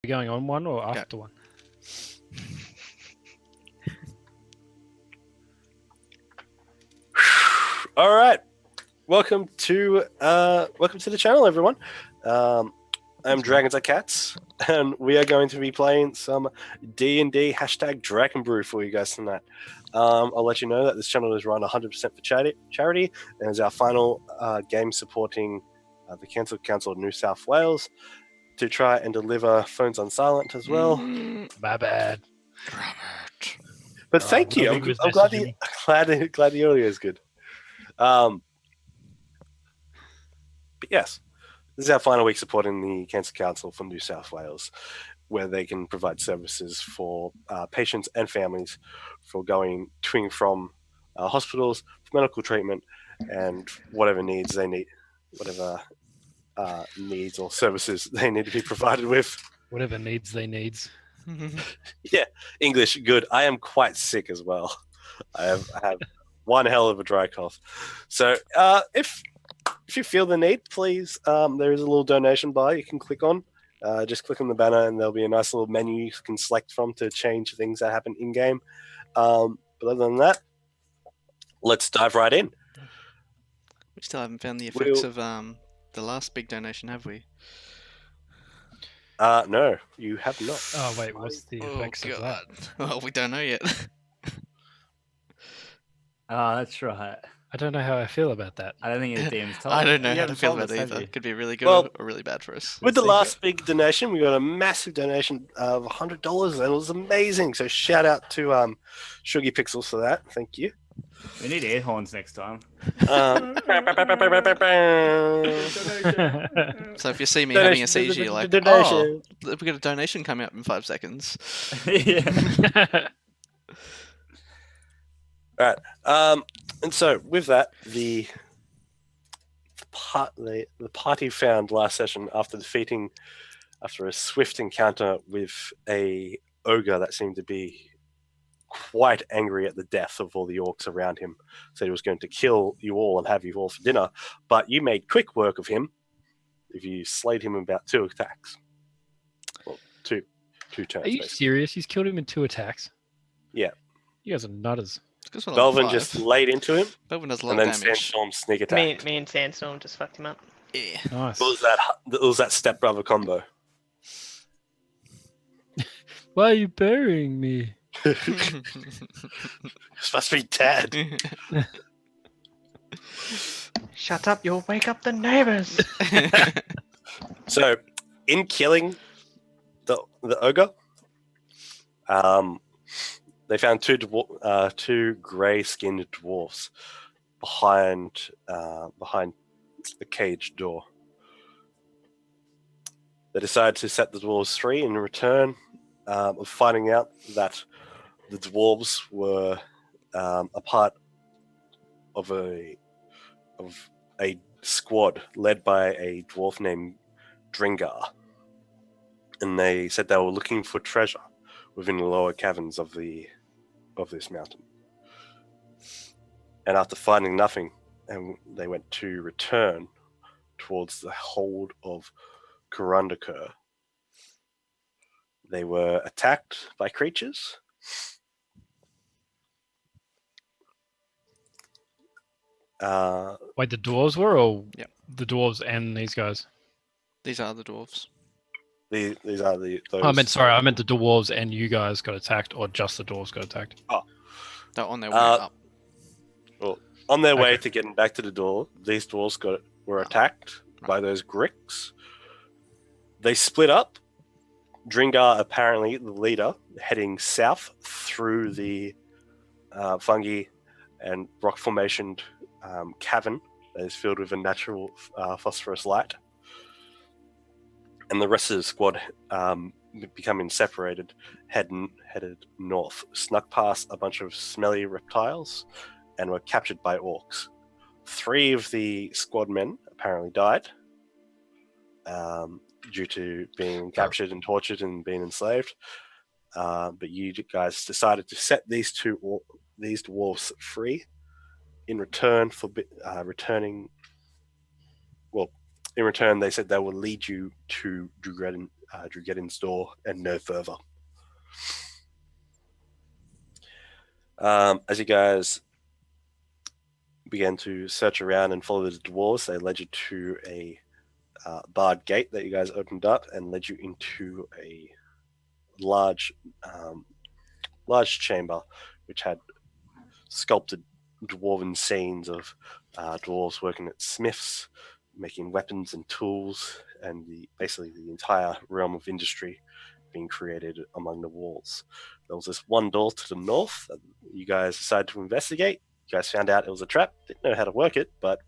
going on one or after one? All right, welcome to the channel, everyone. I'm Dragons Are Cats, and we are going to be playing some D&D #Dragon Brew for you guys tonight. I'll let you know that this channel is run 100% for charity, and is our final game supporting the Council of New South Wales to try and deliver phones on silent as well. My bad. Robert. But thank you. Robbie was I'm glad messaging me. glad the audio is good. But yes, this is our final week supporting the Cancer Council for New South Wales, where they can provide services for patients and families for going to and from hospitals for medical treatment and whatever needs they need, whatever needs or services they need to be provided with. Whatever needs they needs. Yeah, English, good. I am quite sick as well. I have one hell of a dry cough. So if you feel the need, please, there is a little donation bar you can click on. Just click on the banner and there'll be a nice little menu you can select from to change things that happen in-game. But other than that, let's dive right in. We still haven't found the effects of the last big donation, have we? No, you have not. Oh wait, what's the effects of that? Well, we don't know yet. Oh, that's right. I don't know how I feel about that. I don't think the DM's told I don't know you how to haven't feel told about us, it have either. you? Could be really good Well, or really bad for us. With the secret. last big donation, we got a massive donation of $100, and it was amazing. So shout out to Shuggy Pixels for that. Thank you. We need air horns next time. So if you see me Donation, having a seizure, you're like, donation. oh, we got a donation coming up in 5 seconds. Yeah. All right. And so with that, the party found last session after a swift encounter with a ogre that seemed to be quite angry at the death of all the orcs around him. Said he was going to kill you all and have you all for dinner, but you made quick work of him. If you slayed him in about 2 attacks. Well, two turns. Are you basically. serious? He's killed him in 2 attacks? Yeah. You guys are nutters. It's 'cause we're level Belvin 5. just laid into him, Belvin does a and lot then of damage. Sandstorm sneak attack. Me and Sandstorm just fucked him up. Yeah. Nice. It was that stepbrother combo. Why are you burying me? It's supposed to be Tad. Shut up, you'll wake up the neighbors. So, in killing the ogre, they found two grey-skinned dwarfs behind the cage door. They decided to set the dwarves free in return of finding out that the dwarves were a part of a squad led by a dwarf named Dringar, and they said they were looking for treasure within the lower caverns of this mountain. And after finding nothing, and they went to return towards the hold of Kurundakur. They were attacked by creatures. Wait, the dwarves were, or Yep. the dwarves and these guys? These are the dwarves. These are those. I meant the dwarves and you guys got attacked, or just the dwarves got attacked. They're on their way up. Well, on their way Okay. to getting back to the door, these dwarves were attacked by those Gricks. They split up. Dringar, apparently the leader, heading south through the fungi and rock formation cavern that is filled with a natural phosphorus light. And the rest of the squad, becoming separated, headed north, snuck past a bunch of smelly reptiles, and were captured by orcs. 3 of the squad men apparently died due to being captured and tortured and being enslaved. But you guys decided to set these dwarves free in return for returning. Well, in return, they said they will lead you to Durgeddin's door and no further. As you guys began to search around and follow the dwarves, they led you to a barred gate that you guys opened up and led you into a large chamber which had sculpted dwarven scenes of dwarves working at smiths, making weapons and tools, and basically the entire realm of industry being created among the walls. There was this one door to the north that you guys decided to investigate. You guys found out it was a trap, didn't know how to work it, but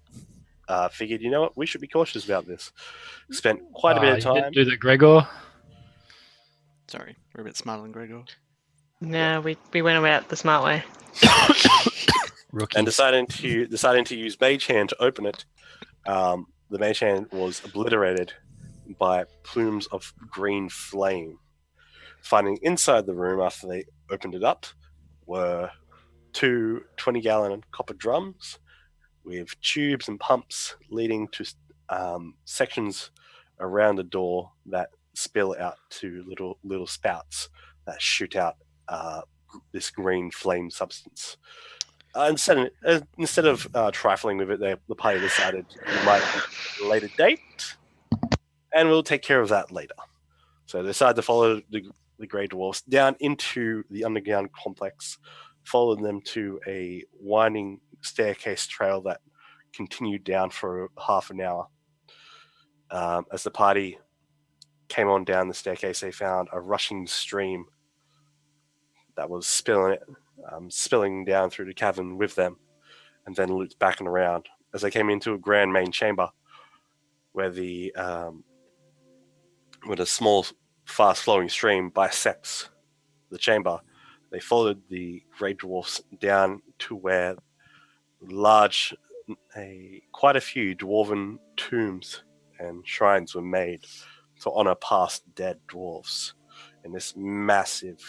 figured, you know what, we should be cautious about this. Spent quite a bit of You time. didn't do the Gregor. Sorry, we're a bit smarter than Gregor. No, we went about the smart way. Rookie. And deciding to use Mage Hand to open it. The Mage Hand was obliterated by plumes of green flame. Finding inside the room after they opened it up were 2 20-gallon copper drums with tubes and pumps leading to sections around the door that spill out to little spouts that shoot out this green flame substance. Instead of trifling with it, the party decided it might be a later date, and we'll take care of that later. So they decided to follow the Grey Dwarfs down into the underground complex, followed them to a winding staircase trail that continued down for half an hour. As the party came on down the staircase, they found a rushing stream that was spilling down through the cavern with them, and then looped back and around as they came into a grand main chamber where the small, fast-flowing stream bisects the chamber. They followed the Grey Dwarfs down to where quite a few dwarven tombs and shrines were made to honor past dead dwarves in this massive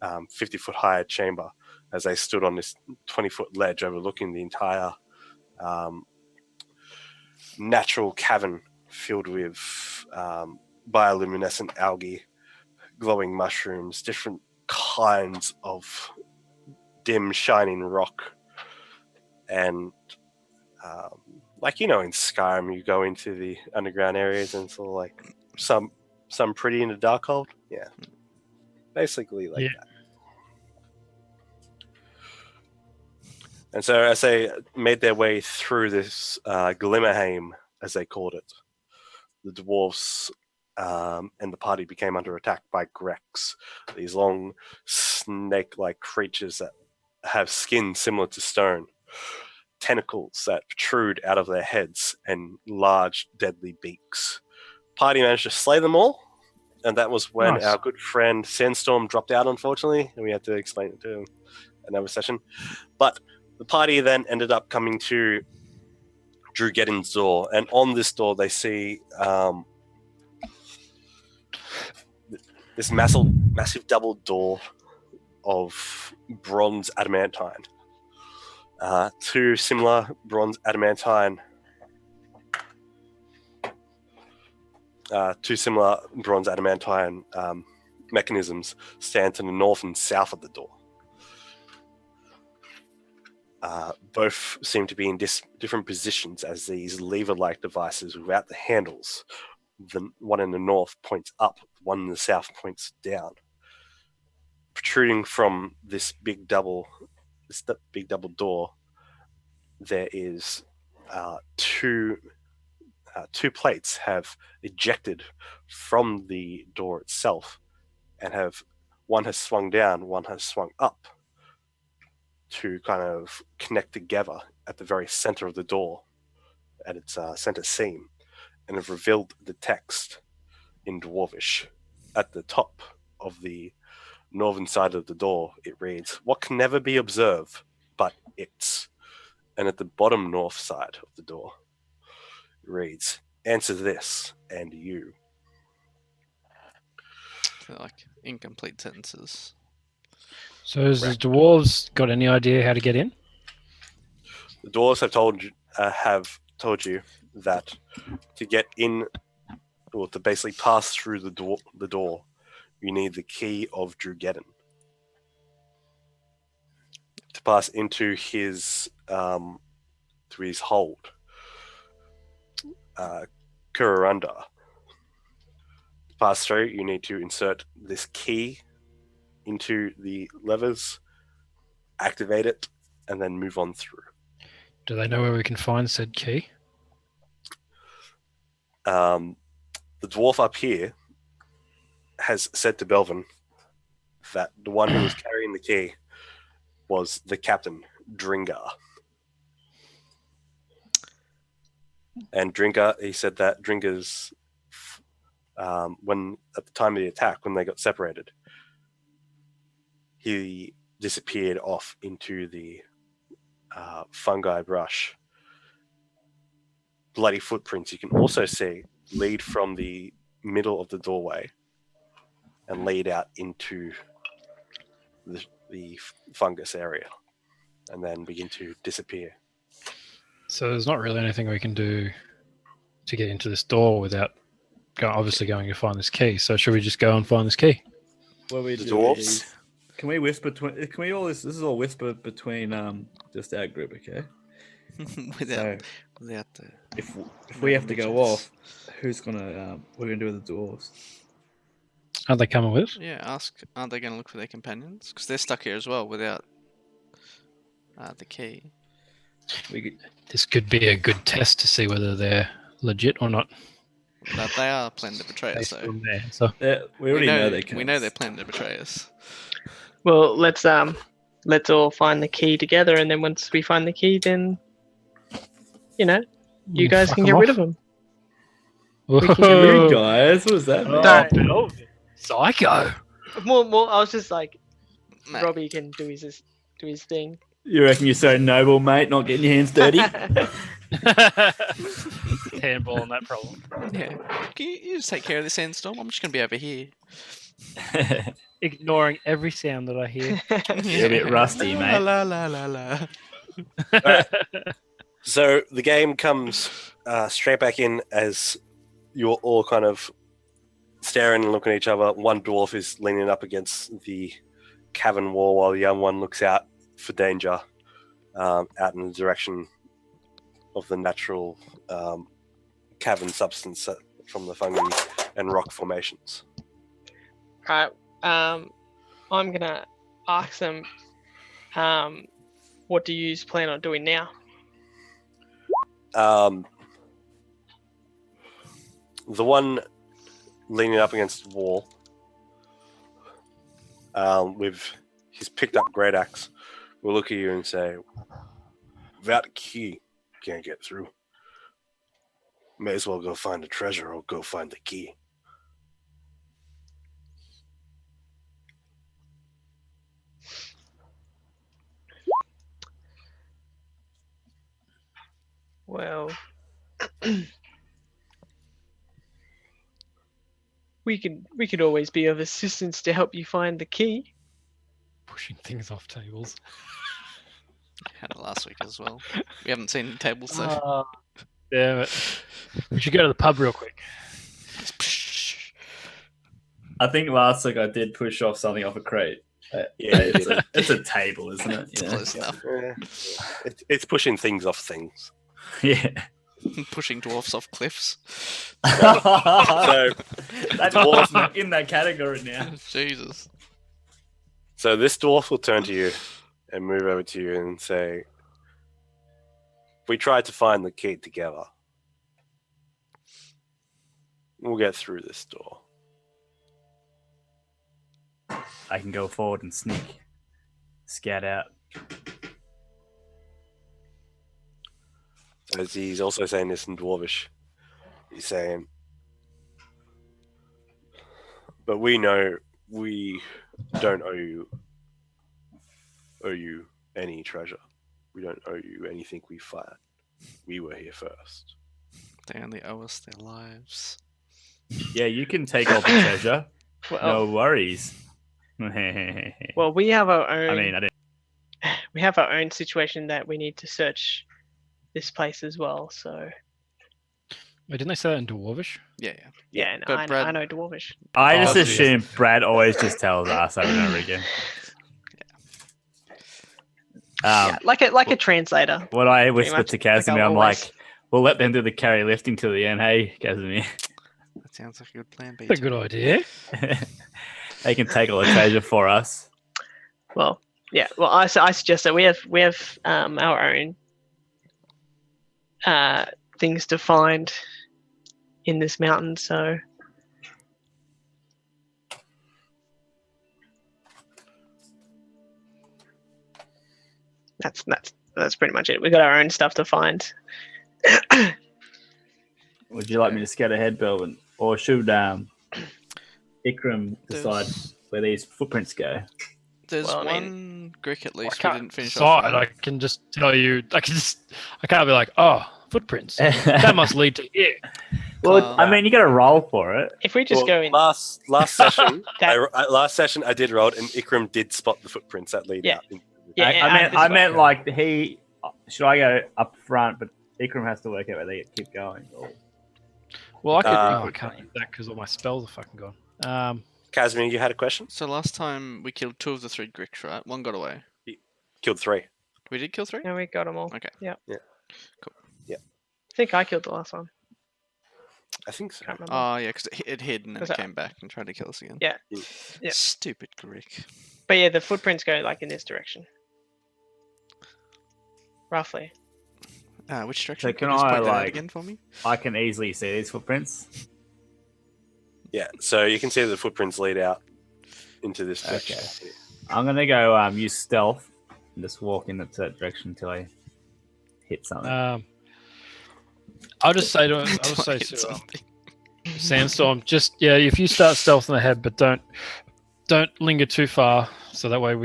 50-foot high chamber as they stood on this 20-foot ledge overlooking the entire natural cavern filled with bioluminescent algae, glowing mushrooms, different kinds of dim shining rock, and in Skyrim you go into the underground areas and sort of like some pretty in the dark hold, yeah, basically like that. And so as they made their way through this Glimmerheim, as they called it, the dwarves and the party became under attack by Grex, these long snake-like creatures that have skin similar to stone, tentacles that protrude out of their heads, and large deadly beaks. Party managed to slay them all, and that was when Nice. our good friend Sandstorm dropped out, unfortunately, and we had to explain it to him another session. But the party then ended up coming to Durgeddin's door, and on this door they see this massive double door of bronze adamantine. Two similar bronze adamantine mechanisms stand to the north and south of the door. Both seem to be in different positions as these lever-like devices without the handles. The one in the north points up, the one in the south points down. Protruding from this big double door, there is two plates have ejected from the door itself, and one has swung down, one has swung up to kind of connect together at the very center of the door, at its center seam, and have revealed the text in Dwarvish. At the top of the northern side of the door, it reads, "What can never be observed, but it's." And at the bottom north side of the door, it reads, "Answer this, and you." They're like incomplete sentences. So has the Correct. dwarves got any idea how to get in? The dwarves have told you that to get in, or to basically pass through the door, you need the key of Durgeddin. To pass into his hold, Kurarunda. To pass through, you need to insert this key into the levers, activate it, and then move on through. Do they know where we can find said key? The dwarf up here has said to Belvin that the one who was carrying the key was the captain, Dringar. And Dringar, he said that Dringar's, when at the time of the attack, when they got separated, he disappeared off into the fungi brush. Bloody footprints you can also see lead from the middle of the doorway and lead out into the fungus area and then begin to disappear. So there's not really anything we can do to get into this door without obviously going to find this key. So should we just go and find this key? What we The do dwarves? is, can we whisper? Can we all? This is all whisper between just our group, okay? without So the. if we have to go off, who's gonna? We're gonna do with the dwarves. Are they coming with us? Yeah, ask. Aren't they going to look for their companions? Because they're stuck here as well without the key. This could be a good test to see whether they're legit or not. But they are planning to betray us, Based though. on their answer. We already know they can. We know they're planning to betray us. Well, let's all find the key together, and then once we find the key, then you guys Fuck can 'em get rid off. of them. Whoa. can get rid You guys, what does that mean? No. Psycho. More. I was just like, Mate, Robbie can do his thing. You reckon you're so noble, mate? Not getting your hands dirty? Handball on that problem. yeah. Can you just take care of this sandstorm? I'm just going to be over here. Ignoring every sound that I hear. You're a bit rusty, mate. La la la la. So the game comes straight back in as you're all kind of staring and looking at each other. One dwarf is leaning up against the cavern wall while the other one looks out for danger out in the direction of the natural cavern substance from the fungi and rock formations. Right. I'm gonna ask them. What do you plan on doing now? The one leaning up against the wall, he's picked up great axe. We'll look at you and say, "That key can't get through. May as well go find the treasure or go find the key." Well, we could always be of assistance to help you find the key. Pushing things off tables. Had it last week as well. We haven't seen any tables though. Damn it. We should go to the pub real quick. I think last week I did push off something off a crate. Yeah, It's a table, isn't it? It's Yeah. close enough. it's pushing things off things. Yeah. Pushing dwarfs off cliffs. So That's dwarf in that category now. Jesus. So this dwarf will turn to you and move over to you and say, "We tried to find the key together. We'll get through this door." I can go forward and scout out. So he's also saying this in Dwarvish. He's saying, "But we know we don't owe you any treasure. We don't owe you anything we fired. We were here first." They only owe us their lives. Yeah, you can take all the treasure. No worries. Well, we have our own. I mean, I didn't. We have our own situation that we need to search this place as well. So Wait, didn't they say that in Dwarvish? Yeah. Yeah, no, But I Brad- know Dwarvish. I just Oh, yeah. assume Brad always just tells us over and over again. Yeah, like a translator. What I whispered much, to like Casimir, I'll I'm always- like, we'll let them do the carry lifting till the end. Hey, Casimir. That sounds like a good plan, That's a good idea. They can take all the treasure for us. Well, yeah. Well, I suggest that we have our own things to find in this mountain. So that's pretty much it. We got our own stuff to find. Would you like me to scout ahead, Belvin? Or should Ikram decide where these footprints go? There's Well, I mean- one Greek at I least we can't didn't finish decide. off. I Right? can just tell you. I can't be like, oh, footprints. That must lead to here. Well, I mean, you got to roll for it. If we just Well, go in, last session, That- last session I did roll it, and Ikram did spot the footprints that lead Yeah. out. yeah, I meant like he. Should I go up front? But Ikram has to work out where they keep going. Or... Well, I Uh, can't do that because all my spells are fucking gone. Casimir, you had a question? So last time we killed 2 of the 3 Greeks, right? 1 got away. Killed 3. We did kill 3? No, we got them all. Okay. Yeah. Yeah. Cool. Yeah. I think I killed the last one. I think so. Can't remember. Oh, yeah, because it hid and then Was it that- came back and tried to kill us again. Yeah. Yeah. Stupid Greek. But yeah, the footprints go like in this direction, roughly. Which direction? can you just I, point that out like- again for me? I can easily see these footprints. Yeah, so you can see the footprints lead out into this Okay. direction. I'm gonna go use stealth and just walk in that direction until I hit something. I'll just say to Hit to something. Sandstorm, just if you start stealthing ahead, but don't linger too far, so that way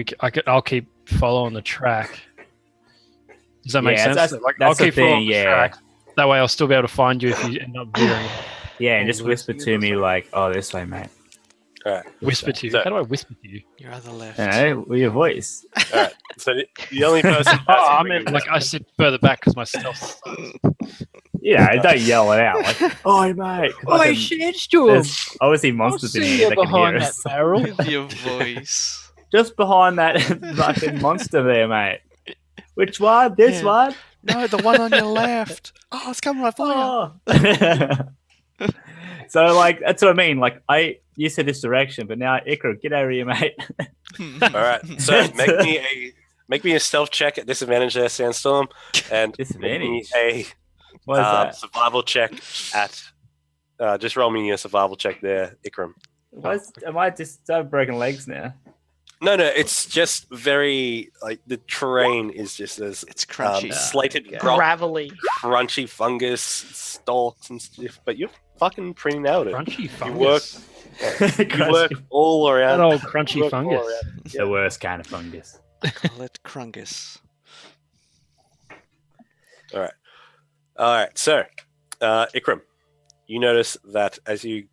I'll keep following the track. Does that make Yeah, sense? that's- Like, that's I'll the keep thing, following the yeah. track. That way, I'll still be able to find you if you end up veering. Yeah, and Oh, just whisper Lewis, to me like, "Oh, this way, mate." All right. Whisper to you. So- How do I whisper to you? Your other left. You know, with your voice. All right. So the only person. Oh, I mean, like I sit further back because my stealth sucks. Yeah, don't yell it out like, "Oh, mate!" 'cause I can- Sandstorm! there's obviously monsters in here that can hear us. barrel. With your voice. Just behind that fucking monster there, mate. Which one? This Yeah. one? No, the one on your left. Oh, it's coming right for you. Oh. So, like, that's what I mean. Like, you said this direction, but now Ikra, get over here, mate. All right. So make me a stealth check at disadvantage there, Sandstorm, and make me Disadvantage? What is that? survival check at. Just roll me a survival check there, Ikram. Am I just broken legs now? No, it's just very like the terrain is just as It's crunchy. slated Okay. rock, Gravelly. crunchy fungus, stalks and stuff. But you're fucking pretty nailed it. Crunchy work- fungus. You work all around. That old crunchy work all fungus. around. The worst kind of fungus. Call it Krungus. All right. So, Ikram, you notice that as you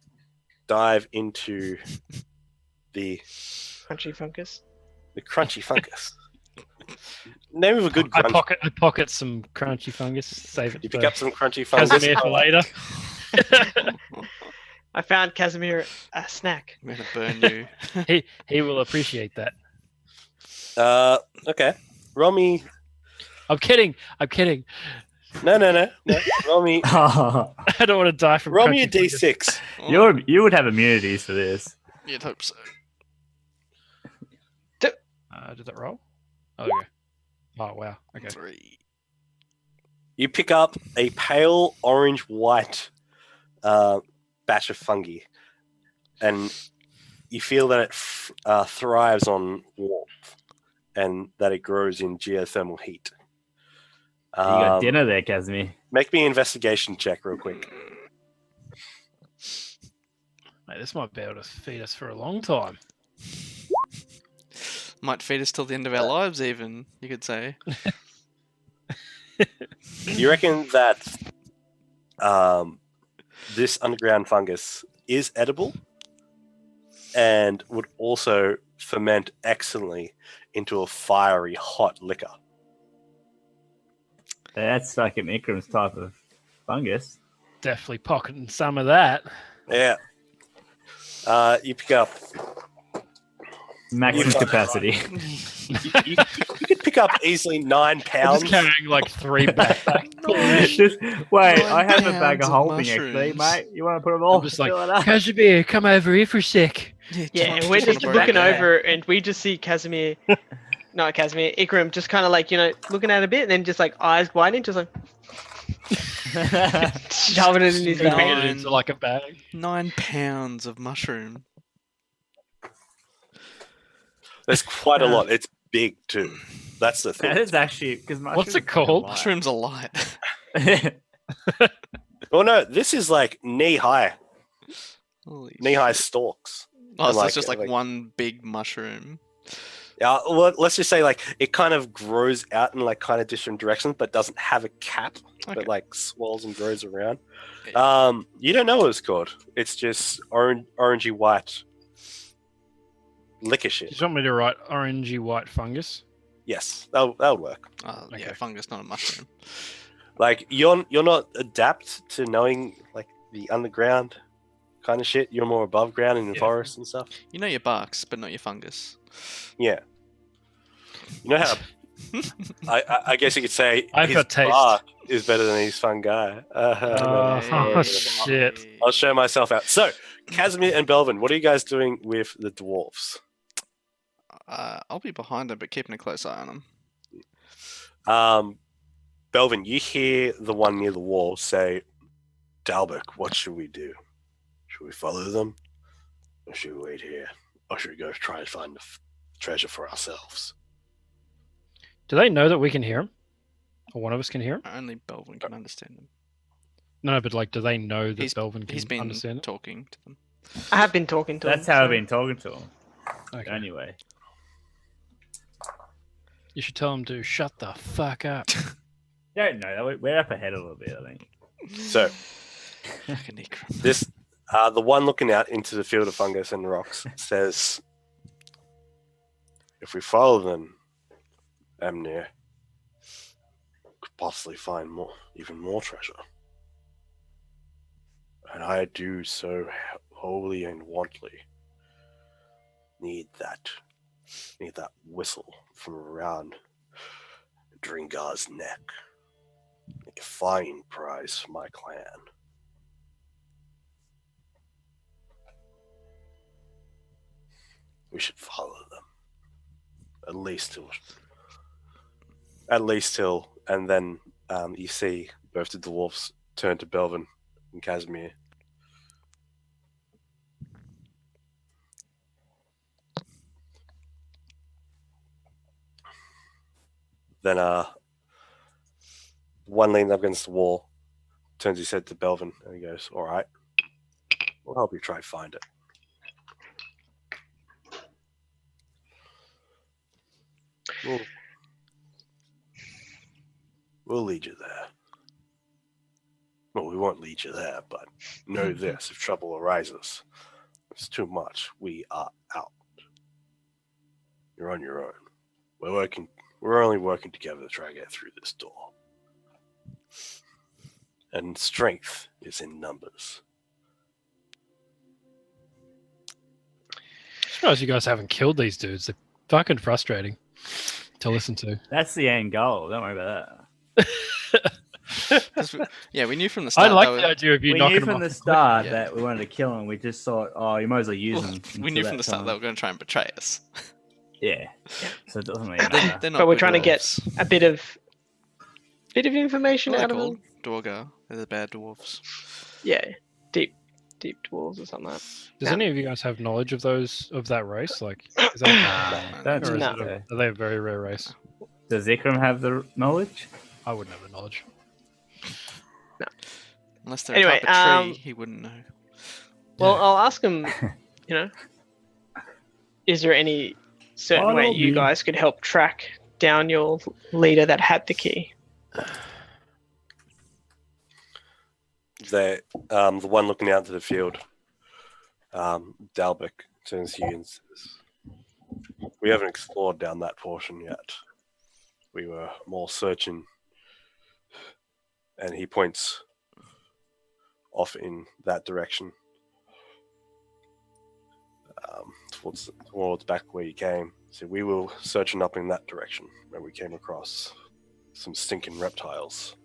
dive into the Crunchy fungus. crunchy fungus. Name of a good I crunch. pocket some crunchy fungus. Save it You pick for up some crunchy fungus. Casimir for later. I found Casimir a snack. I'm gonna burn you. He will appreciate that. Okay. Roll me. I'm kidding. No. Roll me. I don't want to die from. Roll me a crunchy fungus. d6. You would have immunities for this. You'd hope so. Did that roll? Oh, yeah. Oh, wow. Okay. 3. You pick up a pale orange-white batch of fungi, and you feel that it thrives on warmth, and that it grows in geothermal heat. You got dinner there, Casimir. Make me an investigation check real quick. Mate, this might be able to feed us for a long time. Might feed us till the end of our lives, even, you could say. You reckon that this underground fungus is edible and would also ferment excellently into a fiery hot liquor? That's like an Ikram's type of fungus. definitely pocketing some of that. Yeah. You pick up. Maximum You've got- capacity. You could pick up easily 9 I'm pounds. just carrying like 3 backpacks. Just, wait, 9 I have a bag pounds of of holding actually, mushrooms. mate. You want to put them all? I'm just like, fill it up? Casimir, come over here for a sec. Yeah, and we're just looking over, and we just see Casimir, not Casimir, Ikram, just kind of like, looking at it a bit, and then just like eyes widening, just like shoving it in his Moving mouth. it into like a bag. 9 pounds of mushroom. There's quite a lot. It's big too. That's the thing. That is actually because What's it called? Mushrooms are light. Well, no, this is like knee high Holy stalks. Oh, so like- it's just like like- one big mushroom. Yeah, well, let's just say like it kind of grows out in like kind of different directions, but doesn't have a cap. Okay. But like swells and grows around. Yeah. You don't know what it's called. It's just orangey white liquor Do shit. you want me to write orangey white fungus? Yes, that would work. Yeah, Okay. fungus, not a mushroom. Like you're not adapt to knowing like the underground kind of shit. You're more above ground in the Yeah. forest and stuff. You know your barks, but not your fungus. Yeah. You know how I guess you could say I've his got taste. bark is better than his fungi. Oh, shit. I'll show myself out. So, Casimir and Belvin, what are you guys doing with the dwarfs? I'll be behind them, but keeping a close eye on them. Belvin, you hear the one near the wall say, Dalbeck, what should we do? Should we follow them? Or should we wait here? Or should we go try and find the treasure for ourselves? Do they know that we can hear him? Or one of us can hear him? Only Belvin can understand them. No, but like, do they know that He's- Belvin He's can been understand it? talking to them. I have been talking to him. That's how I've so- been talking to him. Okay. Anyway, You should tell him to shut the fuck up. don't know. We're up ahead a little bit, I think. So, Like a necro. this, the one looking out into the field of fungus and rocks says, if we follow them, Amnir, could possibly find even more treasure. And I do so wholly and wantly need that whistle from around Dringar's neck. Make a fine prize for my clan. We should follow them. At least till, and then you see both the dwarfs turn to Belvin and Casimir. Then one leans up against the wall, turns his head to Belvin, and he goes, "All right, we'll help you try and find it." We'll lead you there. Well, we won't lead you there, but know this: if trouble arises, it's too much. We are out. You're on your own. We're only working together to try and get through this door. And strength is in numbers. I'm surprised you guys haven't killed these dudes. They're fucking frustrating to listen to. That's the end goal. Don't worry about that. 'Cause we knew from the I start. like they the were- idea of you We knocking knew them from off the cliff. start Yeah. that we wanted to kill him. We just thought, oh, you might as well use well, him. we knew from the start they were going to try and betray us. Yeah. So it doesn't really They're, matter. they're not But we're good trying to get dwarves. a bit of information What are out they of called? them. Dorgar. They're the bad dwarves. Yeah, deep dwarves or something like that. Does No. any of you guys have knowledge of that race? Like, is that, Don't or do is No. it that. are they a very rare race? Does Ikram have the knowledge? I wouldn't have the knowledge. Unless they're Anyway, a type of tree, he wouldn't know. Well, I'll ask him. Is there any certain way Follow you me. guys could help track down your leader that had the key? The one looking out to the field, Dalbeck, turns to you and says, "We haven't explored down that portion yet. We were more searching." And he points off in that direction, towards back where you came. So we were searching up in that direction, and we came across some stinking reptiles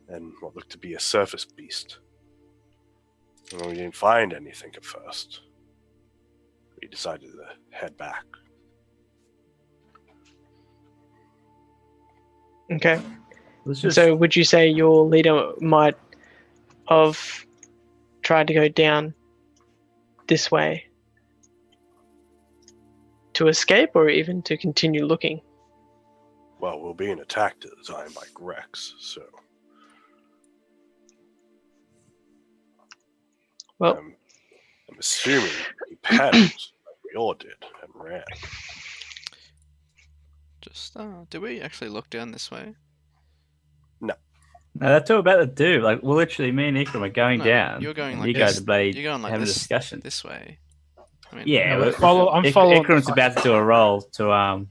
and what looked to be a surface beast. And when we didn't find anything at first, we decided to head back. Okay. Let's just So would you say your leader might have tried to go down this way to escape, or even to continue looking? Well, we're being attacked at the time by Grex, so Well, I'm assuming he panicked like we all did and ran. Just did we actually look down this way? no, that's what we're about to do. Like, we're literally, me and Ikram are going No, down. you're going and like you guys this. are bloody You're going like having this, a discussion. this way. I mean, Yeah, No, we're- I'm following. Ikram's about to do a roll to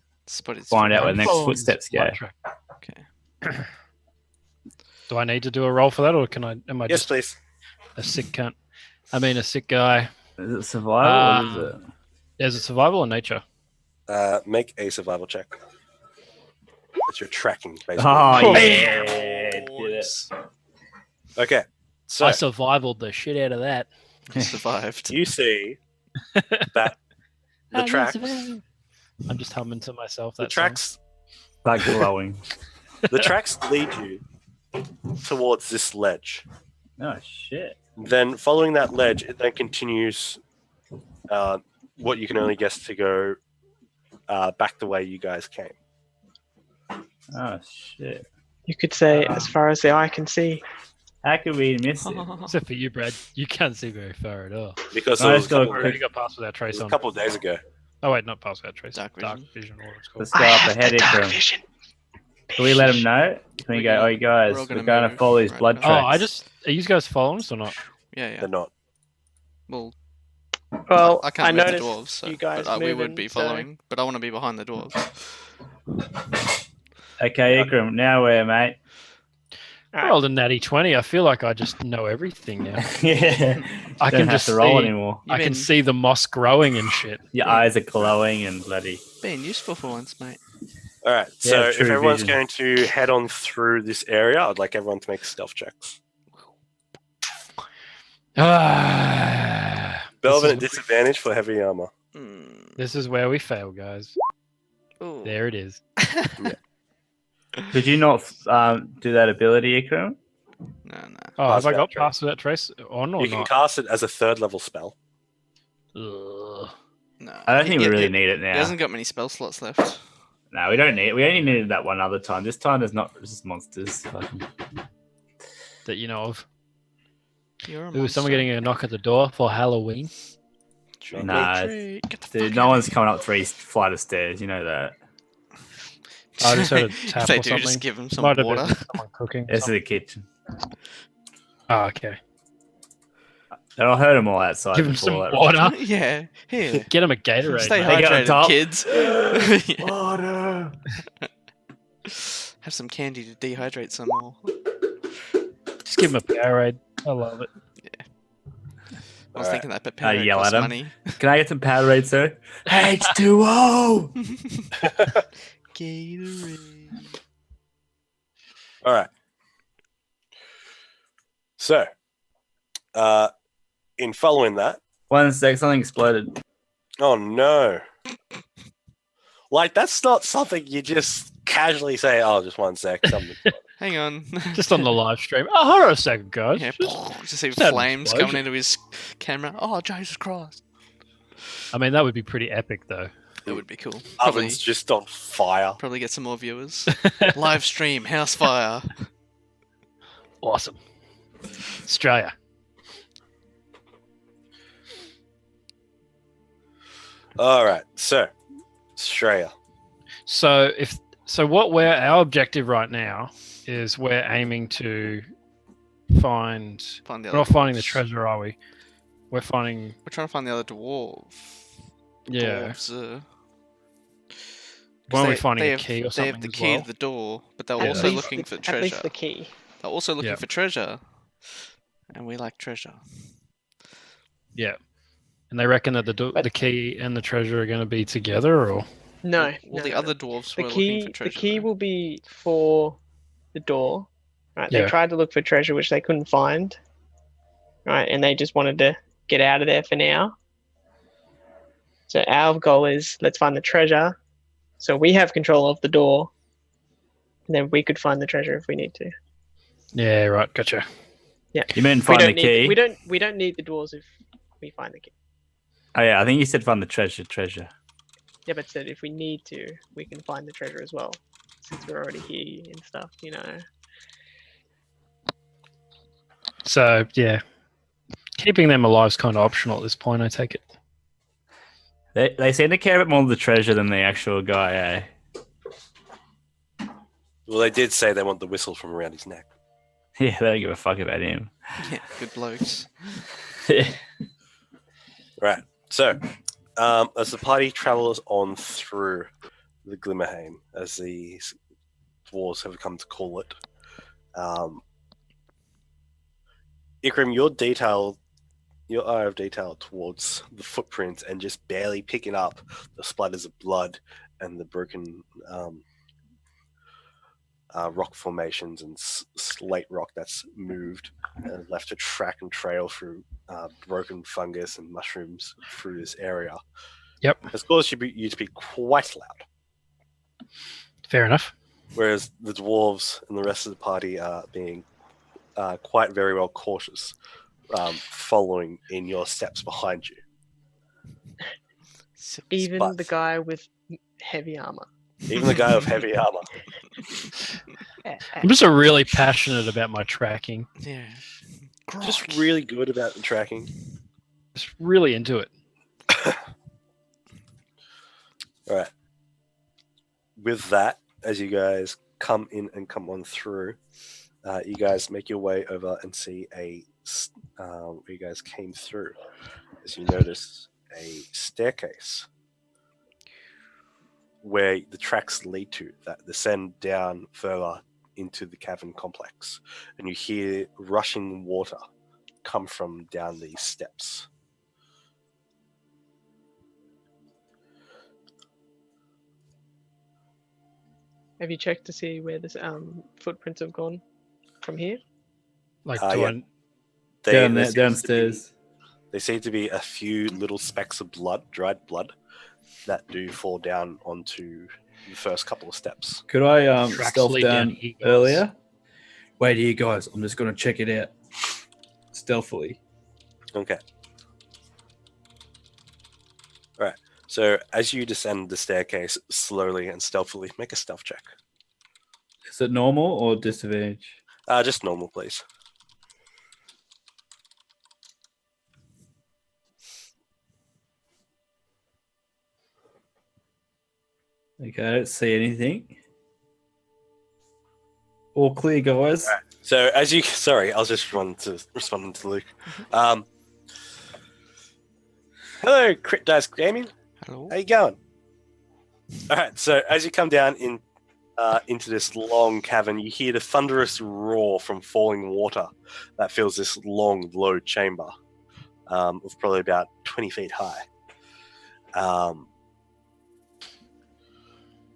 but it's find out where I'm the next following footsteps this go. light track. Okay. Do I need to do a roll for that, or can I? Am I Yes, just please. a sick cunt? I mean, a sick guy. Is it survival? Or is it? Is it survival or nature? Make a survival check. It's your tracking, basically. Oh, Bam! yeah. Did it. Okay, so I survivaled the shit out of that. Survived. you see that the tracks, I'm just humming to myself. the That song. tracks, Like glowing. the tracks lead you towards this ledge. Oh, shit. Then, following that ledge, it then continues. What you can only guess to go back the way you guys came. Oh, shit. you could say as far as the eye can see. How could we miss it? Except for you, Brad. You can't see very far at all. Because No, it let's was, go a couple, Already got past without it trace was a on. couple of days ago. Oh wait, not past without trace. Dark Dark vision. vision. Or what it's called. Let's go up ahead, Dark Ikram. vision. Can we let him know? Can we We're go, gonna- oh, you guys, we're all we're gonna going to move follow these right blood now. tracks. Oh, I just. Are you guys following us or not? Yeah, yeah. They're not. Well, Well, I can't move the noticed dwarves, so, you guys but, we would moving, be so- following. But I want to be behind the dwarves. Okay, Ikram, now where, mate? I rolled a natty 20. I feel like I just know everything now. Yeah. I Don't can have just to roll see- anymore. You've I can been, see the moss growing and shit. Your eyes are glowing and bloody. being useful for once, mate. All right. So Yeah, if true everyone's vision. going to head on through this area, I'd like everyone to make stealth checks. Ah, Belvin at this, is, disadvantage for heavy armor. Mm. this is where we fail, guys. Ooh. There it is. Could you not do that ability, Ikram? No, no. Oh, Pass have I without got trace. past without trace on or You can not? cast it as a third level spell. Ugh. No. I don't think we really he, need it He now. hasn't got many spell slots left. No, we don't need it. We only needed that one other time. This time there's not just monsters. Fucking- That you know of. You're a Ooh, someone monster. getting a knock at the door for Halloween. Trick or Nah, treat. Get the Dude, fuck no out one's of coming up 3 flight of stairs. You know that. I just heard a here. tap If they or do, something. just give them some Might have water. been someone cooking. or This is something. the kitchen. Oh, okay. And I heard them all outside. Give him before some that. water. Yeah, here. Get him a Gatorade. Stay mate. They get on hydrated, top. kids. Yeah. Water. Have some candy to dehydrate some more. Just give him a Powerade. I love it. I was Alright. thinking that, but Powerade yell costs at 'em. money. Can I get some Powerade, sir? H2O. Gatorade. All right. So, in following that, One sec, something exploded. oh no. Like, that's not something you just casually say, oh, just one sec. Something. Hang on. Just on the live stream. Oh, hold on a second, guys. Yeah, Just- just see just have an flames explosion. coming into his camera. Oh, Jesus Christ. I mean, that would be pretty epic, though. That would be cool. Probably, Oven's just on fire. probably get some more viewers. Live stream, house fire. Awesome. Australia. All right. So, Australia. So our objective right now is we're aiming to find. Find the We're other not finding the dwarves. treasure, are we? We're finding. We're trying to find the other dwarf. Yeah. Dwarves, Weren't we they- finding they a have- key or They something? have the as key well? to the door, but they're Yeah. also looking for At treasure. least the key. They're also looking Yeah. for treasure. And we like treasure. Yeah. And they reckon that the key and the treasure are going to be together, or No. Well, no, the no. other dwarves The were looking for key. treasure. The key though. will be for the door. Right. Yeah. They tried to look for treasure, which they couldn't find. Right, and they just wanted to get out of there for now. So our goal is let's find the treasure. So we have control of the door. And then we could find the treasure if we need to. yeah, right, gotcha. Yeah. You meant We find the don't key? need. We don't need the doors if we find the key. Oh yeah, I think you said find the treasure. Treasure. Yeah, but said if we need to, we can find the treasure as well, since we're already here and stuff. You know. So yeah, keeping them alive is kind of optional at this point. I take it. They seem to care a bit more of the treasure than the actual guy. Eh? Well, they did say they want the whistle from around his neck. Yeah, they don't give a fuck about him. Yeah, good blokes. Right. So, as the party travels on through the Glimmerheim, as the dwarves have come to call it, Ikram, your eye of detail towards the footprints and just barely picking up the splatters of blood and the broken rock formations and slate rock that's moved and left a track and trail through broken fungus and mushrooms through this area. Yep. Has caused you to be quite loud. Fair enough. Whereas the dwarves and the rest of the party are being quite very well cautious, following in your steps behind you. Even But- the guy with heavy armor. Even the guy with heavy armor. I'm just really passionate about my tracking. Yeah. Just Grok. really good about the tracking. Just really into it. All right. With that, as you guys come in and come on through, you guys make your way over and see where you guys came through. As you notice, a staircase where the tracks lead to that descend down further into the cavern complex, and you hear rushing water come from down these steps. Have you checked to see where this footprints have gone from here? Like, Yeah. I, There seems to be- Downstairs. There seem to be a few little specks of blood, dried blood, that do fall down onto the first couple of steps. Could I Tracks stealth lead down down here, guys. earlier? Wait here, guys. I'm just going to check it out stealthily. Okay. All right. So as you descend the staircase slowly and stealthily, make a stealth check. Is it normal or disadvantage? Just normal, please. Okay, I don't see anything. All clear, guys. All right. So as you, sorry, I was just responding to Luke. Hello, Crit Dice Gaming. Hello. How you going? All right. So as you come down into this long cavern, you hear the thunderous roar from falling water that fills this long, low chamber, of probably about 20 feet high.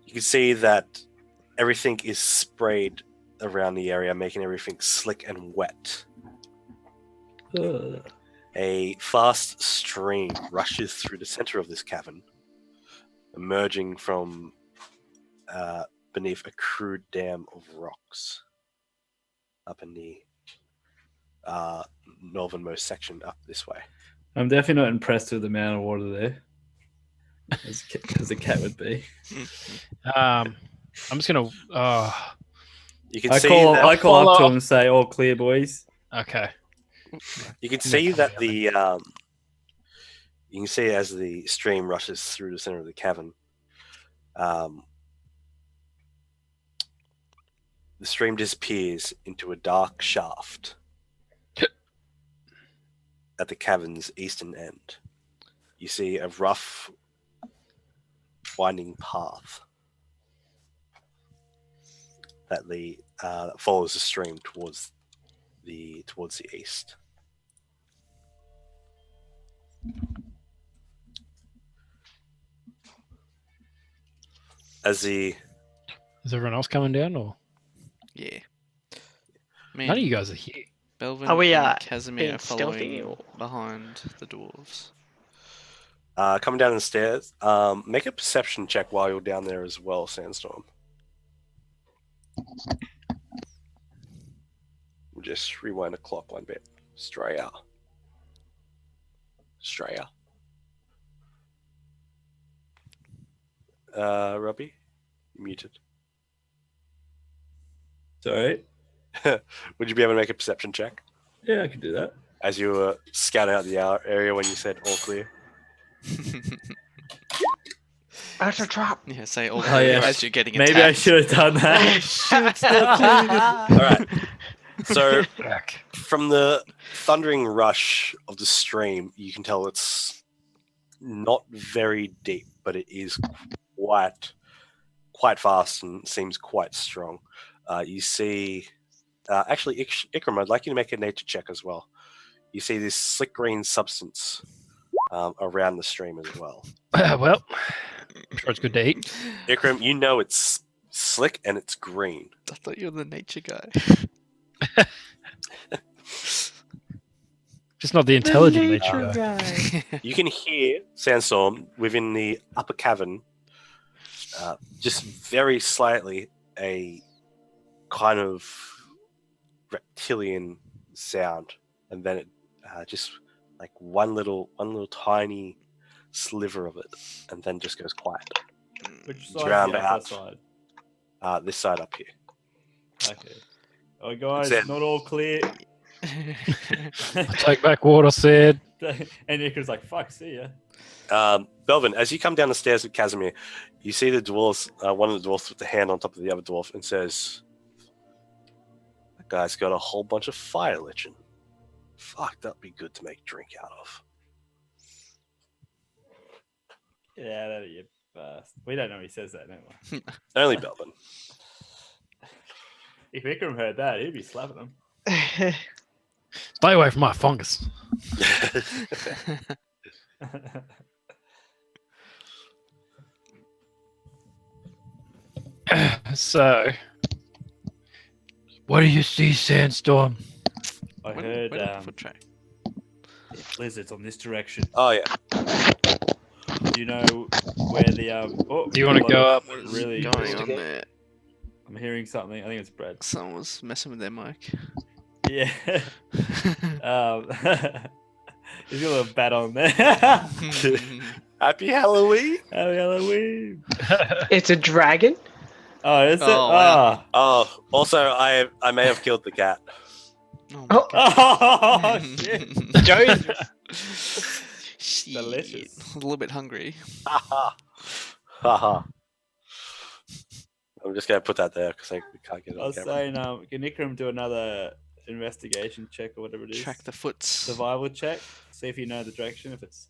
You can see that everything is sprayed around the area, making everything slick and wet. Ugh. A fast stream rushes through the center of this cavern, emerging from beneath a crude dam of rocks up in the northernmost section up this way. I'm definitely not impressed with the amount of water there. As a cat would be. I'm just gonna. You can I see call that, up to him and say, "All clear, boys." Okay. you can see that the you can see as the stream rushes through the center of the cavern. The stream disappears into a dark shaft at the cavern's eastern end. You see a rough, winding path that follows the stream towards the east. As the Is everyone else coming down, or Yeah. none of you guys are here? Belvin Are we, and Casimir being are stealthy, following or- behind the dwarves. coming down the stairs, make a perception check while you're down there as well, Sandstorm. We'll just rewind the clock one bit. Straya. Robbie, you're muted. Sorry. Would you be able to make a perception check Yeah, I can do that. as you were scouting out the area when you said all clear? That's a trap. Yeah, say all Oh, clear yeah. as you're getting Maybe attacked. I should have done that. All right. So Back. from the thundering rush of the stream, you can tell it's not very deep, but it is quite fast and seems quite strong. You see, actually, Ikram, I'd like you to make a nature check as well. You see this slick green substance around the stream as well. Well, I'm sure it's good to eat. Ikram, you know it's slick and it's green. I thought you were the nature guy. Just not the intelligent nature guy. guy. You can hear Sandstorm within the upper cavern, just very slightly a kind of reptilian sound, and then it just like one little tiny sliver of it, and then just goes quiet. Which side? Round The upper out. side. This side up here. Okay. Oh, guys, That's it. not all clear. Take back what I said. And Icar's like, fuck, see ya. Belvin, as you come down the stairs with Casimir, you see the dwarves, one of the dwarfs with the hand on top of the other dwarf, and says, "That guy's got a whole bunch of fire lichen. Fuck, that'd be good to make drink out of." Yeah, that you bastard. We don't know he says that, don't we? Only Belvin. If Ikram heard that, he'd be slapping him. Stay away from my fungus. So, what do you see, Sandstorm? I Where heard did the foot track? lizards on this direction. Oh yeah. Do you know where the Oh, Do you want to go up? What is Really going on investigate? there? I'm hearing something. I think it's Brad. Someone was messing with their mic. Yeah. He's got a little bat on there. Happy Halloween. Happy Halloween. It's a dragon. Oh, is it? Oh, wow. Oh, also I may have killed the cat. Oh, Oh. Oh, shit. Shit. Delicious. A little bit hungry. Haha. I'm just gonna put that there because we can't get it I on was camera. saying, can Ikram do another investigation check or whatever it is? Track the foots. Survival check. See if you know the direction. If it's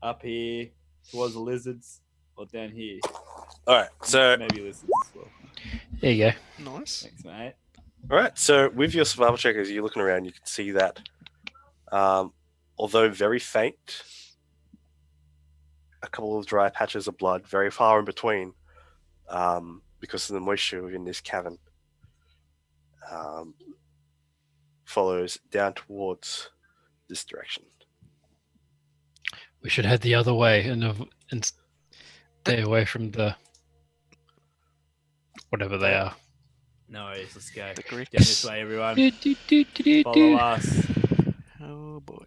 up here towards the lizards or down here. All right, so Maybe lizards as well. There you go. Nice. Thanks, mate. all right, so with your survival check, as you're looking around, you can see that, although very faint, a couple of dry patches of blood, very far in between, because of the moisture within this cavern, follows down towards this direction. We should head the other way and stay away from the whatever they are. No worries, let's go. The Down Greeks. this way, everyone. Do, do, do, do, do, Follow do. us. Oh boy.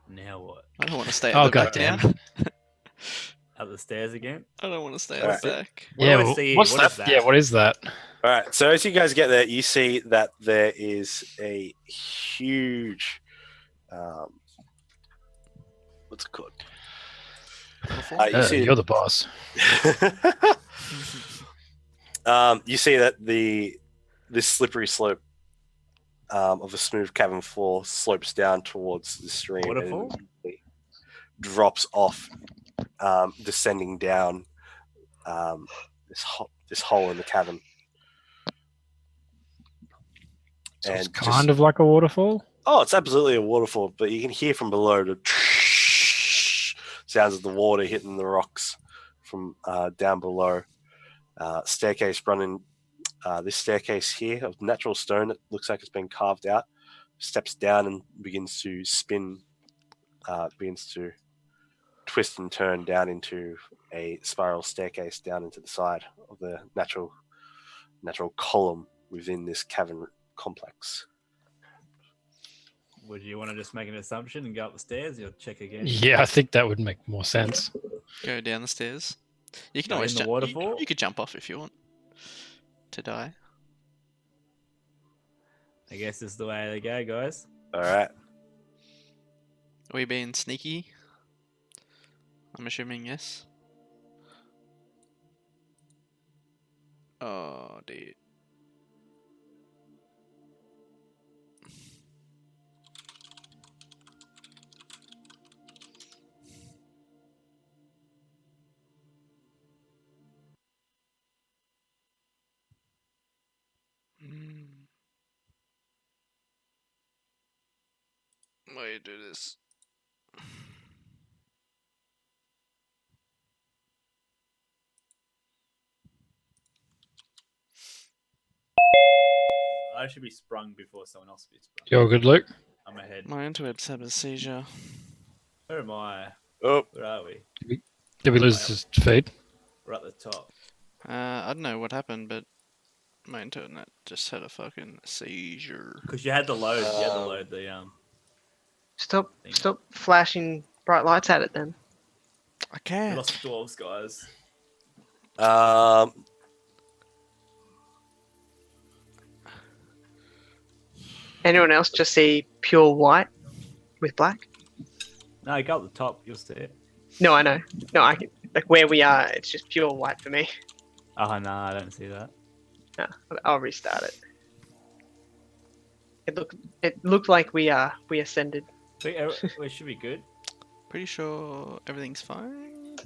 Now what? I don't want to stay Oh, at the back now. goddamn. Up the stairs again? I don't want to stay Alright. at the back. What Yeah, do I well, see? what's What that? is that? Yeah, what is that? All right, so as you guys get there, you see that there is a huge, what's it called? Waterfall? You see, You're the boss. you see that this slippery slope of a smooth cavern floor slopes down towards the stream and Waterfall? immediately drops off, descending down this hole in the cavern. So it's And kind of like a waterfall. Oh, it's absolutely a waterfall, but you can hear from below the sounds of the water hitting the rocks from down below. Staircase running. This staircase here of natural stone that looks like it's been carved out steps down and begins to spin, begins to twist and turn down into a spiral staircase down into the side of the natural column within this cavern complex. Would you want to just make an assumption and go up the stairs? You'll check again. Yeah, I think that would make more sense. Go down the stairs. You can Go always in the jump. waterfall? You could jump off if you want to die. I guess this is the way they go, guys. All right. Are we being sneaky? I'm assuming yes. Oh, dude. Why do you do this? I should be sprung before someone else be sprung. You're good, Luke. I'm ahead. My internet's having a seizure. Where am I? Oh, Where are we? Did we lose his feed? We're at the top. I don't know what happened, but my internet just had a fucking seizure. Because you had to load. You had to load the Stop flashing bright lights at it then. I We can't. lost the dwarves, guys. Anyone else just see pure white with black? No, go up the top. You'll see it. No, I know. No, I can, like where we are, it's just pure white for me. Oh no, I don't see that. No, I'll restart it. It looked like we ascended. We should be good. Pretty sure everything's fine.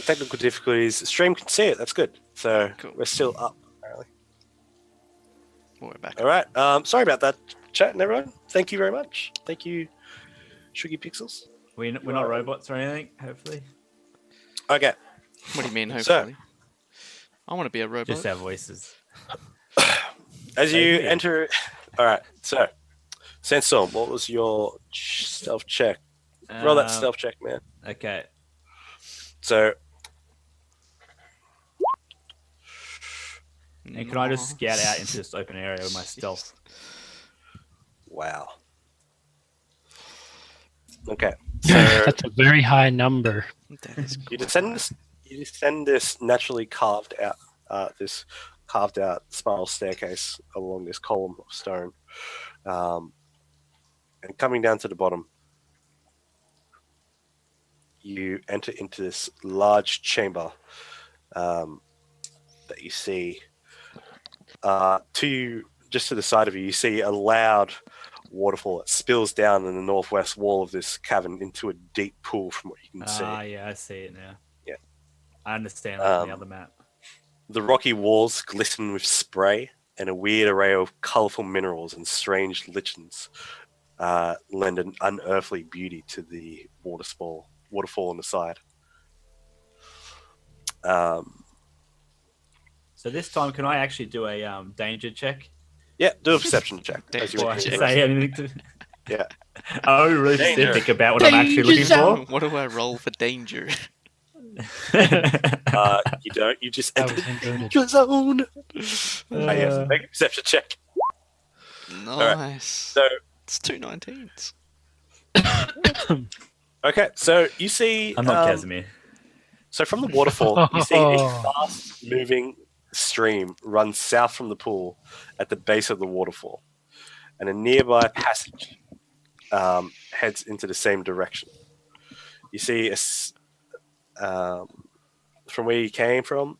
technical difficulties. Stream can see it. That's good. So Cool. we're still up, apparently. We're back. All right. Sorry about that, chat and everyone. Thank you very much. Thank you, Shuggy Pixels. We're not robots or anything. Hopefully, Okay. What do you mean, So- hopefully? I want to be a robot. just our voices. As Same you here. enter, all right. So, Sandstorm, what was your stealth check? Roll that stealth check, man. Okay. So, And can I just scout out into this open area with my stealth? wow. Okay. So That's a very high number. That is you descend this naturally carved out spiral staircase along this column of stone, and coming down to the bottom, you enter into this large chamber that you see. Just to the side of you, you see a loud waterfall that spills down in the northwest wall of this cavern into a deep pool from what you can see. Yeah, I see it now. Yeah. I understand that on the other map. The rocky walls glisten with spray, and a weird array of colorful minerals and strange lichens lend an unearthly beauty to the waterfall on the side. So this time, can I actually do a danger check? Yeah, do a perception check. As you Before I enter. say anything to... Yeah. I'm really Danger. specific about what I'm actually looking for. What do I roll for danger? You don't. You just That enter was the him doing it. danger zone. Yes, make a perception check. Nice. So, It's 2 19s. okay, so you see. I'm not Casimir. So from the waterfall, you see a fast-moving stream runs south from the pool at the base of the waterfall, and a nearby passage heads into the same direction. You see, from where you came from,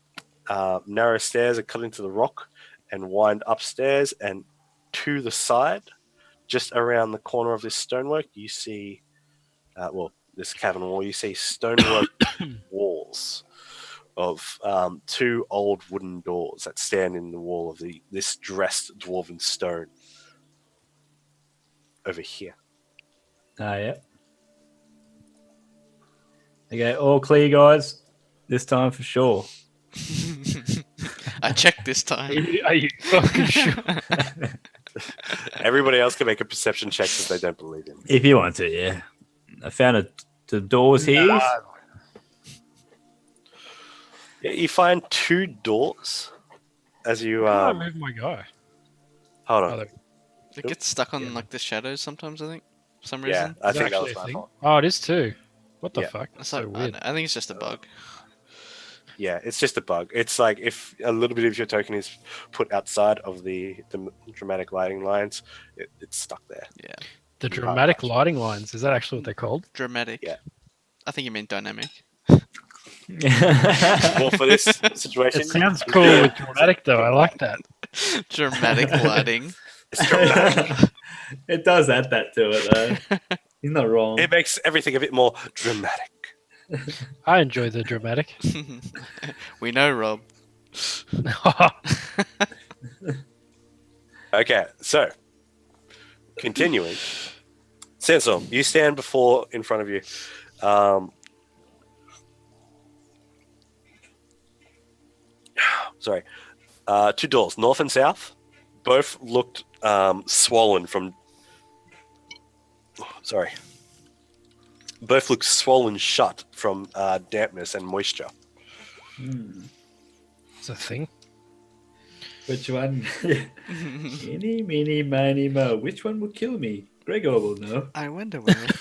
narrow stairs are cut into the rock and wind upstairs, and to the side, just around the corner of this stonework, you see, this cavern wall, you see stonework walls of 2 old wooden doors that stand in the wall of this dressed dwarven stone. over here. Yeah. Okay, all clear, guys. This time for sure. I checked this Are time. you fucking sure? Everybody else can make a perception check if they don't believe him. If you want to, yeah. I found the doors here. Yeah, you find 2 doors as you How do I move my guy? hold Oh, on. there- It gets stuck on like the shadows sometimes. I think for some Yeah, reason. I is think that actually was a my thing? fault. Oh, it is too. What the Yeah. fuck? That's That's so like, weird. I think it's just a bug. Yeah, it's just a bug. It's like if a little bit of your token is put outside of the dramatic lighting lines, it's stuck there. Yeah, The You can't dramatic touch it. lighting lines. Is that actually what they're called? dramatic. Yeah. I think you mean dynamic. Well, for this situation, It sounds cool with dramatic though. I like that. Dramatic lighting. it's dramatic. It does add that to it, though. He's not wrong. It makes everything a bit more dramatic. I enjoy the dramatic. We know, Rob. Okay, so continuing. Sansom, you stand in front of you. Sorry. 2 doors, north and south. Both looked swollen from. Sorry. Both looked swollen shut from dampness and moisture. It's a thing. Which one? Eeny, meeny, miny, mo. Which one will kill me? Gregor will know. I wonder where it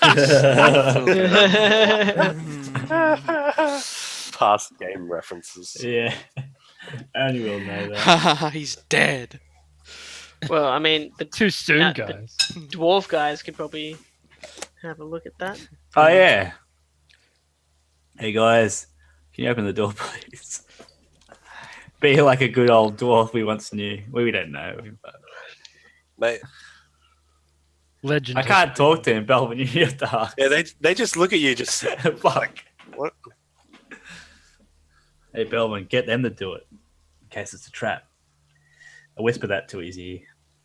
Past game references. Yeah. Only will know that. He's dead. Well, I mean, the Too soon, the- guys. dwarf guys could probably have a look at that. Oh, yeah. Hey, guys. Can you open the door, please? Be like a good old dwarf we once knew. Well, we don't know him, but Mate, Legend. I can't talk to him, Belvin. You have to ask. yeah, they just look at you just Fuck. what? Hey, Belvin, get them to do it in case it's a trap. I whisper that to his ear.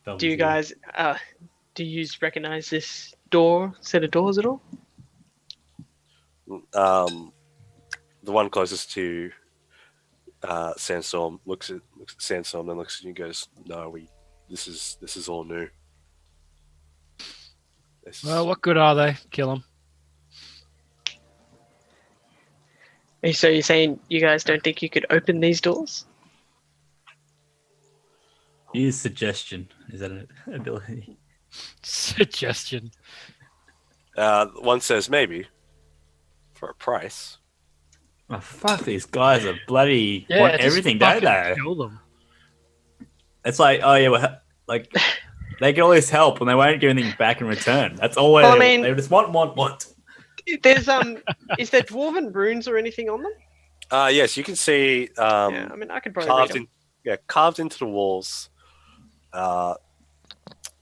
Belvin's Do you ear. guys, do you recognize this set of doors at all? The one closest to Sandstorm looks at Sandstorm, then looks at you and goes, "No, this is all new." Well, what good are they? Kill them. So you're saying you guys don't think you could open these doors? Use suggestion. Is that an ability? Suggestion. One says maybe for a price. Oh, fuck, these guys are bloody Yeah, want just everything, don't fucking they? Kill them. It's like, oh yeah, well, like they get all this help and they won't give anything back in return. That's all Well, I they mean- just want. There's is there dwarven runes or anything on them? Yes, you can see Yeah, I mean I could probably read carved them. carved into the walls. I'm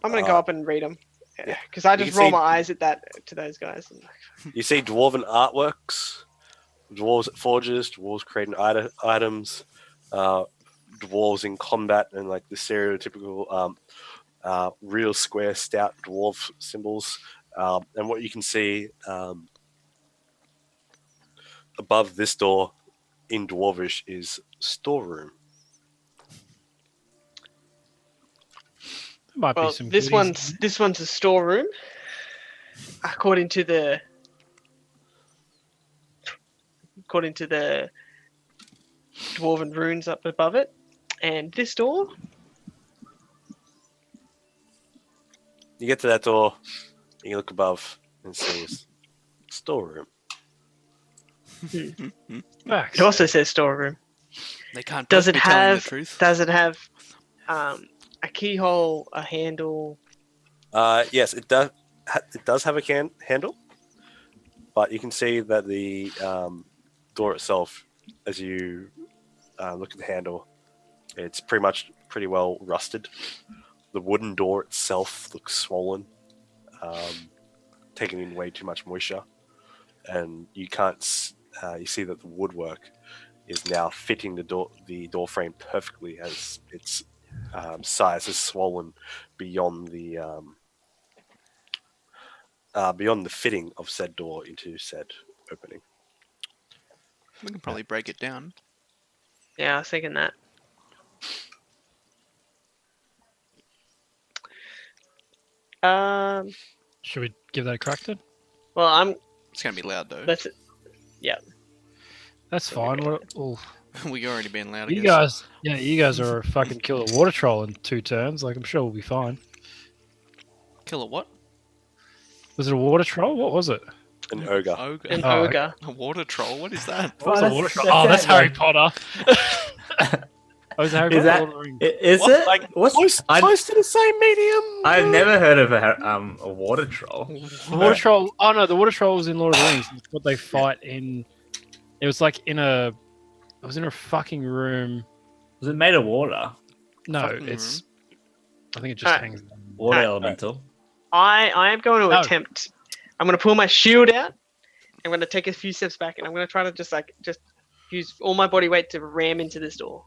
gonna go up and read them. yeah. Because I You just can roll see- my eyes at to those guys. You see dwarven artworks, dwarves at forges, dwarves creating items, dwarves in combat, and like the stereotypical real square stout dwarf symbols. And what you can see above this door in Dwarvish is storeroom. There might Well, be some. this goodies. one's a storeroom, according to the dwarven runes up above it, and this door. You get to that door, you look above, and see storeroom. Facts. It also says storeroom. They can't Does both it be telling have? the truth. Does it have a keyhole, a handle? Yes, it does. It does have a handle, but you can see that the door itself, as you look at the handle, it's pretty well rusted. The wooden door itself looks swollen, taking in way too much moisture, and you can't. You see that the woodwork is now fitting the door frame perfectly, as its size is swollen beyond the beyond the fitting of said door into said opening. We can probably break it down. Yeah, I was thinking that. Should we give that a crack then? Well, It's gonna be loud though. let's. That's fine. We already been loud. I You guess. guys, you guys are fucking kill a water troll in 2 turns. Like I'm sure we'll be fine. Kill a what? Was it a water troll? What was it? An ogre. Ogre. An Oh, ogre. A water troll. What is that? What was Oh, a water that's- troll? that's Oh, that's it, Harry like- Potter. Oh, is it Harry Is Potter? that- Lord of the Rings? Is What? it? Like, What's close to the same medium. I've never heard of a water troll. The water troll. Oh no, the water troll was in Lord of the Rings. It's what they fight in. It was like in a. It was in a fucking room. Was it made of water? No, Fucking it's. I think it just Alright. hangs. Water Alright. elemental. I am going to No. attempt. I'm going to pull my shield out. I'm going to take a few steps back, and I'm going to try to just use all my body weight to ram into this door.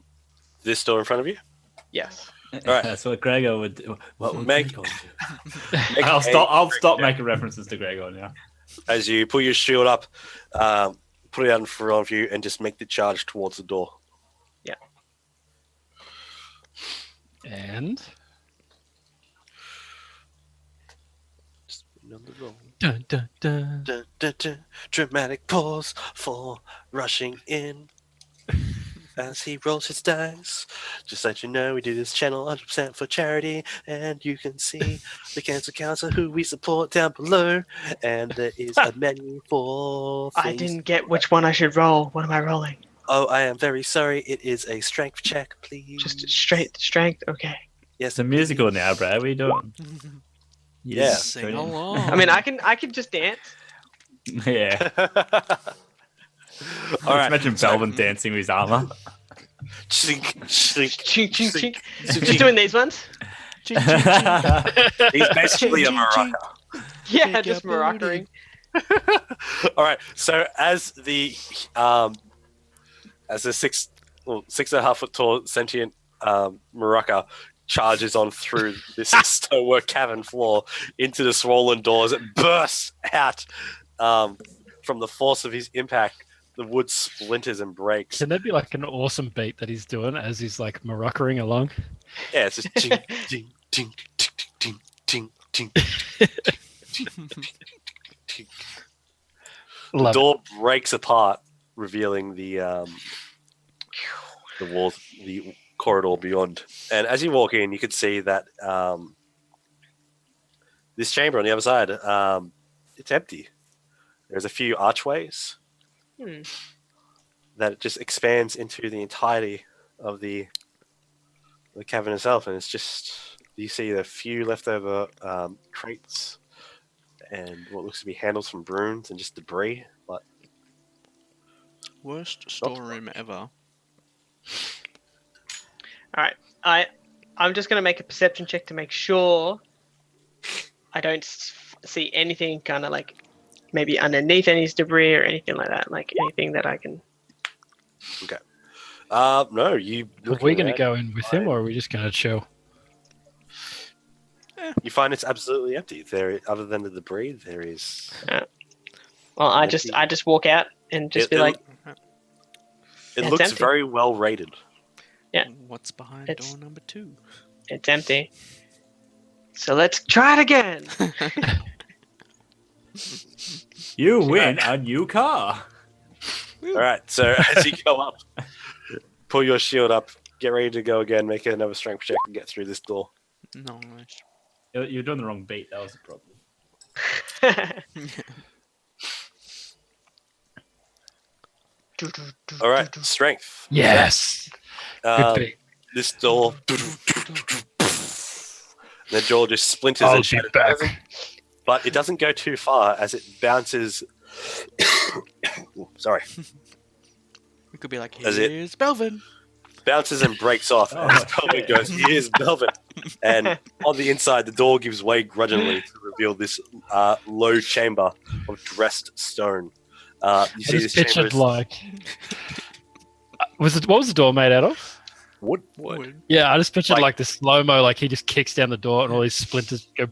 This door in front of you. Yes. Alright. That's what Gregor would do. What would Make- Gregor do? Make I'll a stop strength check. making references to Gregor now. As you pull your shield up, put it out in front of you, and just make the charge towards the door. And. Just another roll. Dun, dun, dun. Dun, dun, dun. Dramatic pause for rushing in as he rolls his dice. Just let you know, we do this channel 100% for charity, and you can see the cancer counselor who we support down below. And there is a menu for things. I didn't get which one I should roll. What am I rolling? Oh, I am very sorry. It is a strength check, please. Just straight strength. Okay. Yes, It's a musical now, Brad. What are you doing? Yeah. Sing along. I mean, I can just dance. Yeah. All right. Imagine Belvin dancing with his armor. Chink, chink. Chink, chink, chink. Chink. Just doing these ones. He's basically a maraca. Yeah, Shake just your maracering. All right. So as the 6.5 foot tall sentient maraca charges on through this stonework cavern floor into the swollen doors, it bursts out from the force of his impact. The wood splinters and breaks. Can that be like an awesome beat that he's doing as he's like marockering along? Yeah, it's just ting, ting, ting, ting, ting, ting, ting, ting, ting. The Love it. door breaks apart, revealing the walls, the corridor beyond. And as you walk in, you can see that this chamber on the other side, it's empty. There's a few archways that it just expands into the entirety of the cavern itself, and it's just you see a few leftover crates and what looks to be handles from brooms and just debris. But Worst storeroom ever. All right. I'm just gonna make a perception check to make sure I don't see anything kind of like maybe underneath any debris or anything like that. Like anything that I can. no, you. Are we going to go in with him, or are we just going to chill? You find it's absolutely empty. There, other than the debris, there is. Well, I just walk out and just be like, It it's looks empty. very well rated. Yeah. What's behind It's- door number 2? it's empty. So let's try it again. You win a new car. All right, so as you go up, pull your shield up, get ready to go again, make another strength check, and get through this door. Nice. You're doing the wrong beat. That was the problem. All right, strength. Yes. Good Um, beat. this door. The door just splinters I'll and be shatters, back. but it doesn't go too far as it bounces. Ooh, sorry, It could be like, Is it- here's Belvin. bounces and breaks off Oh, as Belvin goes, "Here's Belvin," and on the inside, the door gives way grudgingly to reveal this low chamber of dressed stone. You I see this just chamber pictured is like. What was the door made out of? wood. Wood. Yeah, I just pictured Like- like this slow mo, like he just kicks down the door and all these splinters go.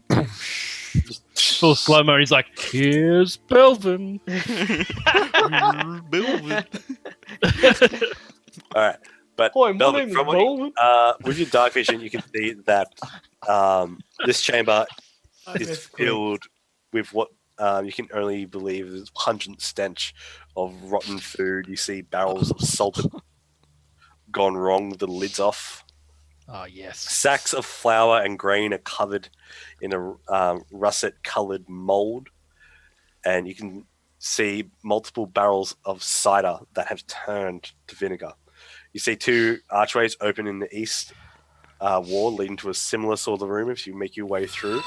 full slow mo. He's like, "Here's Belvin." All right, but Hi, my Belvin, name is from what you- Belvin. with your dark vision, you can see that this chamber is filled with what you can only believe is pungent stench of rotten food. You see barrels of salted gone wrong with the lids off. Oh yes. Sacks of flour and grain are covered in a russet-coloured mould, and you can see multiple barrels of cider that have turned to vinegar. You see 2 archways open in the east wall, leading to a similar sort of room. If you make your way through,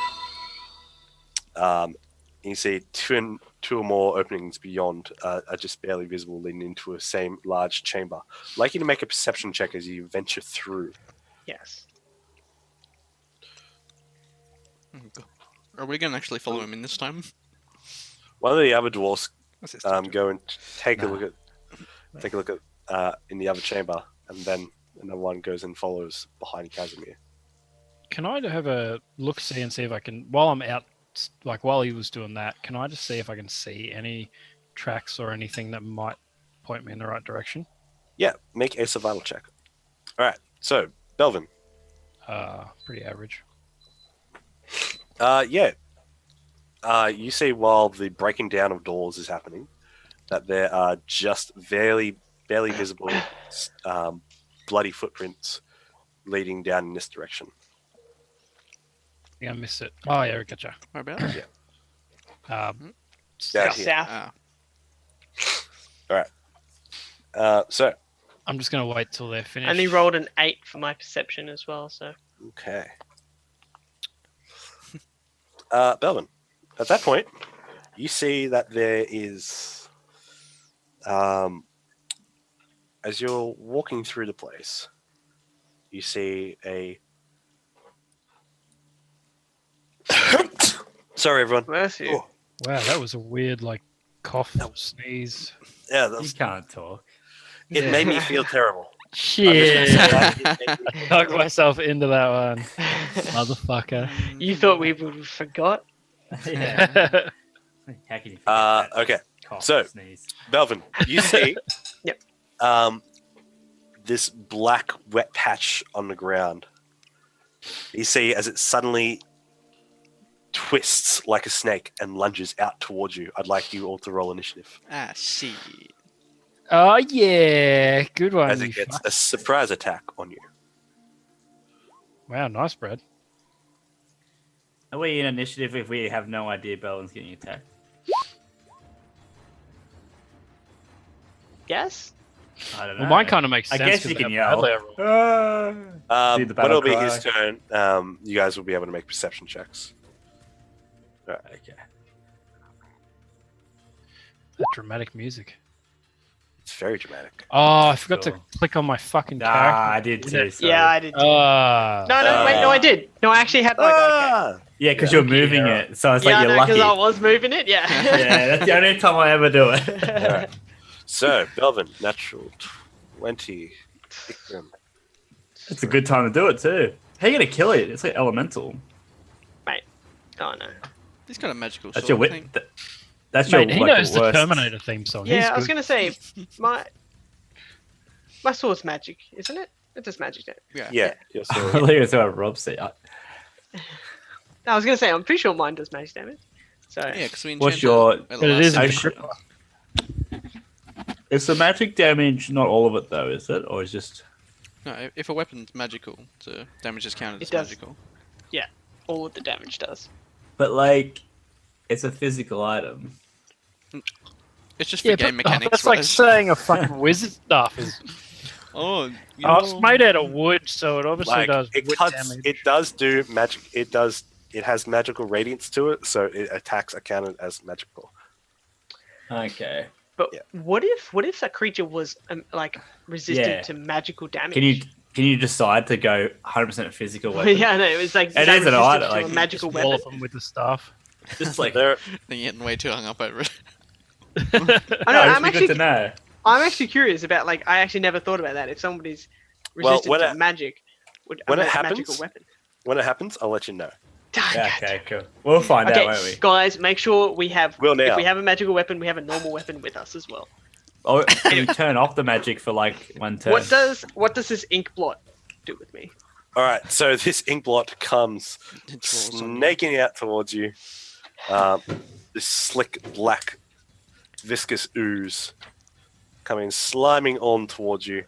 you see two or more openings beyond are just barely visible, leading into a same large chamber. I'd like you to make a perception check as you venture through. Yes. Are we going to actually follow him in this time? One of the other dwarfs What's this go and take a Nah. look at in the other chamber, and then another one goes and follows behind Casimir. Can I have a look, see, and see if I can, while I'm out, like while he was doing that, can I just see if I can see any tracks or anything that might point me in the right direction? Yeah, make a survival check. All right, so Belvin. Pretty average. You see while the breaking down of doors is happening, that there are just barely visible bloody footprints leading down in this direction. I think I missed it. Oh yeah, gotcha. Where about? Um, Down South. here. Ah. So, I'm just gonna wait till they're finished. I only rolled an 8 for my perception as well, so. okay. Belvin, at that point, you see that there is, as you're walking through the place, you see a. Sorry, everyone. Bless you. Oh, Wow, that was a weird like cough, sneeze. yeah, You can't talk. it made me feel terrible. Shit! It Dug myself into that one, motherfucker. You thought we would have forgot? Yeah. How can you forget that? Okay, Cough, so- sneeze. Belvin, you see Yep. this black wet patch on the ground. You see as it suddenly twists like a snake and lunges out towards you. I'd like you all to roll initiative Ah, shit. Oh yeah, good one. as you it gets fuck. a surprise attack on you. Wow, nice, Brad. Are we in initiative if we have no idea Belvin's getting attacked? Yes? I don't know. Well, mine kind of makes I sense. guess 'cause you of can how badly yell. I rolled. See the When battle it'll be cry. his turn, you guys will be able to make perception checks. Okay. That dramatic music. It's very dramatic. Oh, I forgot to Cool. click on my fucking Nah, character. I did too. Sorry. Yeah, I did too. Ah. No, wait, no, I did. No, I actually had my guy. Yeah, because Yeah. you're moving Yeah. it, so it's Yeah, like I you're know, because I lucky. was moving it, yeah. Yeah, that's the only time I ever do it. Alright. So, Belvin, natural 20. Ikram. It's a good time to do it too. How are you gonna kill it? It's like elemental. Oh, no. He's got a magical That's sword your thing. wit. That's Mate, your he like, knows the worst. Terminator theme song. He's Yeah, I was good. going to say, my sword's magic, isn't it? It's just magic, then. Yeah, your I sword. think it's what Rob said. No, I was going to say, I'm pretty sure mine does magic damage. So, Yeah, because we enchant What's your- the But it is last in section. Is the magic damage not all of it though? Is it, or is just? No, if a weapon's magical, the damage is counted It as does. magical. all of the damage does. But like, it's a physical item. It's just for Yeah, game but, mechanics. that's like Raj. saying a fucking wizard stuff is. Oh, you Oh, it's know. made out of wood, so it obviously Like, does it wood cuts, damage. it does do magic. It has magical radiance to it, so it attacks are counted as magical. Okay. But Yeah. what if a creature was like resistant Yeah. to magical damage? Can you decide to go 100% physical Well, weapon? yeah, no, it was like It that is an resistant item, to like, a you magical Just weapon. wallop them with the staff. Just like There, Then you're getting way too hung up over it. I know. no, I'm it's good to actually, know. I'm actually curious about like I actually never thought about that. If somebody's Well, resistant when to it- magic, would when a it happens- magical weapon? when it happens, I'll let you know. Dang it. Okay, cool. We'll find out, Okay, won't we? guys, make sure we have. Will now. If we have a magical weapon, we have a normal weapon with us as well. Oh, can we turn off the magic for like 1 turn? What does this ink blot do with me? All right, so this ink blot comes It draws on you. snaking out towards you. This slick, black, viscous ooze coming sliming on towards you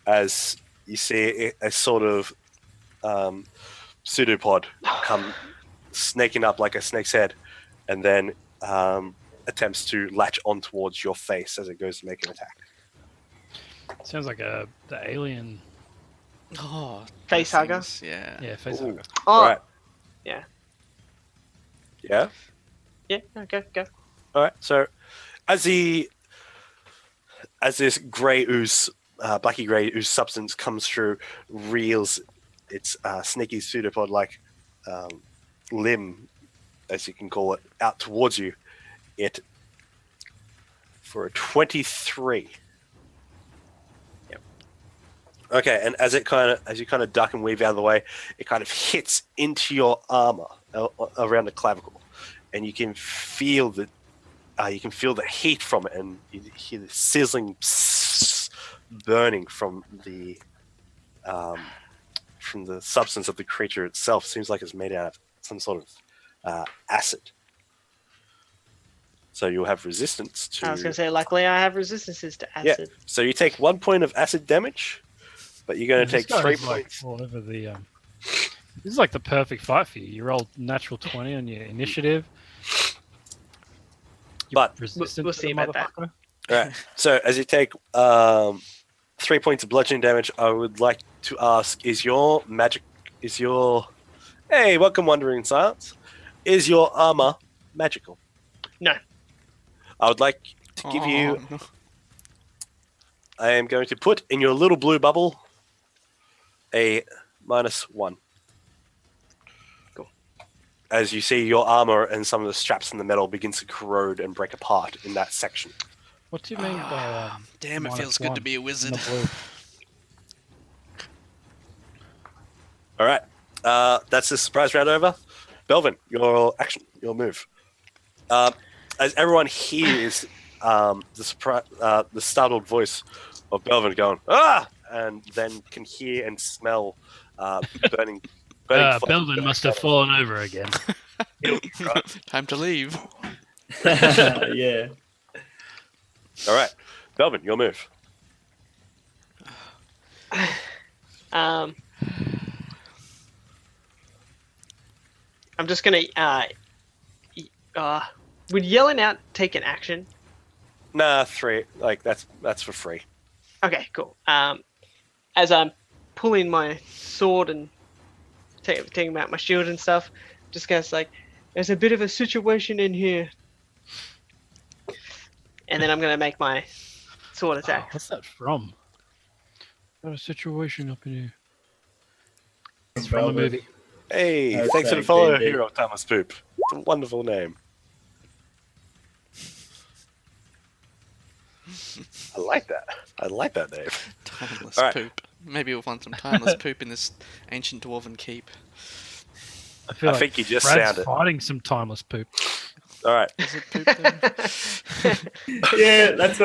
as you see a sort of pseudopod come snaking up like a snake's head and then attempts to latch on towards your face as it goes to make an attack. Sounds like the alien. Oh, Face those hugger? things, Yeah. Yeah, face Ooh. hugger. Oh, Right. yeah. Yeah? Yeah, no, go. All right. So, as this grey ooze, blacky grey ooze substance comes through, reels its sneaky pseudopod-like limb, as you can call it, out towards you. It for a 23. Yep. Okay, and as you kind of duck and weave out of the way, it kind of hits into your armor around the clavicle, and you can feel the heat from it, and you hear the sizzling burning from the substance of the creature itself. Seems like it's made out of some sort of acid. So you'll have resistance to. I was going to say, luckily I have resistances to Yeah. acid. So you take 1 point of acid damage, but you're going to This take guy 3 is, like, points. all over the. This is like the perfect fight for you. You rolled natural 20 on your initiative. You're But- resistant We'll to see the about that. motherfucker. Right. So as you take 3 points of bludgeoning damage, I would like to ask: Hey, welcome, Wandering Silence. Is your armor magical? No. I would like to give you. Oh, no. I am going to put in your little blue bubble a -1. Cool. As you see, your armor and some of the straps in the metal begins to corrode and break apart in that section. What do you mean by. Damn, it feels -1 good to be a in wizard. the blue? All right. That's the surprise round over. Belvin, your action, your move. As everyone hears the startled voice of Belvin going, "Ah!" and then can hear and smell burning flames Belvin burning must have metal. fallen over again. Time to leave. Yeah. All right. Belvin, your move. I'm just gonna. Would yelling out take an action? Nah, 3. Like, that's for free. Okay, cool. As I'm pulling my sword and taking out my shield and stuff, just guys like, there's a bit of a situation in here, and then I'm gonna make my sword Oh, attack. what's that from? Got a situation up in here. It's from a Velvet. movie. Hey, Hashtag thanks for the follow, D&D. Hero Thomas Poop. It's a wonderful name. I like that. I like that name. Timeless All right. poop. Maybe we'll find some timeless poop in this ancient dwarven keep. I feel I like think you just Brad's sounded. fighting some timeless poop. All right. Is it poop then? Yeah, that's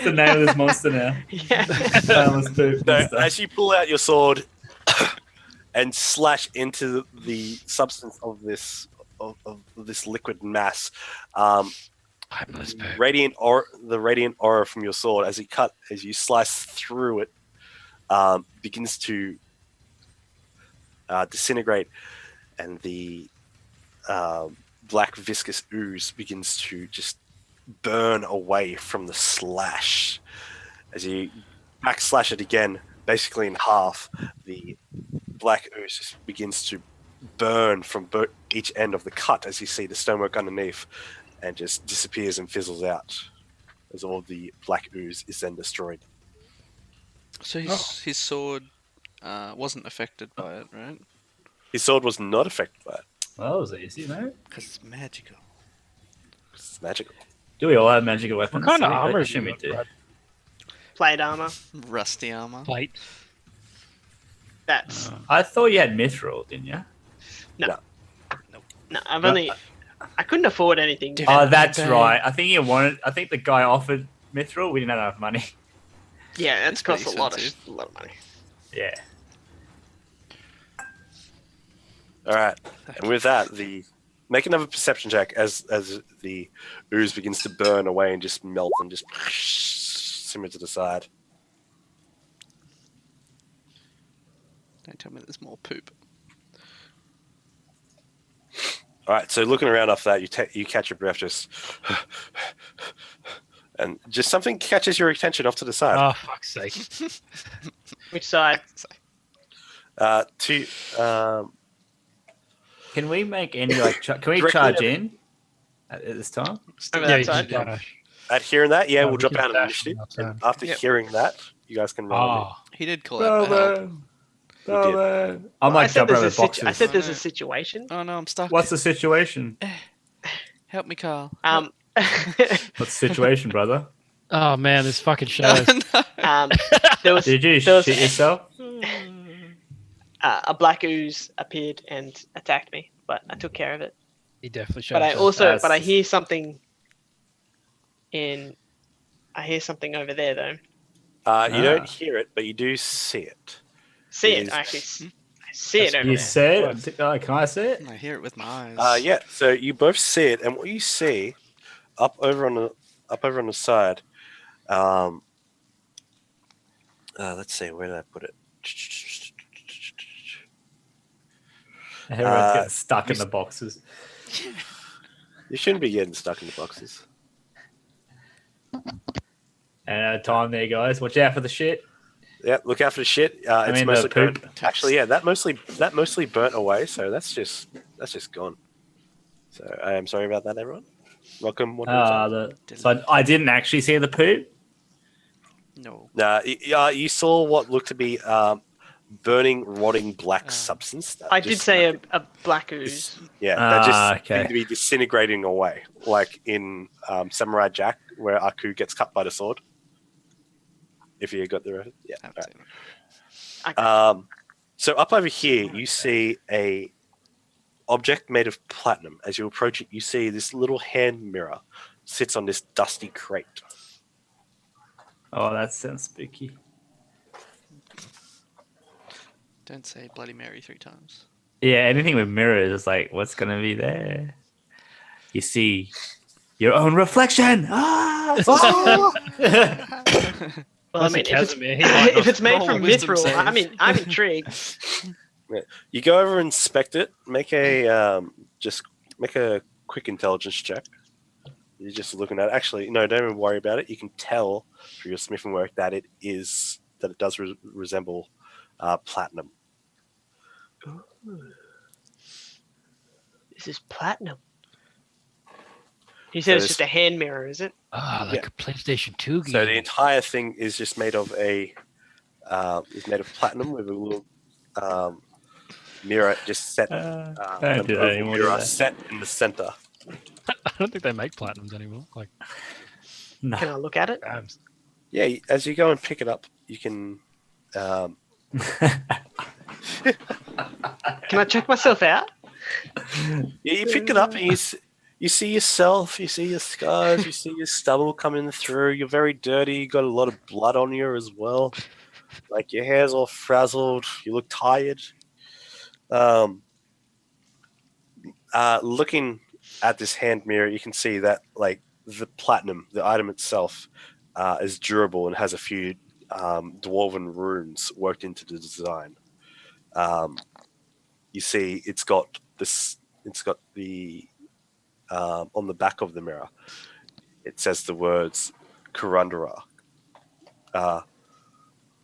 the name of this monster now. Yeah. Timeless poop So monster. as you pull out your sword and slash into the substance of this liquid mass, Timeless poop. the radiant aura from your sword, as you slice through it, begins to disintegrate, and the black viscous ooze begins to just burn away from the slash. As you backslash it again, basically in half, the black ooze just begins to burn from each end of the cut as you see the stonework underneath, and just disappears and fizzles out as all the black ooze is then destroyed. So his sword wasn't affected by it, right? His sword was not affected by it. Well, that was easy, mate. Because it's magical. It's magical. Do we all have magical weapons? What kind of I armor is assume you we do. got, Brad? Plate armor. Rusty armor. That's I thought you had mithril, didn't you? no. No. No, I couldn't afford anything. Different. Oh, that's Bang. right. I think the guy offered Mithril. We didn't have enough money. Yeah, It's it's cost pretty a lot expensive. of money. Yeah. All right, and with that, make another perception check as the ooze begins to burn away and just melt and just simmer to the side. Don't tell me there's more poop. All right, so looking around after that, you catch your breath, just and just something catches your attention off to the side. Oh, fuck's sake. Which side? Can we make any can we Directly charge over- in at this time? Over Yeah, that you side? can dash. At hearing that, yeah, Oh, we'll we drop can out an dash initiative. from And outside. after Yep. hearing that, you guys can roll. Oh, He did call out for help. I I might said jump there's over a boxes. I said there's Oh, a no. situation. Oh no, I'm stuck. What's the situation? Help me, Carl. What's the situation, brother? oh man, this fucking show. No, is- no. There was Did you there was- shit yourself? a black ooze appeared and attacked me, but I took care of it. He definitely showed. But I himself. also, but I That's- hear something over there though. You don't hear it, but you do see it. See It it? is- I actually I see it over You there. said it? Can I see it? I hear it with my eyes. Yeah. So you both see it, and what you see up over on the side. Let's see, where did I put it? Everyone's getting stuck in the boxes. You shouldn't be getting stuck in the boxes. And out of time there, guys. Watch out for the shit. Yeah, look out for the shit. It's mean, the mostly poop. burnt. Actually, yeah, that mostly burnt away. So that's just gone. So I am sorry about that, everyone. Welcome. So I didn't actually see the poop. No. You saw what looked to be burning, rotting black substance. That I did just- say a black ooze. Yeah, that just okay. seemed to be disintegrating away, like in Samurai Jack, where Aku gets cut by the sword. If you got the reference, yeah. Haven't seen it. So up over here, you see a object made of platinum. As you approach it, you see this little hand mirror sits on this dusty crate. Oh, that sounds spooky. Don't say Bloody Mary 3 times. Yeah, anything with mirrors is like, what's gonna be there? You see your own reflection. Ah! Well, I Plus mean, a Casimir, he might if not- it's made roll a from wisdom mithril, save. I'm intrigued. You go over and inspect it. Make a just make a quick intelligence check. You're just looking at it. Actually, no, don't even worry about it. You can tell through your smithing work that it does resemble platinum. This is platinum. You said it's So just a hand mirror, is it? Ah, like a PlayStation 2 game. So the entire thing is just made of platinum with a little mirror just set. Don't do that oval anymore, mirror do that. set in the center. I don't think they make platinums anymore. Like, No. Can I look at it? grams. Yeah, as you go and pick it up, you can. Can I check myself out? Yeah, you pick it up and you see yourself, you see your scars, you see your stubble coming through. You're very dirty. You got a lot of blood on you as well. Like your hair's all frazzled. You look tired. Looking at this hand mirror, you can see that like the platinum, the item itself, is durable and has a few dwarven runes worked into the design. You see, it's got the on the back of the mirror. It says the words Kurundra.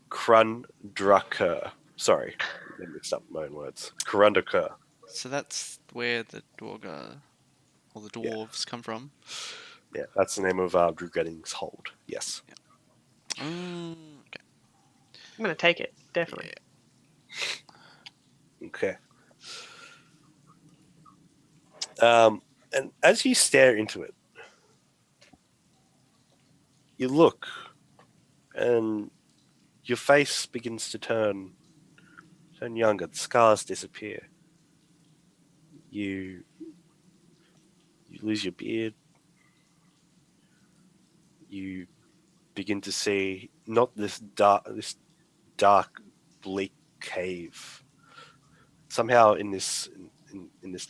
Krundrakur. Sorry, I mixed up my own words. Kurundrakur. So that's where the Dwarga or the dwarves come from. Yeah, that's the name of Durgeddin's hold. Yes. Okay. I'm gonna take it, definitely. Okay. And as you stare into it, you look, and your face begins to turn younger. The scars disappear. You lose your beard. You begin to see not this dark, bleak cave. Somehow, in this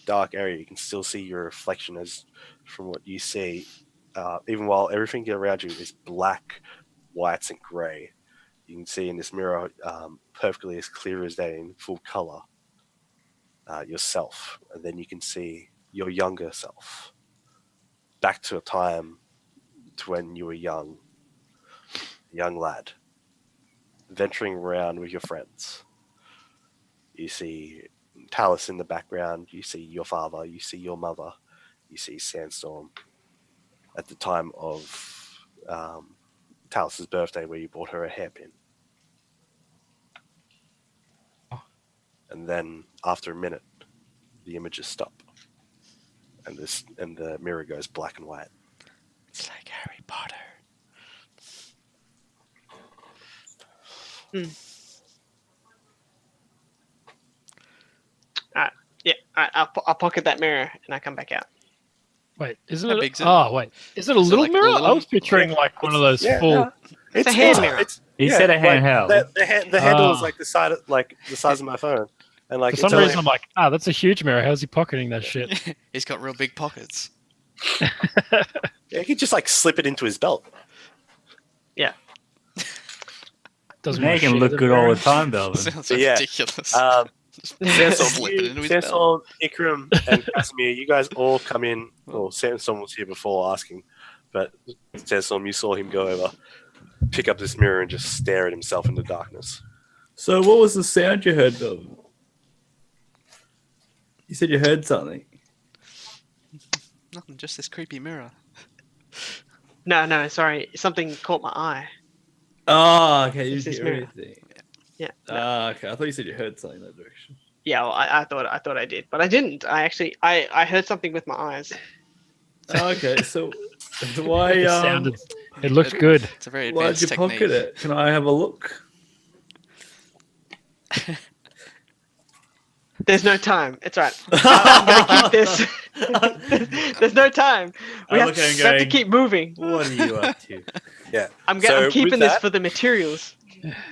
dark area, you can still see your reflection as from what you see. Even while everything around you is black, whites, and grey, you can see in this mirror, perfectly as clear as day in full color, yourself, and then you can see your younger self, back to a time to when you were young lad, venturing around with your friends. You see Talus in the background. You see your father. You see your mother. You see Sandstorm. At the time of Talus's birthday, where you bought her a hairpin. And then, after a minute, the images stop, and the mirror goes black and white. It's like Harry Potter. Yeah, I'll pocket that mirror and I come back out. Wait, isn't How it? big's it? Oh, wait, is it a Is it little like a mirror? little- I was picturing like one of those full. No, It's a hand mirror. He said a handheld. The handle is Ah. like the size of my phone, and like For some it's only- reason, I'm like, that's a huge mirror. How's he pocketing that shit? He's got real big pockets. yeah, he could just like slip it into his belt. Doesn't Now you want can shit look in good mirror. all the time, Belvin. Sounds Yeah. ridiculous. Sandstorm, Slip it into his belt. Ikram, and Casimir, you guys all come in. Well, Sandstorm was here before asking, but Sandstorm, you saw him go over, pick up this mirror, and just stare at himself in the darkness. So, what was the sound you heard, Belvin? You said you heard something. Nothing, just this creepy mirror. No, sorry. Something caught my eye. Oh, okay. You It's this didn't hear mirror. anything. Yeah. Okay. I thought you said you heard something in that direction. Yeah, well, I thought I did, but I didn't. I heard something with my eyes. Okay, so why It sounded. It looked good. It's a very why'd advanced you technique. pocket it? Can I have a look? There's no time. It's right. I'm gonna keep this. There's no time. We I have, look at him we have to going, keep moving. What are you up to? Yeah. I'm So keeping with this that- for the materials.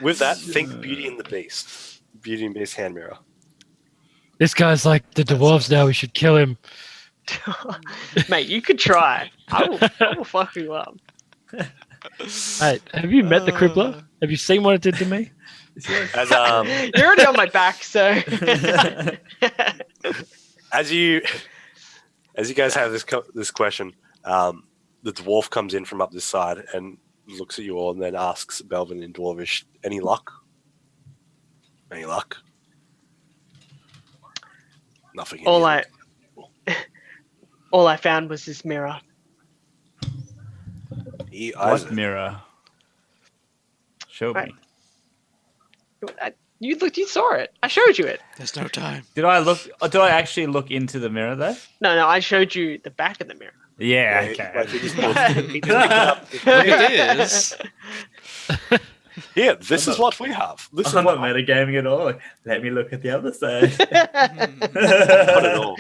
With that, think Beauty and the Beast. Beauty and Beast hand mirror. This guy's like the dwarves now. We should kill him. Mate, you could try. I will fuck you up. Hey, have you met the Crippler? Have you seen what it did to me? As You're already on my back, so. as you guys have this question, the dwarf comes in from up this side and looks at you all and then asks Belvin in Dwarvish, "Any luck? Any luck?" Nothing. in all here. I found was this mirror. He eyes What it. mirror? Show Right. me. You saw it. I showed you it. There's no time. Did I look? Or did I actually look into the mirror though? No, I showed you the back of the mirror. Yeah. Yeah, Okay. like, he just picked it up. Look at this. Here, this is what we have. This is I'm what not metagaming at all. Let me look at the other side. not at all.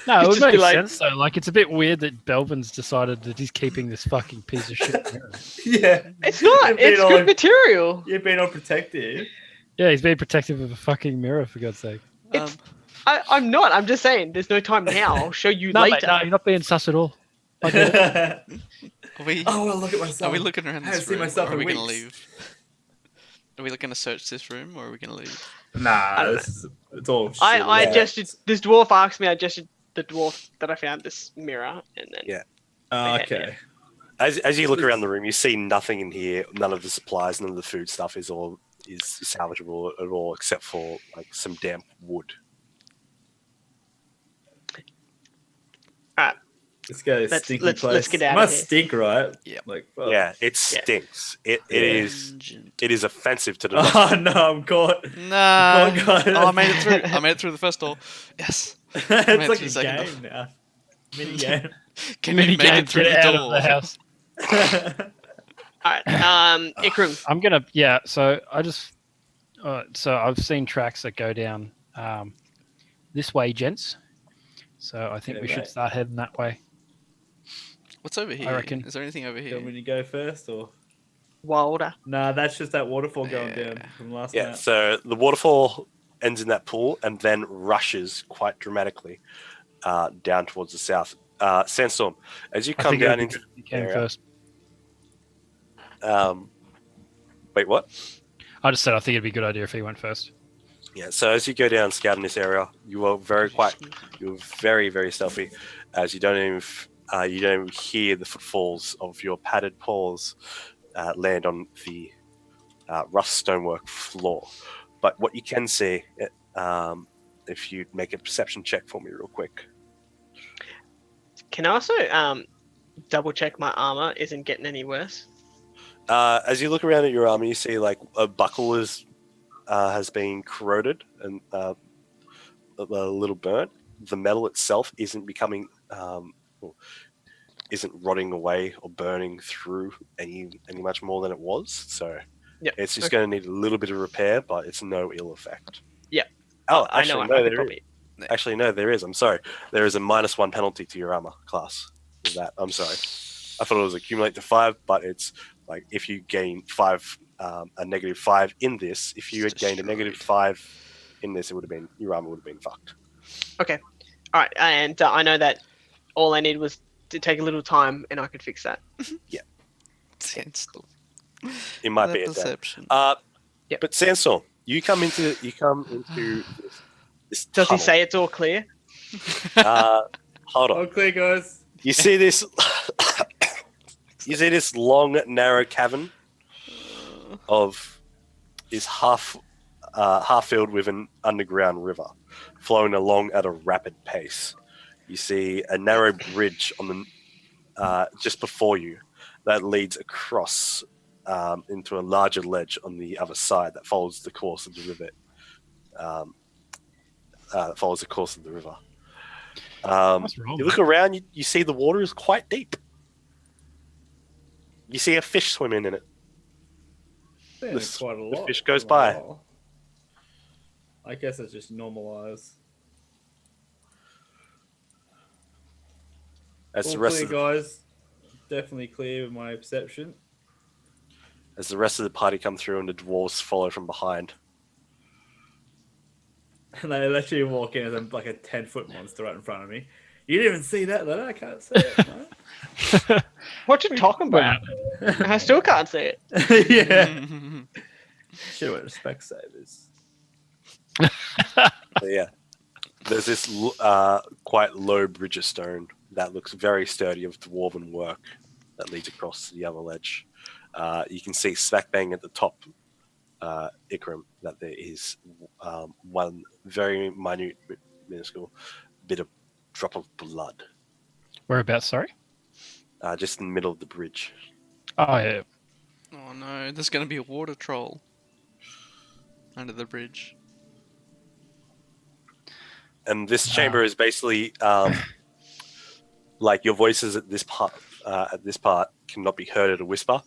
No, it It'd would just be make like- sense though. Like, it's a bit weird that Belvin's decided that he's keeping this fucking piece of shit mirror. Yeah. It's not. You've been It's all- good material. You've been all protective. Yeah, he's being protective of a fucking mirror, for God's sake. It's- I'm not. I'm just saying. There's no time now. I'll show you No, mate, later. no, you're not being sus at all. I get it. Are we, Oh, well, look at myself. are we looking around I haven't this seen room, myself or are in we going to weeks. leave? Are we going to search this room, or are we going to leave? Nah, don't it's all shit. I Yeah. gestured. This dwarf asked me. I gestured the dwarf that I found this mirror, and then Yeah. Okay. As you look around the room, you see nothing in here. None of the supplies, none of the food stuff is salvageable at all, except for like some damp wood. Let's go. Let's- Stinky let's place. get out It of must here. stink, right? Yep. Like, fuck. Yeah, it stinks. It is Pungent. it is offensive to the. Oh no, I'm caught. Nah. Come on, guys. Oh, I made it through. I made it through the first door. Yes. It's Went like through a the second game now. Mini game. Can Mini you make game, it through get the out door? of the house. all right. Ikram. I'm gonna, yeah. So I just, so I've seen tracks that go down this way, gents. So I think Yeah, we should right. start heading that way. What's over here? reckon. Is there anything over Do you here? want me to go first or? Wilder. Nah, that's just that waterfall going Yeah. down from last Yeah, map. so the waterfall ends in that pool and then rushes quite dramatically down towards the south. Sandstorm, as you I come think it would down be into good if you the came area. first. Wait, what? I just said I think it'd be a good idea if he went first. Yeah, so as you go down scouting this area, you are very quiet. You're very, very stealthy, as you don't even hear the footfalls of your padded paws land on the rough stonework floor. But what you can see, if you make a perception check for me real quick. Can I also double check my armor isn't getting any worse? As you look around at your armor, you see like a buckle has been corroded and a little burnt. The metal itself isn't becoming, isn't rotting away or burning through any much more than it was. So Yep. it's just going to need a little bit of repair, but it's no ill effect. Yep. Oh, I actually, know. no, I could there is. probably. Actually, no, there is. I'm sorry. There is a -1 penalty to your armor class. With that, I'm sorry. I thought it was accumulate to 5, but it's like if you gain 5, a -5 in this. If you had gained a -5 in this, it would have been your armor would have been fucked. All right, and I know that all I need was to take a little time, and I could fix that. Sandstorm. It might That be a day. perception. Yep. But Sandstorm, you come into this Does he tunnel. say it's all clear? Hold on. All clear, guys. You see this? You see this long, narrow cavern is half filled with an underground river flowing along at a rapid pace. You see a narrow bridge on the just before you that leads across into a larger ledge on the other side that follows the course of the river. What's wrong, You look around, you see the water is quite deep. You see a fish swimming in it. Yeah, This- quite a the lot. fish goes for a by. while. I guess it's just normalized. As All the rest clear, of the, guys. Definitely clear with my perception. as the rest of the party come through and the dwarves follow from behind. And they literally walk in as I'm like a 10-foot monster right in front of me. You didn't even see that, though. I can't see it. No? What you talking about? I still can't see it. Yeah. Should have went to Specsavers. But yeah, there's this quite low bridge of stone that looks very sturdy of dwarven work that leads across to the other ledge. You can see smack bang at the top, Ikram, that there is one very minute, minuscule bit of drop of blood Whereabouts? Sorry. just in the middle of the bridge. Oh yeah. Oh no, there's going to be a water troll under the bridge. And this chamber is basically like your voices at this part cannot be heard at a whisper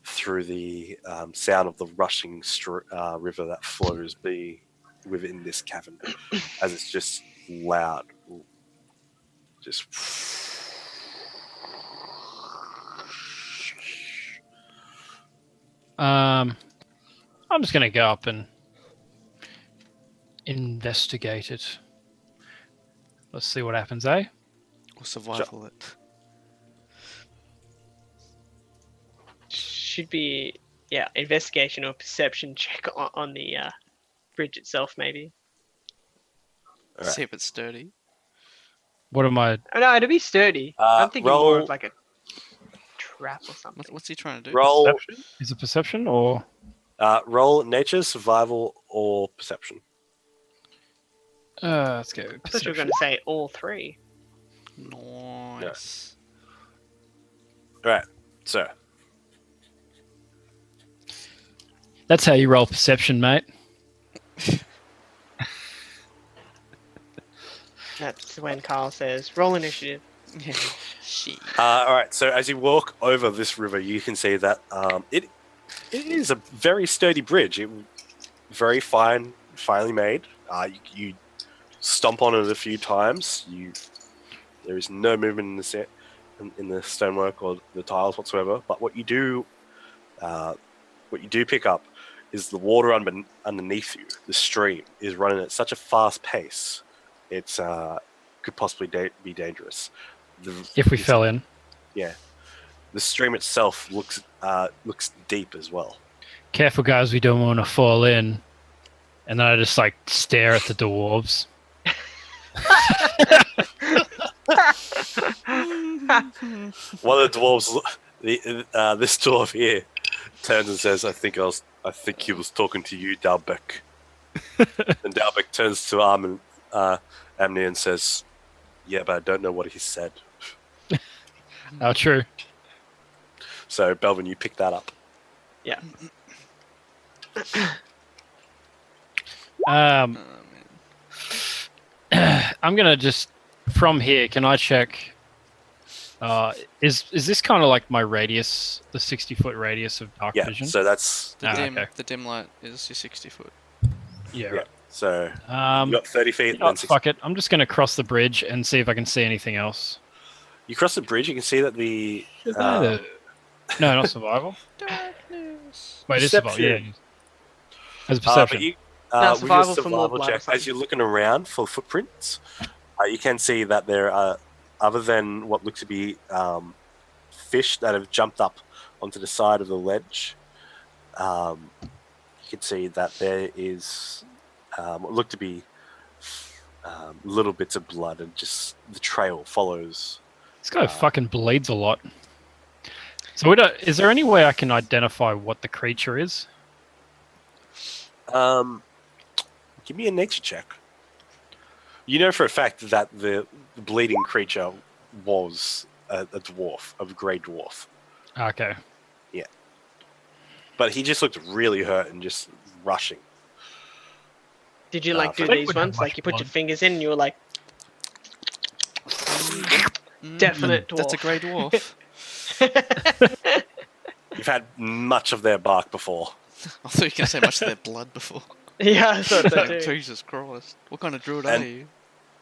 through the sound of the rushing river that flows within this cavern, as it's just loud, just. I'm just gonna go up and investigate it. Let's see what happens, eh? Or survival it. Should be investigation or perception check on the bridge itself, maybe. All right. See if it's sturdy. What am I? Oh no, it'll be sturdy. I'm thinking more roll- of like a trap or something. What's he trying to do? Roll, Perception? Is it perception or? roll nature, survival, or perception. Let's go. I thought you were going to say all three. Nice. All right, so That's how you roll perception, mate. That's when Carl says, roll initiative. Shit. all right. So as you walk over this river, you can see that it is a very sturdy bridge. Very finely made. You stomp on it a few times. You There is no movement in the set, in the stonework or the tiles whatsoever. But what you do pick up is the water underneath you. The stream is running at such a fast pace, it's could possibly be dangerous. If we fell in. Yeah, the stream itself looks deep as well. Careful, guys. We don't want to fall in. And then I just like stare at the dwarves. One of the dwarves, this dwarf here, turns and says, "I think he was talking to you, Dalbeck." And Dalbeck turns to Amni and says, "Yeah, but I don't know what he said." Oh, true. So, Belvin, you pick that up. Yeah. I'm gonna just from here. Can I check? Is this kind of like my radius, the 60-foot radius of dark Yeah, vision? so that's The dim light is your 60 foot. Yeah. yeah. Right. So you got 30 feet. You know what, fuck it. I'm just gonna cross the bridge and see if I can see anything else. You cross the bridge. You can see that the No, not survival. Darkness. Wait, it's survival. Yeah. Perception. As but perception. you, No, with your survival for more survival blood or check, as something. you're looking around for footprints, you can see that there are, other than what looks to be fish that have jumped up onto the side of the ledge, you can see that there is what look to be little bits of blood, and just the trail follows. This guy fucking bleeds a lot. So is there any way I can identify what the creature is? Give me a nature check. You know for a fact that the bleeding creature was a dwarf, a grey dwarf. Okay. But he just looked really hurt and just rushing. Did you I like do think these we'd have ones? Like much you put your blood. fingers in and you were like, definite dwarf. That's a grey dwarf. You've had much of their bark before. I thought you were going to say much of their blood before. Yeah, I thought so too. Jesus Christ. What kind of druid And- are you?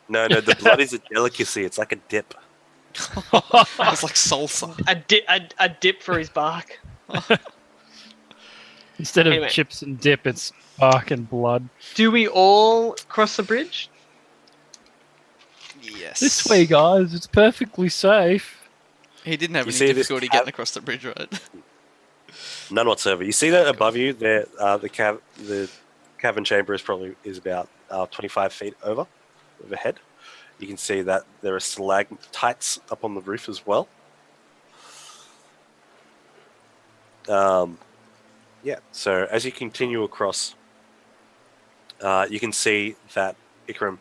No, the blood is a delicacy. It's like a dip. It's like salsa. A dip for his bark. Instead of Anyway. chips and dip, it's bark and blood. Do we all cross the bridge? Yes. This way, guys. It's perfectly safe. He didn't have You any see this difficulty getting across the bridge, right? None whatsoever. You see that above you, there, the cavern chamber is about 25 feet overhead. You can see that there are stalactites up on the roof as well. Yeah. So as you continue across, you can see that Ikram.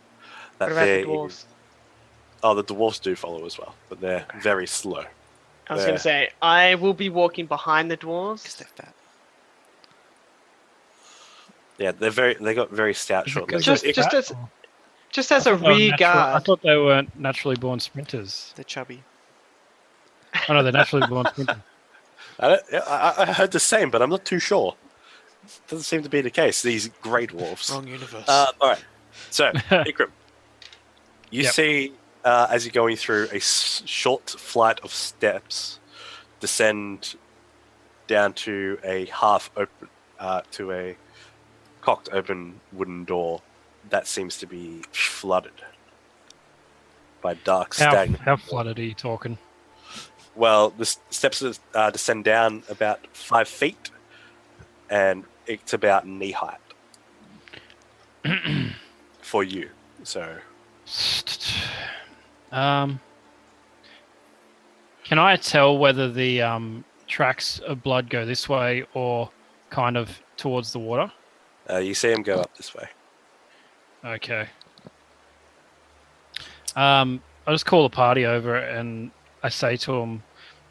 That What about the there dwarves? is- Oh, the dwarves do follow as well, but they're very slow. I was Yeah. going to say, I will be walking behind the dwarves. Because they're fat. Yeah, they got very stout short legs. Just- So just Ikram- Just as a rear I guard. thought they weren't naturally born sprinters. They're chubby. Oh no, they're naturally born sprinters. I heard the same, but I'm not too sure. Doesn't seem to be the case. These grey dwarfs. Wrong universe. All right. So, Ikram, you Yep. see as you're going through a short flight of steps, descend down to a half open, to a cocked open wooden door that seems to be flooded by dark, stagnant. How flooded are you talking? Well, the steps descend down about 5 feet, and it's about knee height for you. So, Can I tell whether the tracks of blood go this way or kind of towards the water? you see him go up this way. Okay. I just call the party over and I say to them,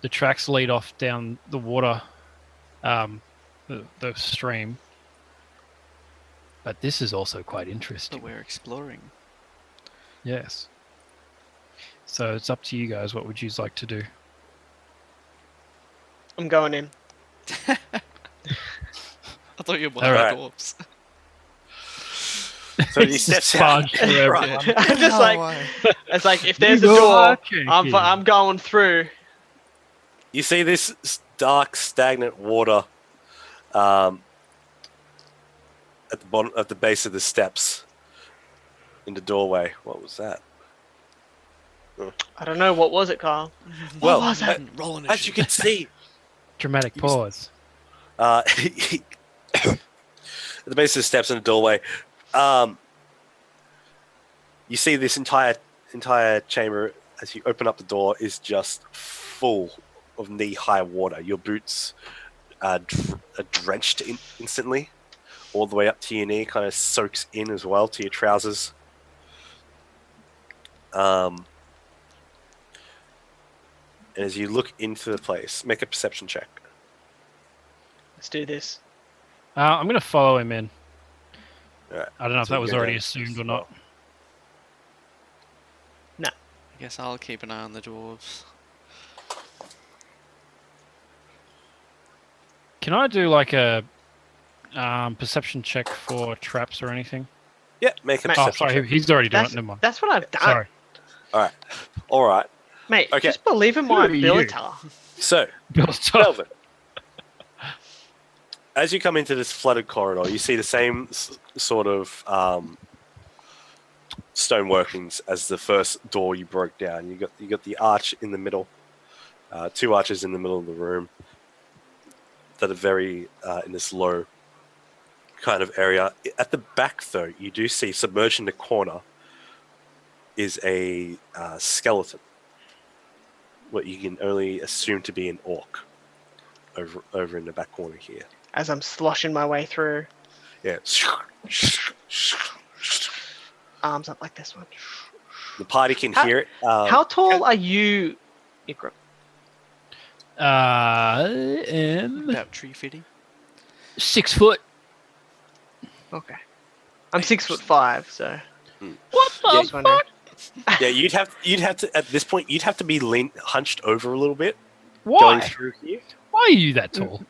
the tracks lead off down the water, the stream. But this is also quite But interesting. we're exploring. Yes. So it's up to you guys. What would you like to do? I'm going in. I thought you were one Alright. of the dwarves. So he It's steps just out. sponge for everyone. I'm just like, Why? It's like if there's a You door, are checking. I'm going through. You see this dark, stagnant water at the bottom, at the base of the steps in the doorway. What was that? I don't know, what was it, Kyle? Well, was that? Rolling as you can see, Dramatic You- pause. at the base of the steps in the doorway, you see this entire chamber. As you open up the door, is just full of knee-high water. Your boots are drenched instantly, all the way up to your knee. Kind of soaks in as well to your trousers. And as you look into the place, make a perception check. Let's do this. I'm going to follow him in. Alright, I don't know if so that you was go already down assumed as or not. well. I guess I'll keep an eye on the dwarves. Can I do like a perception check for traps or anything? Yeah, make a Mate, Oh, perception sorry, check. he's already doing That's, it. Never mind. that's what I've done. Sorry. All right. Mate, Okay. just believe in my Who are you? ability. So, Built up. Melvin, as you come into this flooded corridor, you see the same sort of stone workings as the first door you broke down. You got the arch in the middle, two arches in the middle of the room that are very in this low kind of area. At the back, though, you do see submerged in the corner is a skeleton. What you can only assume to be an orc over in the back corner here. As I'm sloshing my way through, Yeah. arms up like this one. The party can How- hear it. How tall are you, Ikram? In About tree fitting. 6 foot. Okay. I'm 6'5", so What the Yeah. just wondering. Yeah, you'd have to at this point you'd have to be hunched over a little bit going Why? through here. Why are you that tall?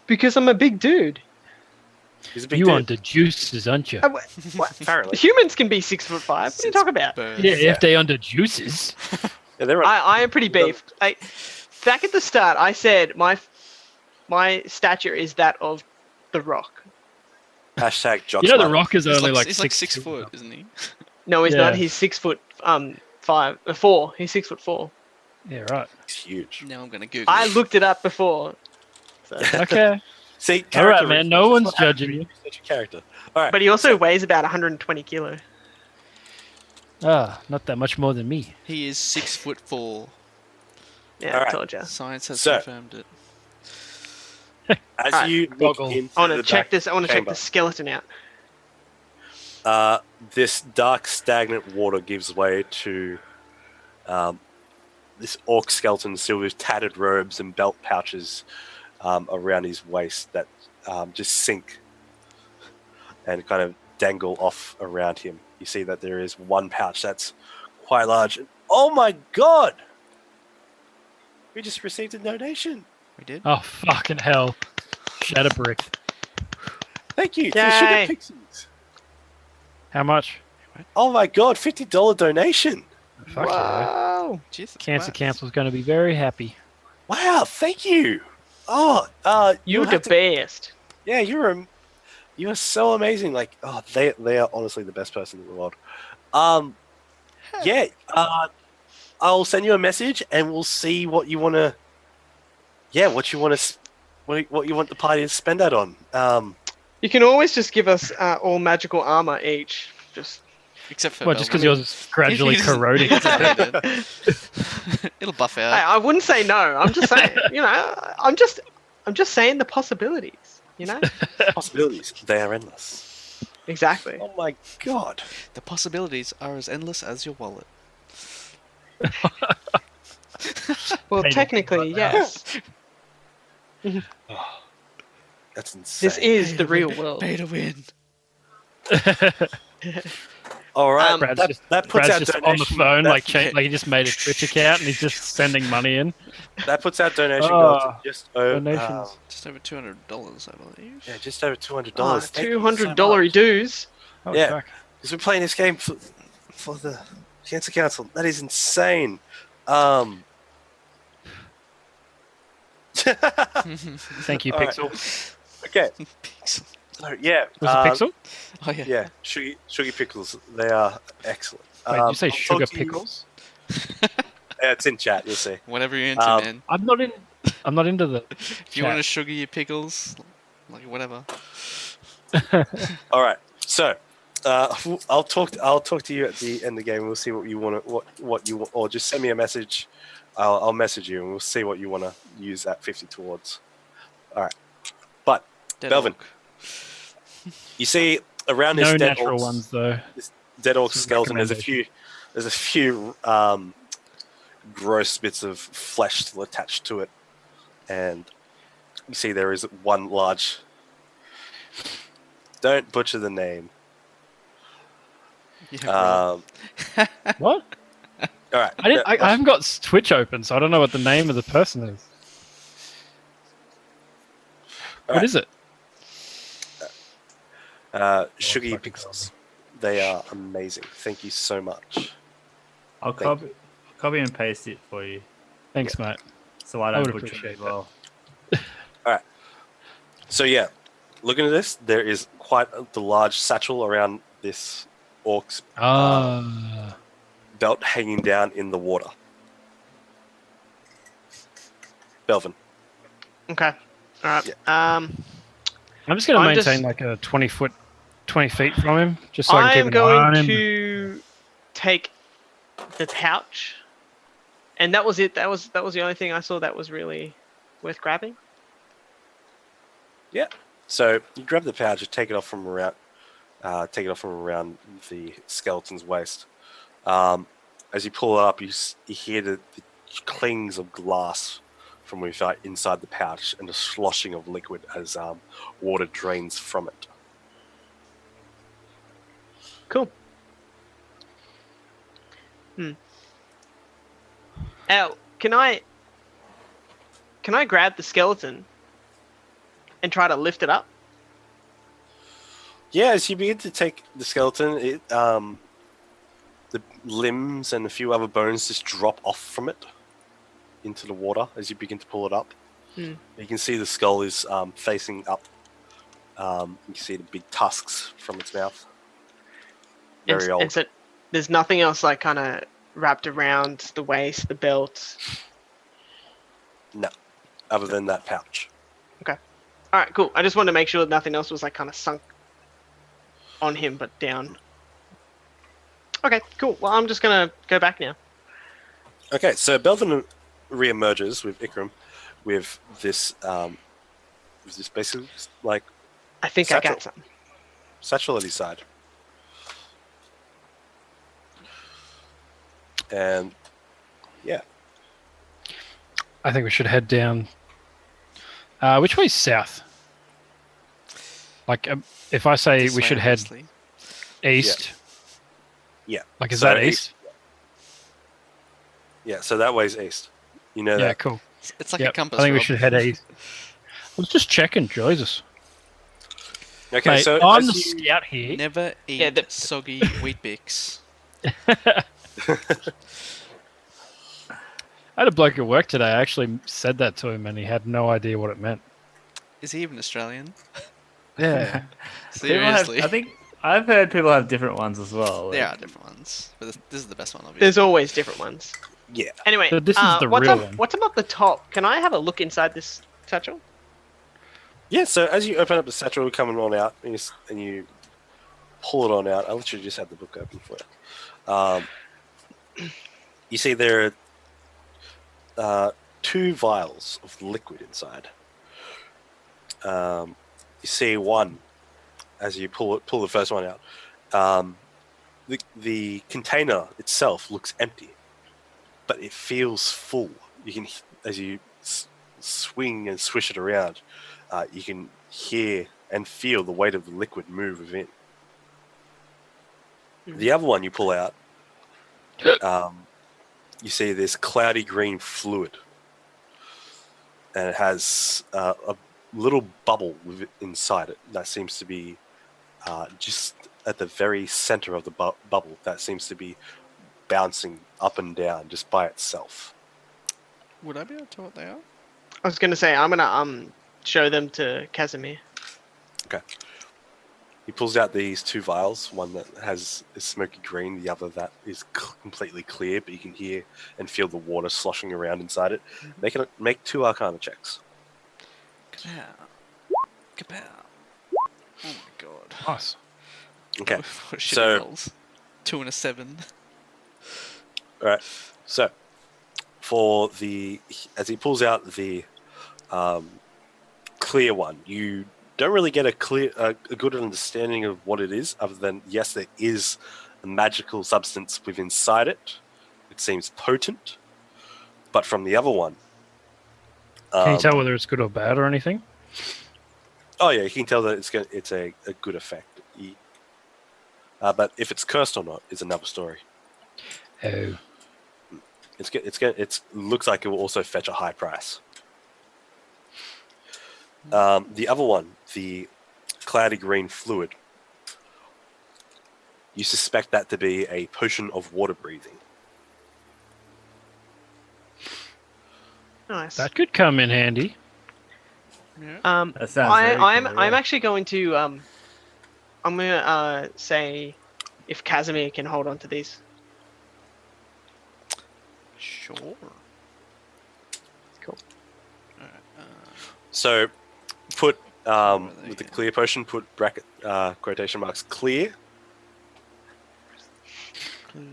Because I'm a big dude. He's a big You dude. on the juices, aren't you? What? Apparently. Humans can be 6'5". What are you talking about? Birds. Yeah, if they under juices. Yeah, they're I am pretty beefed. Back at the start, I said my stature is that of the Rock. hashtag jock You know, the smart. Rock is He's only like he's 6 foot, isn't he? No, he's Yeah. not. He's 4. He's 6'4". Yeah, right. It's huge. Now I'm gonna Google. I it. looked it up before. So. Okay. See, All right, character man. research, No that's one's what happens judging when you. research a character. All right. But he also weighs about 120 kilo. Not that much more than me. He is 6'4". Yeah, Alright. I told you. Science has So- confirmed it. As Alright, you look goggle. into I want the to check back this. I want to check chamber, the skeleton out. this dark, stagnant water gives way to this orc skeleton still with tattered robes and belt pouches around his waist that just sink and kind of dangle off around him. You see that there is one pouch that's quite large. Oh my god! We just received a donation. We did. Oh, fucking hell. Shatter brick. Thank you to the Sugar Yay. Pixies. How much? Oh my god, $50 donation. Fuck yeah. Whoa! Jeez, Cancer wow. Council's going to be very happy. Wow, thank you. Oh, You're the best. yeah, you are so amazing. Like, oh, they are honestly the best person in the world. Yeah, I'll send you a message and we'll see what you want to. Yeah, what you want the party to spend that on. You can always just give us all magical armor each. Just Except for Well, just because Melvin. yours is gradually He's- corroding. It'll buff out. I wouldn't say no. I'm just saying. I'm just saying the possibilities. Possibilities, they are endless. Exactly. Oh my god. The possibilities are as endless as your wallet. Well, Painting technically, like that. yes. That's insane. This is the real world. Pay to win. All right. Brad's that puts Brad's our just on the donation. phone, that, like he just made a Twitch account and he's just sending money in. that puts our donation goal to Oh, just over donations. Just over $200, I believe. yeah, just over $200. Oh, Thank you so $200 dues. Oh, Yeah. fuck. Because we're playing this game for the Cancer Council. That is insane. Thank you, All right. Pixel. Okay. Pixel. So yeah. Was it Pixel? Oh yeah. Yeah. Sugar pickles. They are excellent. Wait, did you say I'll sugar talk to you- pickles? Yeah, it's in chat. You'll see. Whatever you're into, Um, man. I'm not into the. If you want to sugar your pickles, like whatever. All right. So, I'll talk to you at the end of the game. We'll see what you want to what you want, or just send me a message. I'll message you, and we'll see what you want to use that 50 towards. All right. But Dead Belvin, orc. you see around this No dead natural orc, ones though. dead orc It's a skeleton. There's a few gross bits of flesh still attached to it, and you see there is one large. Don't butcher the name. Yeah, What? All right. I haven't got Twitch open, so I don't know what the name of the person is. What Alright. is it? Sugary fucking Pixels. They are amazing. Thank you so much. I'll Thank copy and paste it for you, Thanks, mate. so I I don't would butcher it appreciate as well. So yeah, looking at this, there is quite the large satchel around this orc's belt hanging down in the water. Belvin. Okay. All right. Yeah. I'm just going to I'm maintain just- like a 20 feet from him, just so I I'm can keep an eye on going him. to take the pouch, and that was it. That was the only thing I saw that was really worth grabbing. So you grab the pouch, you take it off from around the skeleton's waist. As you pull it up, you hear the clings of glass from inside the pouch and the sloshing of liquid as water drains from it. Cool. Al, can I grab the skeleton and try to lift it up? Yeah, as you begin to take the skeleton, the limbs and a few other bones just drop off from it into the water as you begin to pull it up. Hmm. You can see the skull is facing up. You can see the big tusks from its mouth. Very old. And so there's nothing else like kind of wrapped around the waist, the belt. No, other than that pouch. All right, cool. I just wanted to make sure nothing else was like kind of sunk on him, but down. Okay, cool. Well, I'm just gonna go back now. Okay, so Belvin reemerges with Ikram with this basically like I think I got something. satchel at his side. And yeah, I think we should head down. Which way's south? Like, if I say This we way, should head obviously. east, yeah, like, is So that east? yeah. So that way's east. You know Yeah, that. cool. It's like Yep, a compass. I think we Rob. should head east. I was just checking, Jesus. Okay, Mate, so I'm the as you, scout here. Never eat Yeah, the- soggy wheat bix. I had a bloke at work today. I actually said that to him, and he had no idea what it meant. Is he even Australian? Yeah. People have- Seriously. I think I've heard people have different ones as well. There like- are different ones, but this is the best one, obviously. There's always different ones. yeah. Anyway, So this is the what's real up, one. What's up the top? Can I have a look inside this satchel? Yeah, so as you open up the satchel, coming on out, and you pull it on out, I literally just had the book open for you. You see there are 2 vials of liquid inside. You see one as you pull the first one out. The container itself looks empty, but it feels full. You can, as you swing and swish it around, you can hear and feel the weight of the liquid move within. The other one you pull out, you see this cloudy green fluid, and it has a little bubble inside it that seems to be just at the very center of the bubble. That seems to be bouncing up and down just by itself. Would I be able to tell what they are? I was gonna say I'm gonna show them to Casimir. He pulls out these 2 vials, one that has a smoky green, the other that is completely clear, but you can hear and feel the water sloshing around inside it. Make 2 Arcana checks. Kapow. Kapow. Oh my god. Nice. Okay, What shitty so- rolls. 2 and a 7. all right. So, as he pulls out the clear one, you don't really get a good understanding of what it is, other than yes, there is a magical substance within inside it. It seems potent, but from the other one, Can you tell whether it's good or bad or anything? oh yeah, you can tell that it's a good effect. But if it's cursed or not is another story. Oh. It looks like it will also fetch a high price. The other one, the cloudy green fluid, you suspect that to be a potion of water breathing. Nice. That could come in handy. Yeah. That sounds very I'm cool, I'm yeah. actually going to I'm gonna say if Casimir can hold on to these. Sure. Cool. Alright, So, put are they with the here? clear potion, put bracket quotation marks clear. clear.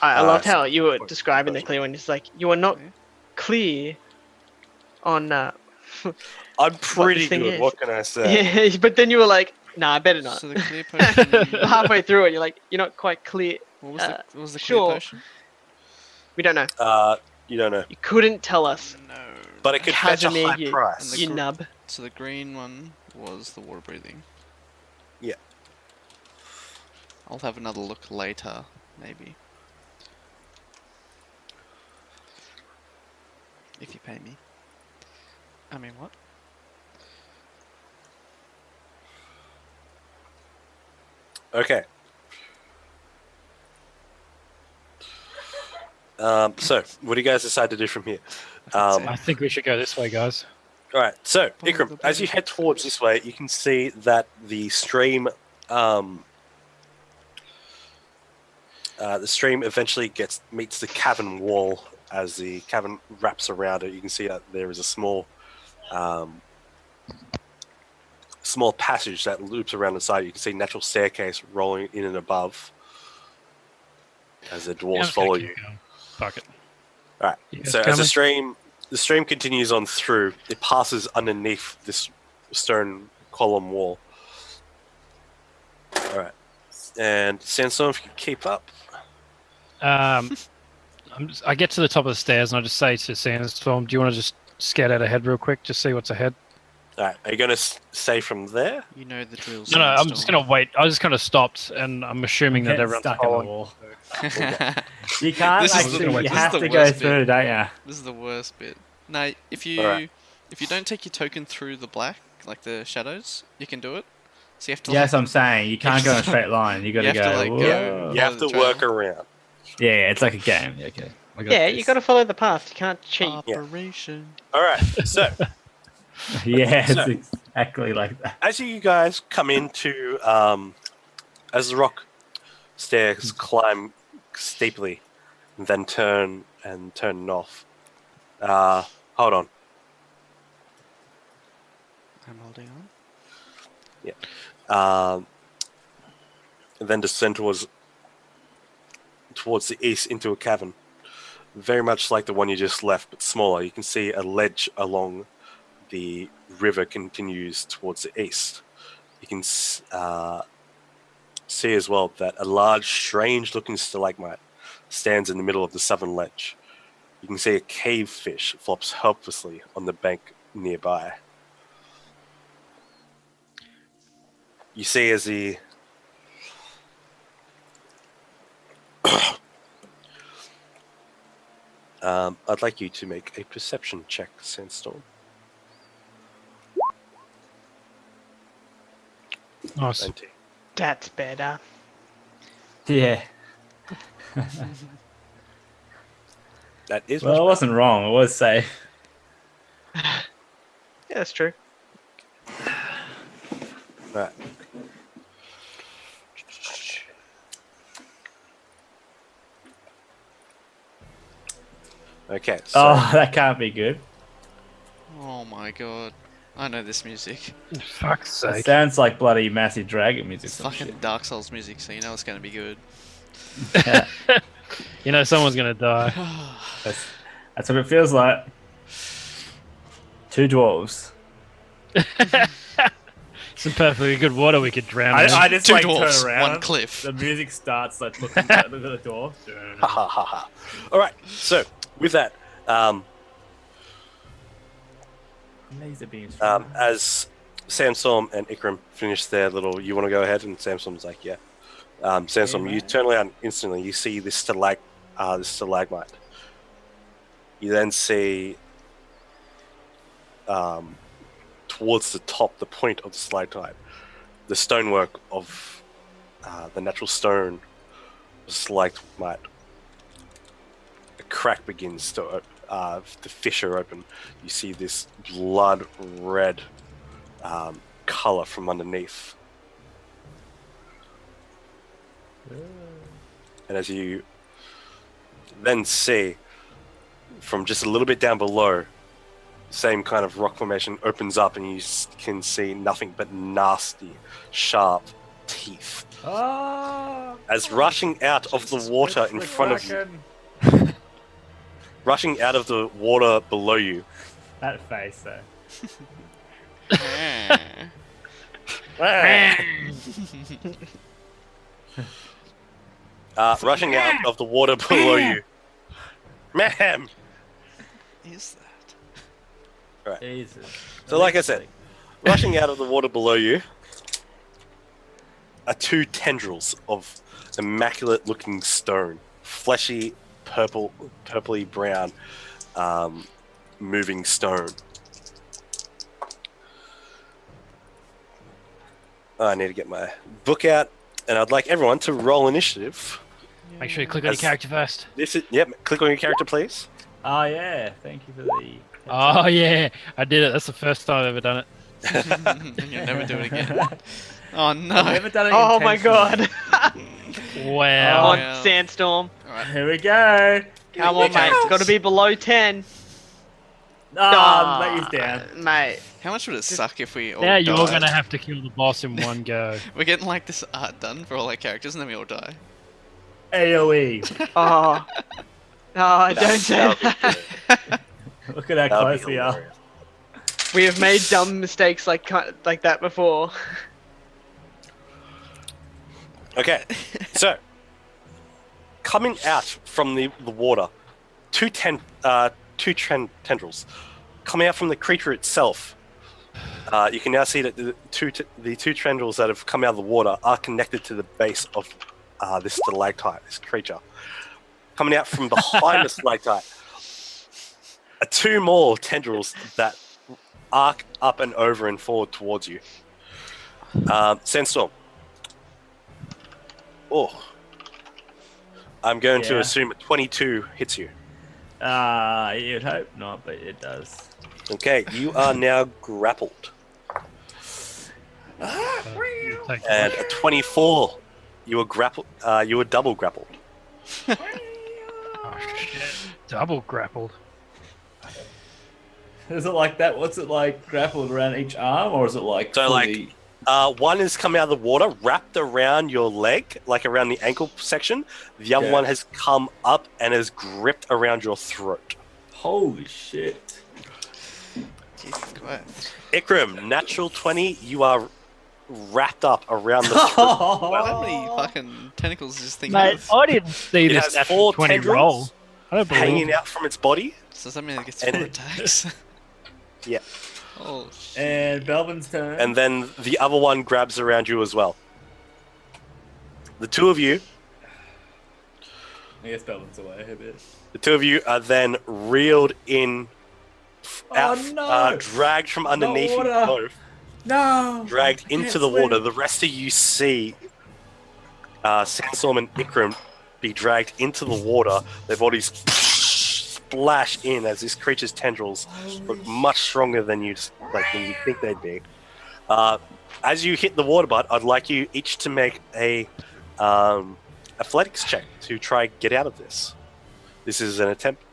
I loved so- how you were describing the clear one. It's like you are not Clear. clear on. I'm pretty thing good. is. What can I say? Yeah, but then you were like, "Nah, I better not." So the clear potion. Halfway through it, you're like, "You're not quite clear." What was the clear sure. potion? We don't know. You don't know, You couldn't tell us, No. but it could fetch a Casimir, high you- price. you nub. So the green one was the water breathing. Yeah. I'll have another look later, maybe. If you pay me. I mean, what? Okay. So, what do you guys decide to do from here? I think we should go this way, guys. All right. So, Follow Ikram, the as you head towards this way, you can see that the stream eventually meets the cavern wall. As the cavern wraps around it, you can see that there is a small passage that loops around the side. You can see natural staircase rolling in and above as the Yeah, dwarves I'm just gonna follow keep you. going. Fuck it. All right. You guys So as coming? the stream continues on through, it passes underneath this stone column wall. All right. And Sandstorm, if you could keep up. I get to the top of the stairs and I just say to Sandstorm, "Do you want to just scout out ahead real quick, just see what's ahead?" All right. Are you going to stay from there? You know the drill. No, I'm just gonna wait. I just kind of stopped, and I'm assuming that Getting everyone's stuck in the following. wall. gonna. You can't This is the- actually. this You is have the to go worst bit. through, don't you? This is the worst bit. No, if you Alright. if you don't take your token through the black, like the shadows, you can do it. So you have to. Yes, like, I'm saying you can't go in a straight line. You got to have to, go. like, whoa. go- You have to the work trail. around. Yeah, it's like a game. Yeah, okay. I got Yeah, this. you got to follow the path. You can't cheat. Operation. All right. So Yeah, So- it's exactly like that. as you guys come into, as the rock stairs climb steeply, and then turn off. Hold on. I'm holding on. And then descend towards the east into a cavern, very much like the one you just left, but smaller. You can see a ledge along the river continues towards the east. You can see as well that a large, strange-looking stalagmite stands in the middle of the southern ledge. You can see a cave fish flops helplessly on the bank nearby. You see as the I'd like you to make a perception check, Sandstorm. Nice. 19. That's better. Yeah. That is Well, I much wasn't wrong. I was safe. Yeah, that's true. better. Right. Okay, so Oh, that can't be good. Oh my god. I know this music. Fuck's It sake. sounds like bloody massive dragon music. It's Some fucking shit. Dark Souls music, so you know it's gonna be good. Yeah, You know someone's gonna die. that's what it feels like. 2 dwarves. Some perfectly good water we could drown in. I just Two like dwarfs, turn around. one cliff. The music starts like looking at the door. ha ha ha ha. All right. So with that, Laser beams. as Sandstorm and Ikram finish their little, you want to go ahead, and Sandstorm's like, yeah. Sandstorm, Yeah, you man. turn around instantly. You see this stalagmite. You then see towards the top, the point of the stalactite, the stonework of the natural stone of the stalagmite. A crack begins to fissure open. You see this blood red color from underneath. And as you then see from just a little bit down below, same kind of rock formation opens up, and you can see nothing but nasty, sharp teeth. Oh, As rushing out of the water in front of you, rushing out of the water below you, That face though. rushing out of the water below you. Ma'am! Is that? Jesus. So like I said, rushing out of the water below you are 2 tendrils of immaculate looking stone. Fleshy, purpley brown, moving stone. I need to get my book out, and I'd like everyone to roll initiative. Make sure you click on your As- character first. This is, yep, click on your character, please. Oh yeah, thank you for the. Oh yeah, I did it. That's the first time I've ever done it. And you'll never do it again. Oh I've no. never done it. Oh my god. Wow. On yeah. Sandstorm. Alright. Here we go. Come on, mate. It's got to be below 10. Ah, that is down. Mate. How much would it suck if we all Now you're died? gonna have to kill the boss in one go. We're getting like this art done for all our characters and then we all die. AOE. Oh. Oh, don't say that. Look at how That'd close be we are. hilarious. We have made dumb mistakes like that before. Okay, so coming out from the water, two tendrils coming out from the creature itself. You can now see that the two tendrils that have come out of the water are connected to the base of this stalactite, this creature. Coming out from behind the stalactite are 2 more tendrils that arc up and over and forward towards you. Sandstorm. Oh. I'm going to Yeah. assume a 22 hits you. You'd hope not, but it does. Okay, you are now grappled. You take And a 24, you were grappled. You were double grappled. Oh, shit. Double grappled. Is it like that? What's it like grappled around each arm, or is it like So, like, fully- One is coming out of the water, wrapped around your leg, like around the ankle section. The other Yeah. one has come up and is gripped around your throat. Holy shit! Jesus Christ. Ikram, natural 20, you are wrapped up around the throat. How many fucking tentacles does this thing Mate, have? I didn't see It this has natural 4 20 tendrils roll. I don't believe hanging it. out from its body. Does that mean it gets And 4 it- attacks? Yeah. Oh shit. And Belvin's turn. And then the other one grabs around you as well. The two of you I guess Belvin's away a bit. are then reeled in, Oh, no! dragged from underneath you water. both, No. dragged I can't into the water. swim. The rest of you see Sandstorm and Ikram be dragged into the water. Their bodies splash in as this creature's tendrils look much stronger than you think they'd be. As you hit the water butt, I'd like you each to make a athletics check to try get out of this. This is an attempt.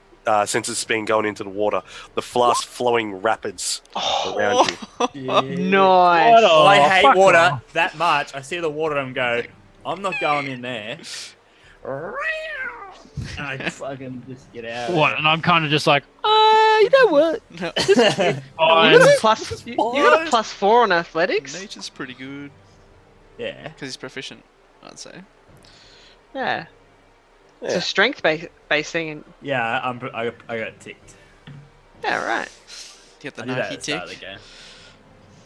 Since it's been going into the water, the fast flowing rapids around you. Nice. I hate fuck water off. that much. I see the water and go, I'm not going in there. And I fucking just get out. What? And I'm kind of just like, you know what? No. You got a plus. You got a +4 on athletics. Nature's pretty good Yeah. because he's proficient, I'd say. Yeah. It's Yeah. a strength-based thing. And Yeah, I got ticked. yeah, right. Get the I did that at Nike the start tick. of the game.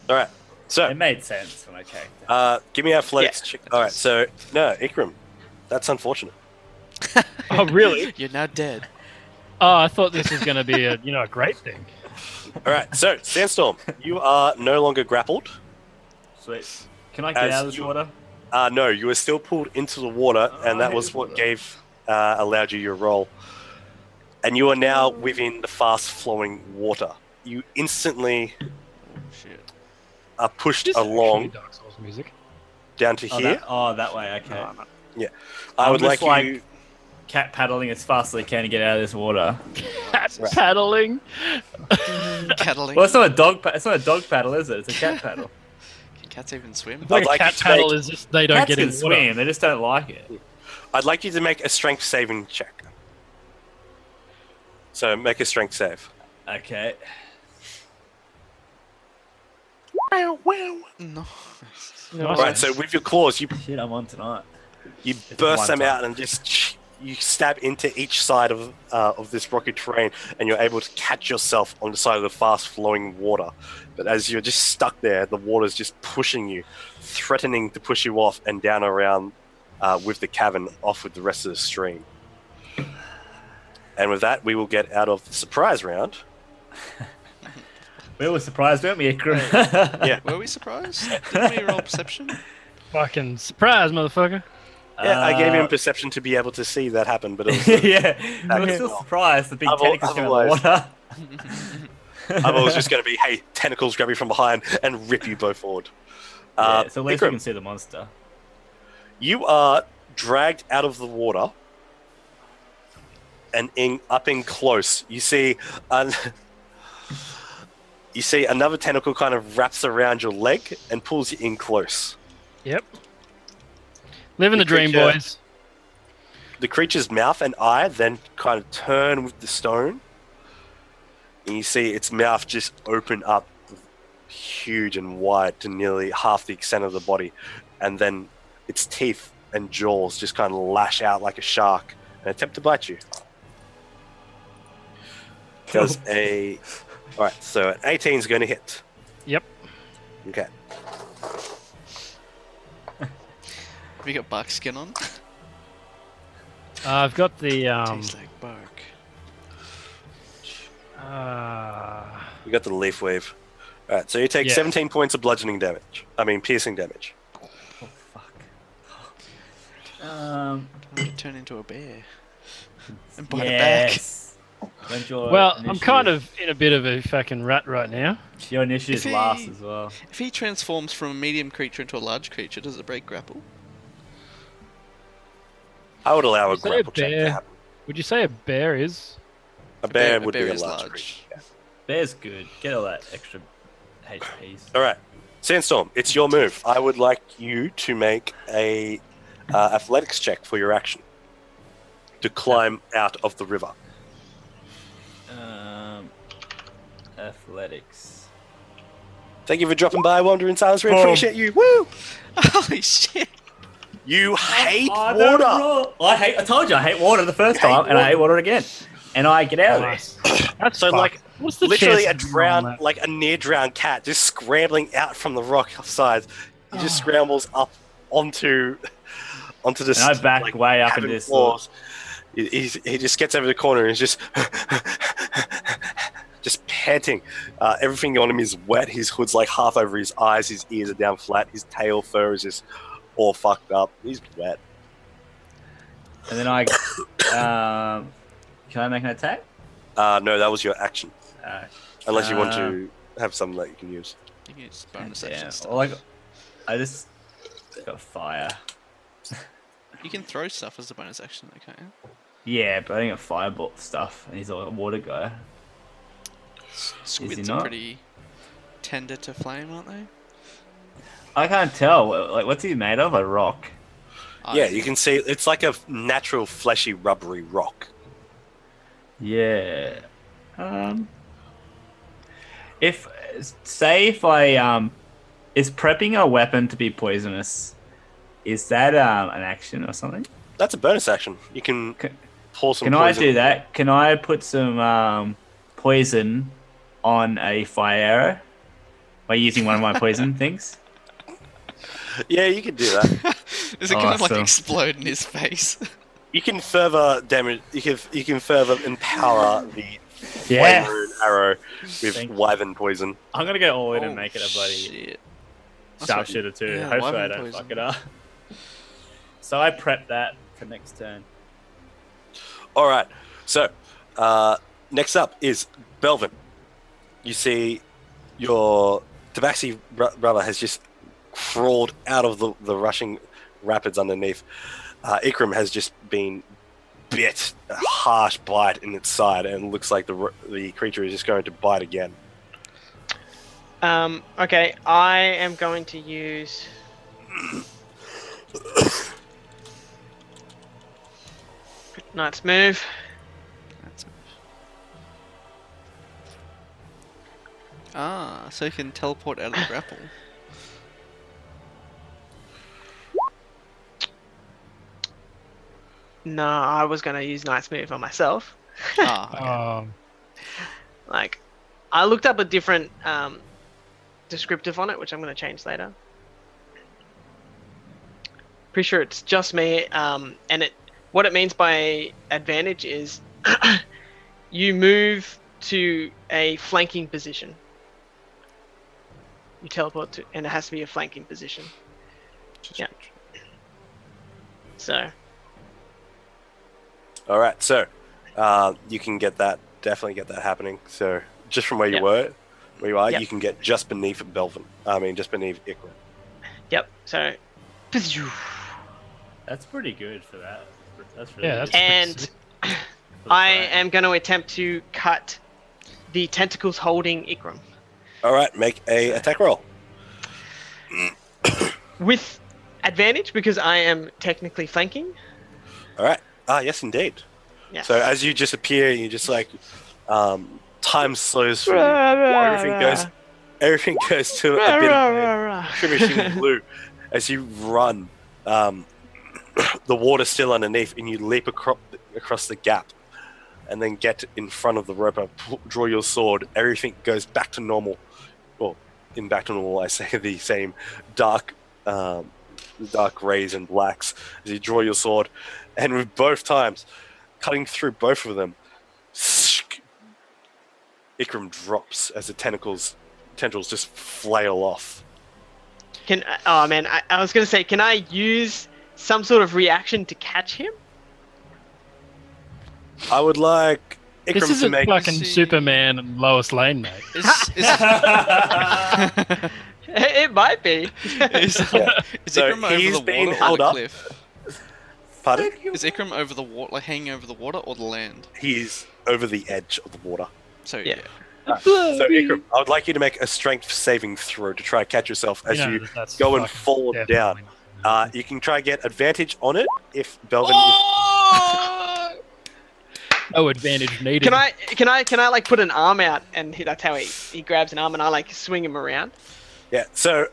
All right. So, It made sense when I character. give me an athletics check. All right. So, no, Ikram, that's unfortunate. Oh, really? You're now dead. Oh, I thought this was going to be a great thing. All right. So, Sandstorm, you are no longer grappled. Sweet. Can I get As out of this you- water? No, you were still pulled into the water, and I that hate was what water. allowed you your roll. And you are now within the fast-flowing water. You instantly Oh, shit. are pushed This is actually along Dark Souls music. down to here. That way, okay. I would I'm like just you. cat paddling as fast as I can to get out of this water. Cat paddling. Cattling. Well, it's not a dog. It's not a dog paddle, is it? It's a cat paddle. Can cats even swim? Like I'd like a you cat to paddle make- is just they don't Cats get in can the water. swim. They just don't like it. I'd like you to make a strength saving check. So make a strength save. Okay. No. No. Right. So with your claws, you Shit, I'm on tonight. burst one them time. out and just you stab into each side of this rocky terrain, and you're able to catch yourself on the side of the fast-flowing water. But as you're just stuck there, the water's just pushing you, threatening to push you off and down around with the cavern, off with the rest of the stream. And with that, we will get out of the surprise round. We were surprised, weren't we, Ikram? Yeah. Were we surprised? Didn't we roll perception? Fucking surprise, motherfucker. Yeah, I gave him perception to be able to see that happen, but it was, yeah, we were Okay. still surprised. The big Other- tentacles came out of the otherwise- water. I was just going to be, hey, tentacles grab you from behind and rip you both forward. Yeah, so at least we Ikram, can see the monster. you are dragged out of the water and up in close. You see another tentacle kind of wraps around your leg and pulls you in close. Yep. Living the dream, creature- boys. The creature's mouth and eye then kind of turn with the stone, and you see its mouth just open up huge and wide to nearly half the extent of the body, and then its teeth and jaws just kind of lash out like a shark and attempt to bite you. Does a... Alright, so an 18 is going to hit. Yep. Okay. Have you got bark skin on? I've got the Tastes like bark. You got the leaf wave. Alright, so you take Yeah. 17 points of bludgeoning damage. I mean, piercing damage. Oh fuck. I'm gonna turn into a bear and bite it back. Yes. When's your well, I'm initiative? kind of in a bit of a fucking rat right now. Your initiative's If he- last as well. If he transforms from a medium creature into a large creature, does it break grapple? I would allow a You say a grapple check to bear. happen. Would you say a bear is? A bear would bear be a is large creature. Yeah. Bear's good. Get all that extra HPs. Alright, Sandstorm, it's your move. I would like you to make a athletics check for your action to climb out of the river. Athletics. Thank you for dropping by, Wander in Silence. We Boom. appreciate you. Woo! Holy shit! You hate I water. don't know. I told you I hate water the first You hate time, and I water. hate water again. And I get out of Nice. there. That's So, fucked. like, what's the Literally a chance of you rolling drowned, that? like a near drowned cat just scrambling out from the rock side. He just scrambles up onto the And I back like, way up cabin into this. floors. He just gets over the corner and is just just panting. Everything on him is wet. His hood's like half over his eyes. His ears are down flat. His tail fur is just all fucked up. He's wet. And then I can I make an attack? No, that was your action. Uh, Unless you want to have something that you can use. You can use bonus yeah. action stuff. Well, I just got fire. You can throw stuff as a bonus action, though, can't you? Yeah, but I got fireball stuff, and he's a water guy. Squids not? are pretty tender to flame, aren't they? I can't tell. Like, what's he made of? A rock. Yeah, you can see it's like a natural, fleshy, rubbery rock. Yeah. If I is prepping a weapon to be poisonous, is that an action or something? That's a bonus action. You can pour some Can poison. I do that? Can I put some poison on a fire arrow by using one of my poison things? Yeah, you can do that. Is it gonna like Awesome. explode in his face? You can further damage. You can further empower the Yeah. flame rune arrow with Thank you. wyvern poison. I'm gonna go all in Oh, and make it a bloody shit. That's sharpshooter too. yeah, Hopefully I wyvern don't poison. fuck it up. So I prep that for next turn. All right. So next up is Belvin. You see your Tabaxi brother has just crawled out of the rushing rapids underneath. Ikram has just been bit, a harsh bite in its side, and it looks like the creature is just going to bite again. Okay, I am going to use. Knight's move. That's so you can teleport out of the grapple. No, I was going to use Knight's move on myself. Okay. Like, I looked up a different descriptive on it, which I'm going to change later. Pretty sure it's just me, and what it means by advantage is you move to a flanking position. You teleport to, and it has to be a flanking position. Yeah. So. All right. So you can definitely get that happening. So just from where you are, Yep. you can get just beneath Belvin. I mean, just beneath Ikram. Yep. So. That's pretty good for that. That's really Yeah, good. that's And sick. For the I frame. am going to attempt to cut the tentacles holding Ikram All right. Make a attack roll. with advantage because I am technically flanking. All right. Yes, indeed. Yes. So as you just appear, you just like time slows for you. Everything goes to a bit of skirmishing blue as you run. The water's still underneath, and you leap across the gap, and then get in front of the roper. Draw your sword. Everything goes back to normal. Well, in back to normal, I say the same dark rays and blacks as you draw your sword, and with both times, cutting through both of them, Ikram drops as the tendrils just flail off. Oh man, I was gonna say, can I use some sort of reaction to catch him? I would like This Ikram to isn't make. fucking See- Superman and Lois Lane, mate. It might be. Is So Ikram over he's the being water held or the up. cliff? Pardon? Is Ikram over the water, like hanging over the water or the land? He's over the edge of the water. So Yeah. So Ikram, I would like you to make a strength saving throw to try and catch yourself as you that's go and fucking fall down. definitely- You can try and get advantage on it if Belvin. No advantage needed. Can I like put an arm out and that's how he grabs an arm and I like swing him around. Yeah. So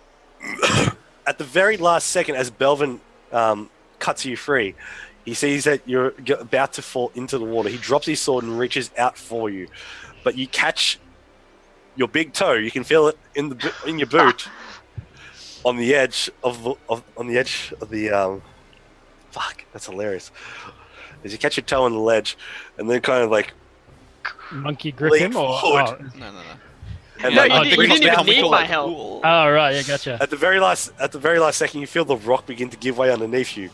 at the very last second, as Belvin cuts you free, he sees that you're about to fall into the water. He drops his sword and reaches out for you, but you catch your big toe. You can feel it in your boot on the edge of the fuck. That's hilarious. As you catch your toe on the ledge, and then kind of like Monkey grip leap him or forward. No. And No, like, you didn't even need my help. Oh right, yeah, gotcha. at the very last second, you feel the rock begin to give way underneath you,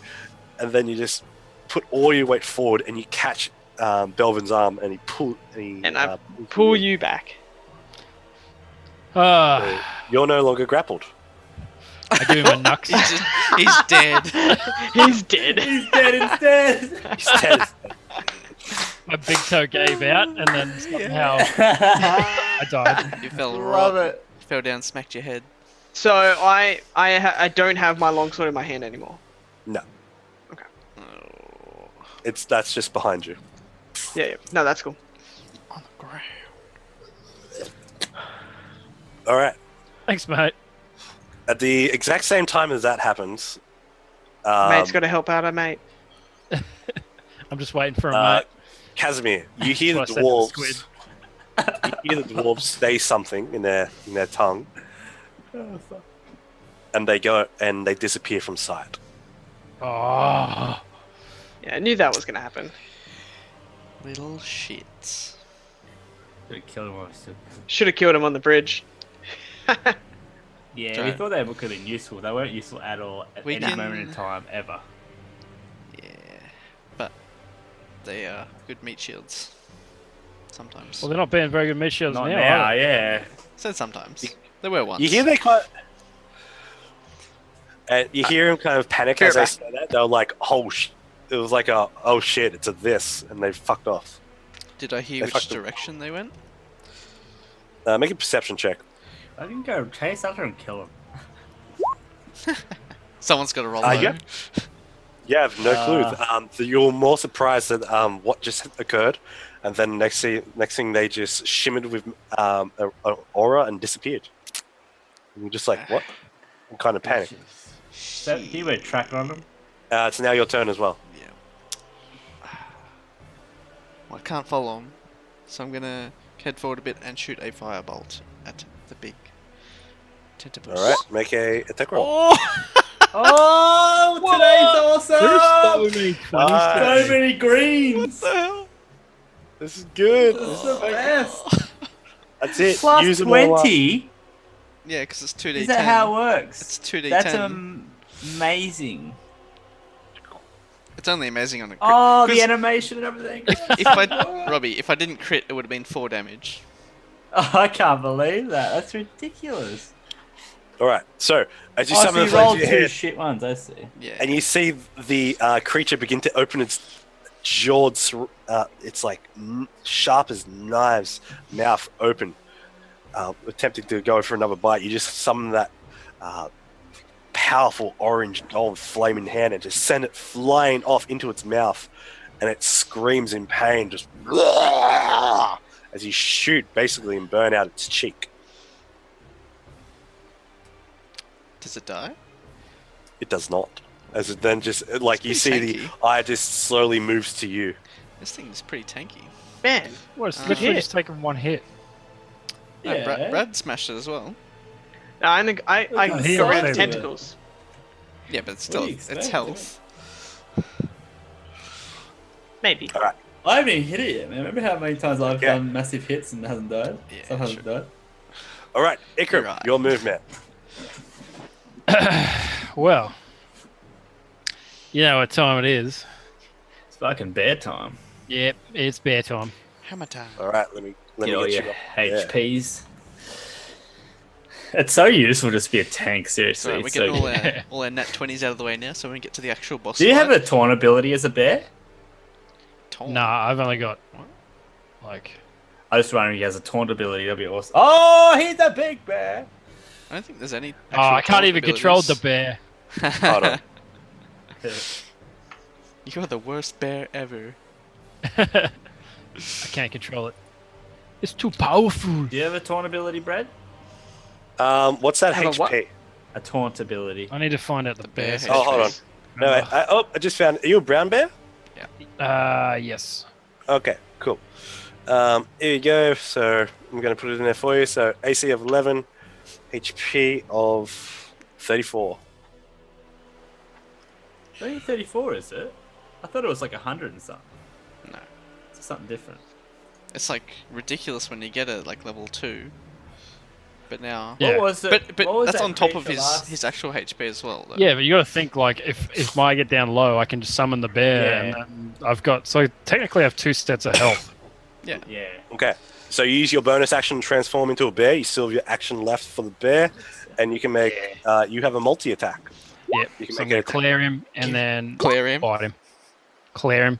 and then you just put all your weight forward, and you catch Belvin's arm, and he And I pull you back. Ah, You're no longer grappled. I give him a nux. He's dead. He's dead. He's dead instead. He's dead. My big toe gave out, and then somehow I died. You fell Love right. it. Fell down, smacked your head. So I don't have my longsword in my hand anymore. No, Oh, that's just behind you. Yeah. No, that's cool. on the ground. All right. Thanks, mate. At the exact same time as that happens, Mate's got to help out, mate. I'm just waiting for a mate. Casimir, you hear the That's why I said the dwarves. You hear the dwarves say something in their tongue, and they go and they disappear from sight. Oh, Yeah, I knew that was gonna happen. Little shits. Could have killed him while he stood. Should have killed him on the bridge. Yeah, Sorry. we thought they could have been useful. They weren't useful at all at We any can- moment in time ever. Yeah, but they are good meat shields. Sometimes. well, they're not being very good meat shields Not now. now, are they? yeah. Said sometimes. They were once. You hear they kind and you hear him kind of panic as they Fair say that. They're like, "Oh sh!" It was like a, "Oh shit!" It's a this, and they fucked off. Did I hear They which fucked them. direction they went? Make a perception check. I can go chase after him and kill him. Someone's got to roll. Yeah. low. You have no clue. So you're more surprised at what just occurred, and then next thing they just shimmered with an aura and disappeared. And you're just like, what? I'm kind of panicked. So, he went tracker on him. It's now your turn as well. Yeah. Well, I can't follow him, so I'm gonna head forward a bit and shoot a firebolt at the big tentacles. All right, make a attack roll. Oh! Oh, today's There's awesome! so many 20s Ah. today. So many greens! What the hell? This is good. This is the best! That's it. Plus Use them all up. 20? Yeah, because it's 2d10. Is that how it works? It's 2d10. That's amazing. It's only amazing on a crit. Oh, the 'Cause animation and everything. if I, Robbie, if I didn't crit, it would have been 4 damage. Oh, I can't believe that. That's ridiculous. All right. So as you Oh, summon so the you rolled flames to your two head, shit ones, I see. Yeah. and you see the creature begin to open its jaws. It's like sharp as knives, mouth open, attempting to go for another bite. You just summon that powerful orange gold flame in hand and just send it flying off into its mouth, and it screams in pain, just as you shoot basically and burn out its cheek. Does it die? It does not. As it then just like you It's see pretty the tanky. eye just slowly moves to you. This thing is pretty tanky. Man, Well, it's Good literally hit. just taken one hit. No, Yeah. Brad smashed it as well. no, I got rid of the Yeah. tentacles. Yeah, but What still, do you it's expect, health. Maybe. I haven't even hit it yet, man. Remember how many times I've Yeah. done massive hits and hasn't died? Yeah, Some hasn't died. All right, Ikram, You're right. your movement. Well, you know what time it is. It's fucking bear time. Yep, it's bear time. Hammer time. All right, let me Get all get your you. Up. HPs. It's so useful just to be a tank, seriously. So we're It's getting so all good. all our nat 20s out of the way now, so we can get to the actual boss. Do you have fight. a taunt ability as a bear? Taunt? Nah, I've only got like I was wondering if he has a taunt ability. That'd be awesome. Oh, he's a big bear. I don't think there's any. oh, I can't even control the bear. bear. Hold on. You're the worst bear ever. I can't control it. It's too powerful. Do you have a taunt ability, Brad? What's that Have a what? HP? A taunt ability. I need to find out the bear bear. has Oh, hold on. No, wait, I just found. Are you a brown bear? Yes. Okay, cool. Here you go. So I'm going to put it in there for you. So AC of 11, HP of 34. Only 34, is it? I thought it was like 100 and something. No. It's something different. It's like ridiculous when you get it like level 2. But now, Yeah. What was it? but what was that's that on top of creature last? his actual HP as well. Though. Yeah, but you got to think like if I get down low, I can just summon the bear, and Yeah. then I've got technically I have 2 sets of health. Yeah. Yeah. Okay. So you use your bonus action to transform into a bear. You still have your action left for the bear, and you can make. You have a multi attack. Yep. You can So I'm make gonna it attack. clear him and then Clear him. bite him. Clear him.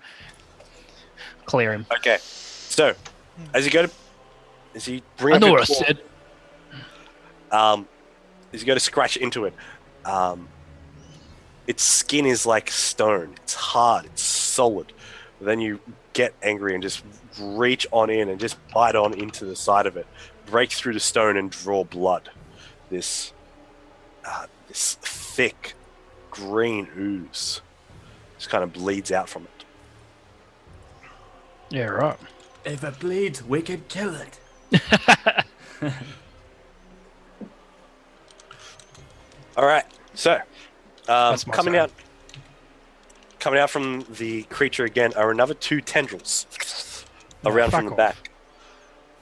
Clear him. Okay. So as you bring I up know your what I claw, said. as you go to scratch into it, its skin is like stone. It's hard. It's solid. Then you get angry and just reach on in and just bite on into the side of it, break through the stone and draw blood. This thick green ooze just kind of bleeds out from it. Yeah, right. If it bleeds, we can kill it. All right. So That's my coming turn. out from the creature again are another 2 tendrils around fuck from the off. back.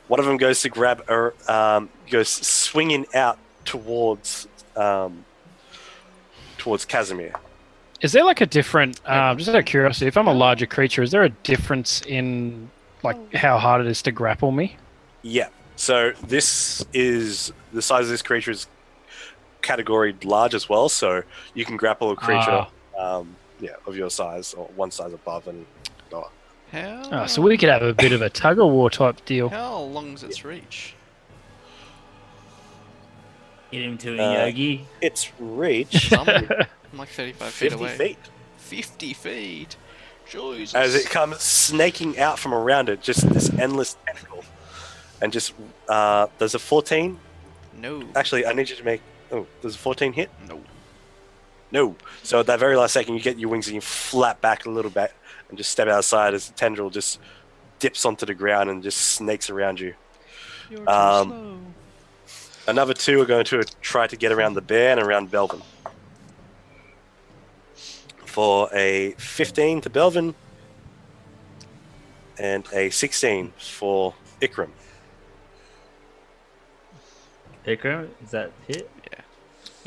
One of them goes to grab goes swinging out towards Casimir. Is there like a different? Just out of curiosity, if I'm a larger creature, is there a difference in like how hard it is to grapple me? Yeah. So this is the size of this creature is categoried large as well. So you can grapple a creature, of your size or one size above and lower. How? So we could have a bit of a tug of war type deal. How long's its reach? Get him to a yogi. Its reach I'm like 35 feet 50 away. feet. 50 feet. Jesus. As it comes snaking out from around it, just this endless tentacle, and just there's a 14. No. Actually, I need you to make. Oh, does a 14 hit? No. No. So at that very last second, you get your wings and you flap back a little bit and just step outside as the tendril just dips onto the ground and just snakes around you. You're too slow. Another 2 are going to try to get around the bear and around Belvin. For a 15 to Belvin and a 16 for Ikram. Ikram, is that hit?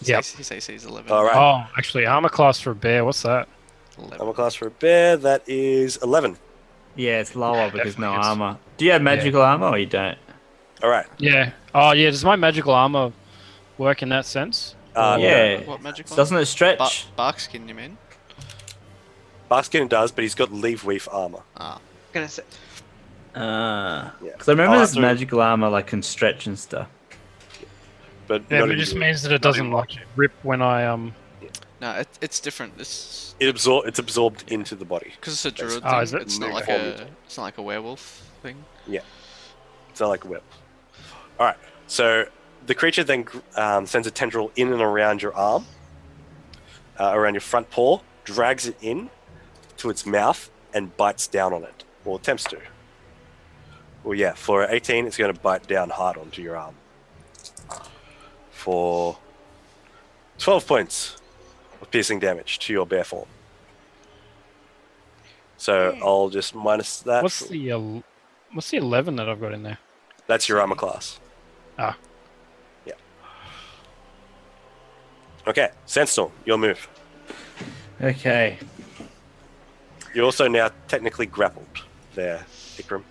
Yeah. His AC is 11. All right. Oh, actually, armor class for a bear. What's that? 11. Armor class for a bear, that is 11. Yeah, it's lower because no definitely is. armor. Do you have magical armor or you don't? All right. Yeah. Oh, yeah. Does my magical armor work in that sense? Yeah. What magic one? Doesn't it stretch? Barkskin, you mean? Barkskin does, but he's got leaf weave armor. Ah. Gonna say. Yeah. Because I remember I'll this have to- magical armor like can stretch and stuff. But Yeah, not but it even- just means that it not doesn't even like rip when I No, it's different. This it's absorbed into the body. because it's a druid Oh, thing. is it? It's not like Formula. it's not like a werewolf thing. It's not like a whip. All right. So the creature then sends a tendril in and around your arm, around your front paw, drags it in to its mouth, and bites down on it, or attempts to. Well, yeah, for 18, it's going to bite down hard onto your arm. For 12 points of piercing damage to your bear form. So I'll just minus that. what's the 11 that I've got in there? That's your armor class. Ah. Yeah. Okay, Sandstorm, your move. Okay. You're also now technically grappled there, Ikram.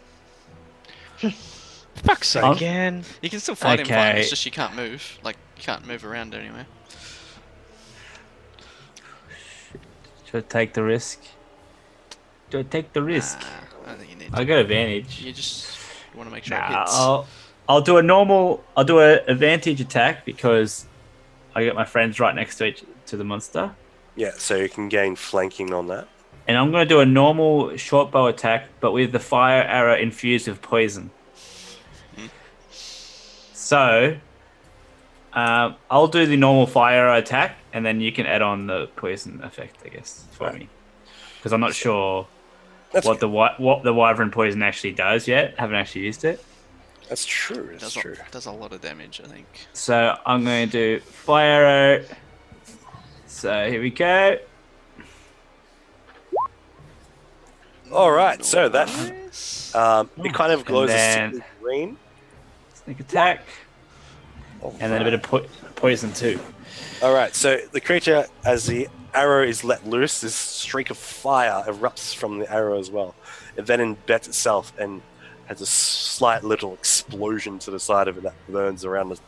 Fuck's sake. Again. You can still fight him fine. Okay. It's just you can't move. Like you can't move around anywhere. Should I take the risk? Do I take the risk? I don't think you need I to. got advantage. You just want to make sure it Nah, hits. I'll do a normal. I'll do an advantage attack because I got my friends right next to the monster, Yeah, so you can gain flanking on that. and I'm going to do a normal short bow attack, but with the fire arrow infused with poison. So, I'll do the normal fire arrow attack, and then you can add on the poison effect, I guess, for Right. me, because I'm not sure That's what the wyvern poison actually does yet. Haven't actually used it. That's true. That's true. Does a lot of damage, I think. So I'm going to do fire arrow. So here we go. All right, so that Nice. it kind of glows a then- sickly green. Sneak attack. And then a bit of poison too. All right, so the creature, as the arrow is let loose, this streak of fire erupts from the arrow as well. It then embeds itself and has a slight little explosion to the side of it that burns around the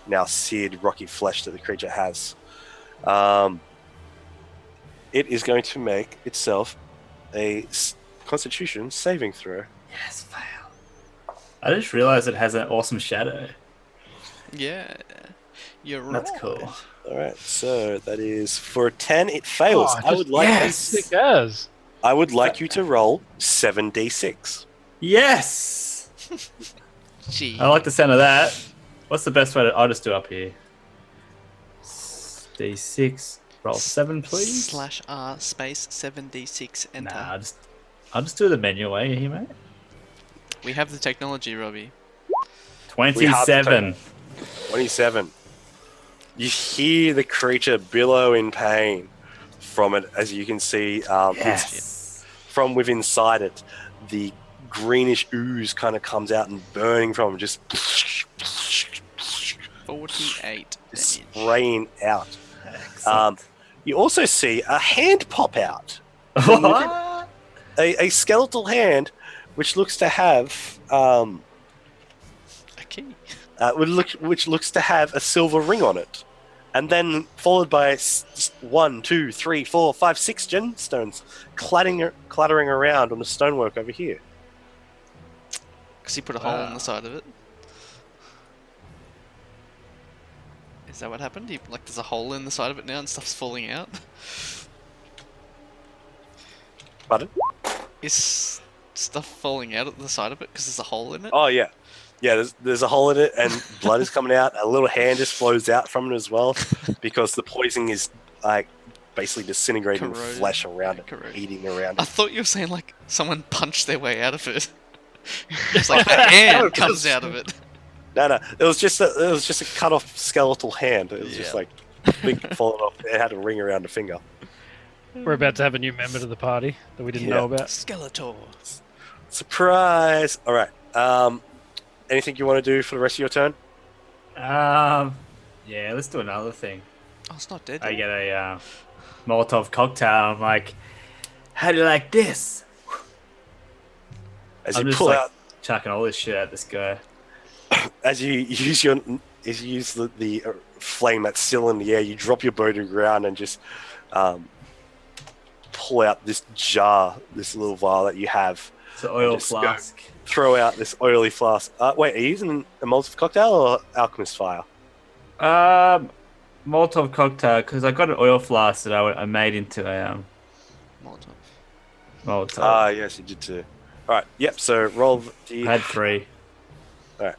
now seared, rocky flesh that the creature has. It is going to make itself a Constitution saving throw. Yes, fail. I just realized it has an awesome shadow. Yeah, you're right. That's cool. All right, so that is for a 10. It fails. Oh, I would like sick as. I would like you to roll 7d6. Yes! Gee. I like the sound of that. What's the best way to... I'll just do up here. D6. Roll 7, please. /R space 7d6 enter. Nah, I'll just do the manual way here, mate. We have the technology, Robbie. 27. 27. You hear the creature billow in pain from it, as you can see. Yes. From within inside it, the greenish ooze kind of comes out and burning from it, just 48 damage. spraying out. Excellent. You also see a hand pop out. What? A skeletal hand, which looks to have A key. which looks to have a silver ring on it, and then followed by 1, 2, 3, 4, 5, 6 gemstones clattering around on the stonework over here. Because he put a hole in the side of it. Is that what happened? There's a hole in the side of it now and stuff's falling out? Pardon? Is stuff falling out at the side of it because there's a hole in it? Oh yeah, yeah. There's a hole in it, and blood is coming out. A little hand just flows out from it as well, because the poison is like basically disintegrating Corroded. flesh around it, Corroded. eating around I it. thought you were saying like someone punched their way out of it. It's like a hand comes out of it. No. It was just a cut off skeletal hand. It was just Yeah. like big falling off. It had a ring around the finger. We're about to have a new member to the party that we didn't Yeah. know about. Skeletor. Surprise! All right. Anything you want to do for the rest of your turn? Yeah, let's do another thing. Oh, it's not dead I yet. get a Molotov cocktail. I'm like, how do you like this? As I'm you just pull like out, chucking all this shit at this guy. as you use the flame that's still in the air, you drop your bow to the ground and just pull out this jar, this little vial that you have. It's an oil just go. flask. Throw out this oily flask. Wait, are you using a Molotov cocktail or alchemist fire? Molotov cocktail, because I got an oil flask that I made into a Molotov. Molotov. Yes, you did too. All right. Yep. So roll. I had 3. All right.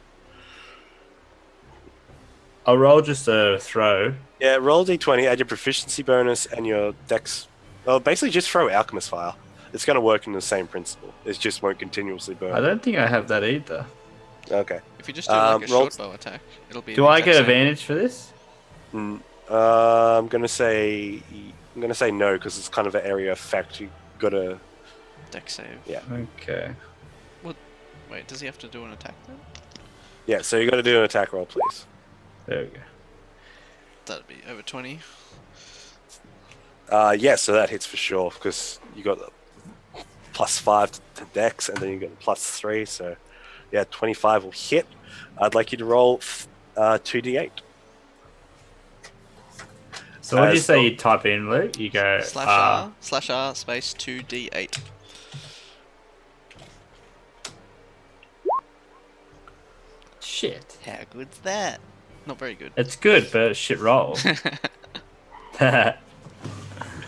I'll roll just a throw. Yeah. Roll d20. Add your proficiency bonus and your dex. Well, basically just throw alchemist fire. It's going to work in the same principle. It just won't continuously burn. I don't think I have that either. Okay. If you just do like a roll- short bow attack, it'll be. Do the I exact get same. advantage for this? I'm gonna say no, because it's kind of an area effect. You gotta. Dex save. Yeah. Okay. Wait, does he have to do an attack then? Yeah. So you got to do an attack roll, please. There we go. That'd be over 20. Yeah. So that hits for sure, because you got the +5 to dex, and then you got a +3. So yeah, 25 will hit. I'd like you to roll 2d8. So what do you As say well- you type in, Luke? You go /R space 2d8. shit. How good's that? Not very good. It's good, but it's shit roll. It's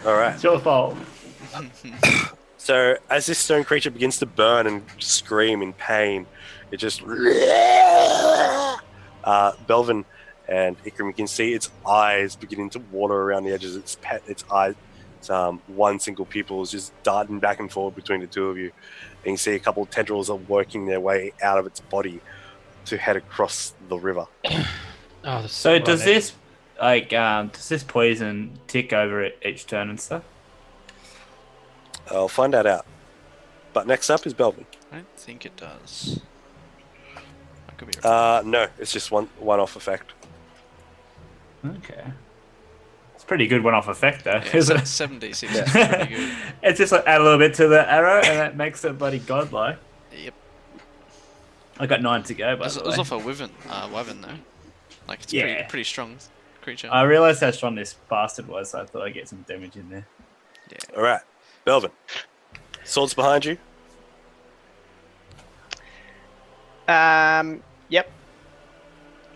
All right. your fault. So as this stone creature begins to burn and scream in pain, it just Belvin and Ikram, you can see its eyes beginning to water around the edges. Its eyes, one single pupil is just darting back and forth between the two of you. And you see a couple of tendrils are working their way out of its body to head across the river. Oh, that's So does ironic. this does this poison tick over each turn and stuff? I'll find that out. But next up is Belvin. I don't think it does. I could be right. No, it's just one-off effect. Okay. It's a pretty good one-off effect, though. Yeah, isn't it? 7d6 is pretty good. It's just like add a little bit to the arrow, and that makes it bloody godlike. Yep. I got 9 to go, by It the was way. off a wyvern though. Like it's Yeah. pretty strong creature. I realised how strong this bastard was, so I thought I'd get some damage in there. All right, Belvin. Swords behind you. Yep.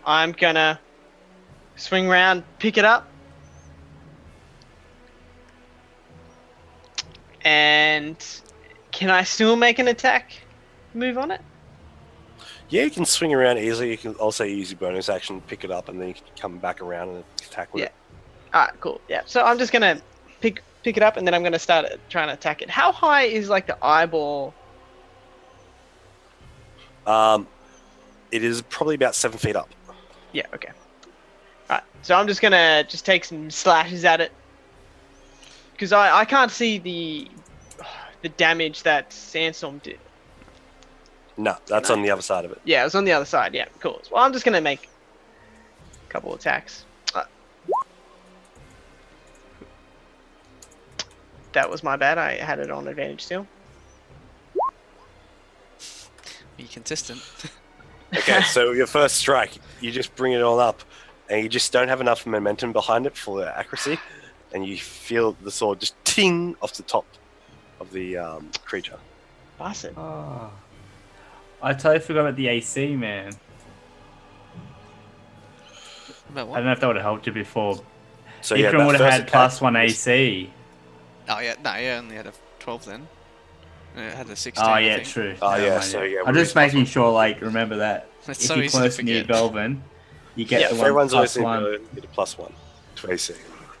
I'm gonna swing around, pick it up, and can I still make an attack move on it? Yeah, you can swing around easily. You can also use your bonus action, pick it up, and then you can come back around and attack with it. Alright, cool. Yeah. So I'm just gonna pick it up, and then I'm gonna start trying to attack it. How high is like the eyeball? It is probably about 7 feet up. Yeah. Okay. Alright. So I'm just gonna take some slashes at it, because I can't see the damage that Sandstorm did. No, that's on the other side of it. Yeah, it was on the other side. Yeah, cool. Well, I'm just gonna make a couple attacks. That was my bad. I had it on advantage still. Be consistent. Okay, so your first strike, you just bring it all up, and you just don't have enough momentum behind it for the accuracy, and you feel the sword just ting off the top of the creature. Bastard. Oh. I totally forgot about the AC, man. About I what? don't know if that would have helped you before. So yeah, Ifrin that would have first had attack plus 1 was- AC. Oh yeah, no, yeah, only had a 12 then. It had a 16. Oh, I yeah, think. true. Oh, Never yeah, mind, so, yeah, I'm we just respawn. making sure, like, remember that. It's If so you're easy to close near forget. Belvin, you get Yeah, the So one everyone's always plus 1. get a +1 to AC.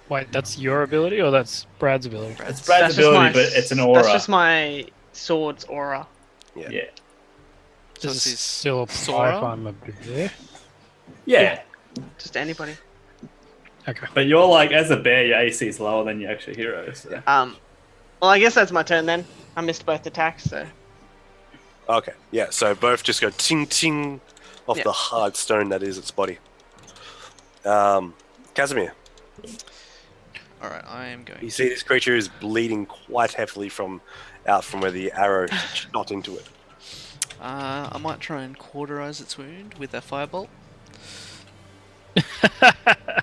Wait, that's your ability or that's Brad's ability? It's Brad's That's just ability, my- but it's an aura. That's just my sword's aura. Yeah. Yeah. So Does it's it his still apply Sora? if I'm a bear? Yeah. Just anybody. Okay. But you're like, as a bear, your AC is lower than your actual hero. So. Well, I guess that's my turn then. I missed both attacks, so. Okay, yeah, so both just go ting ting off Yeah. the hard stone that is its body. Casimir, Alright, I am going. you see this creature is bleeding quite heavily from where the arrow shot into it. I might try and cauterize its wound with a firebolt.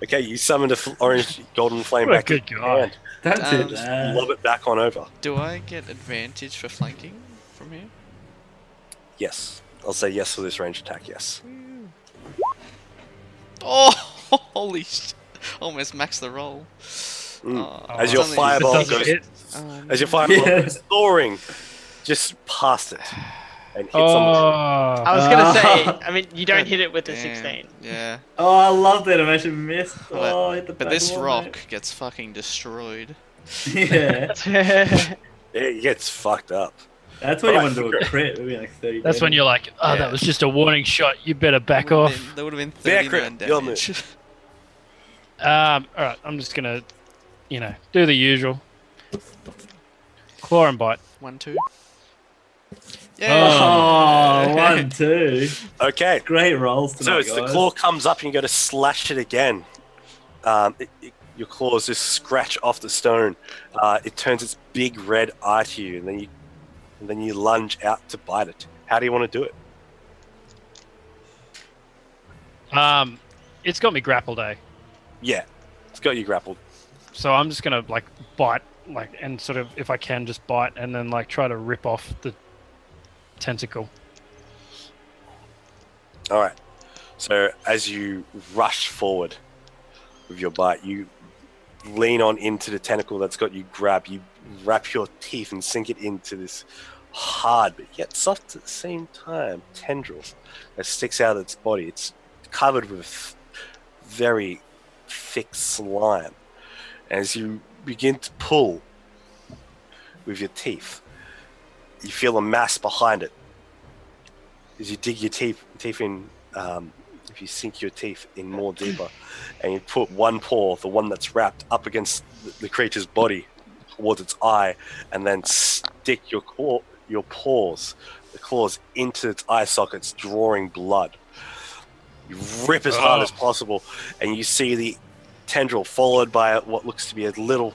Okay, you summoned a orange golden flame What a back to good your guy. hand. Don't do Um, that. Lob it back on over. Do I get advantage for flanking from here? Yes. I'll say yes for this range attack, yes. Oh, holy shit. Almost maxed the roll. Mm. Oh, As your it's only- fireball It doesn't goes, hit. as your fireball Yeah. goes soaring just past it and hits on Oh, I was gonna say, Ah. I mean, you don't God hit it with a damn, 16. Yeah. Oh, I love that. I'm actually missed. Oh, hit the But back this wall, rock gets fucking destroyed. mate. Yeah. the... It gets fucked up. That's when you Alright. want to do a crit. Maybe like 30 that's when damage. you're like, oh, Yeah. that was just a warning shot. You better back off. That would have been Bear 39 crit, you'll damage. All right, I'm just gonna, do the usual. Claw and bite. 1, 2. Oh, Yeah. 1, 2. Okay, Great rolls so tonight, as the guys. claw comes up and you go to slash it again, your claws just scratch off the stone. It turns its big red eye to you, and then you lunge out to bite it. How do you want to do it? It's got me grappled, eh? Yeah, it's got you grappled. So I'm just gonna bite, and sort of, if I can, just bite, and then try to rip off the tentacle. All right. So as you rush forward with your bite, you lean on into the tentacle that's got you grabbed. You wrap your teeth and sink it into this hard but yet soft at the same time tendril that sticks out of its body. It's covered with very thick slime. As you begin to pull with your teeth, you feel a mass behind it. As you dig your teeth in, if you sink your teeth in more deeper, and you put one paw, the one that's wrapped up against the creature's body, towards its eye, and then stick your paws, the claws, into its eye sockets, drawing blood. You rip as hard as possible, and you see the tendril, followed by what looks to be a little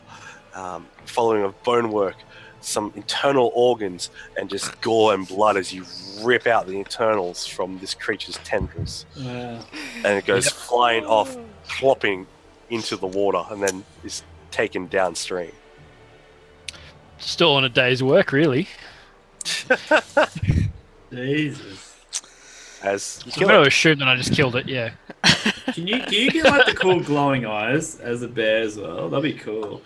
following of bonework, some internal organs, and just gore and blood as you rip out the internals from this creature's tendrils. Wow. And it goes flying off, plopping into the water, and then is taken downstream. Still on a day's work, really. Jesus. As you I'm kill going it. to assume that I just killed it. Yeah. Can you get like the cool glowing eyes as a bear as well? That'd be cool.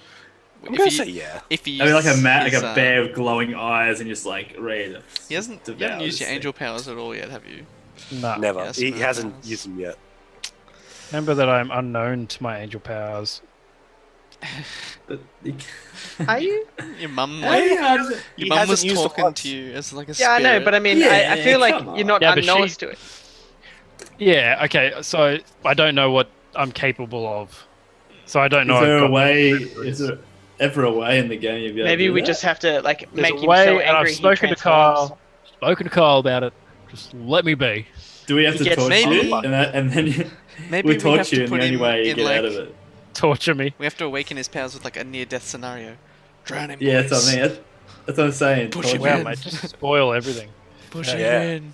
I'm going to say yeah. If he I mean, like uses like his, a bear with glowing eyes and just like ready to. You haven't used your angel powers at all yet, have you? No. Never. Yes, He no hasn't powers. used them yet. Remember that I'm unknown to my angel powers. But Are you? Your mum, He your mum hasn't was used them talking once. to you as like a Yeah, I know, but I mean, Yeah, I feel like come on. you're not Yeah, but unknowns she- to it. Yeah. Okay. So I don't know what I'm capable of. So I don't know. Is there I've a got- way? Is there ever a way in the game you'd be able to Maybe do we that? just have to like There's make a him way, so and I've angry he spoken to transforms. Carl. Spoken to Carl about it. Just let me be. Do we have He to gets torture maybe- you? And then Maybe we we torture have to you, and put the only him way you in, get like- out of it. Torture me. We have to awaken his powers with like a near-death scenario. Drown him, Yeah, boys. that's what I mean. That's what I'm saying. Push him torture. Wow, in. mate. Just spoil everything. Push Yeah. him Yeah. in.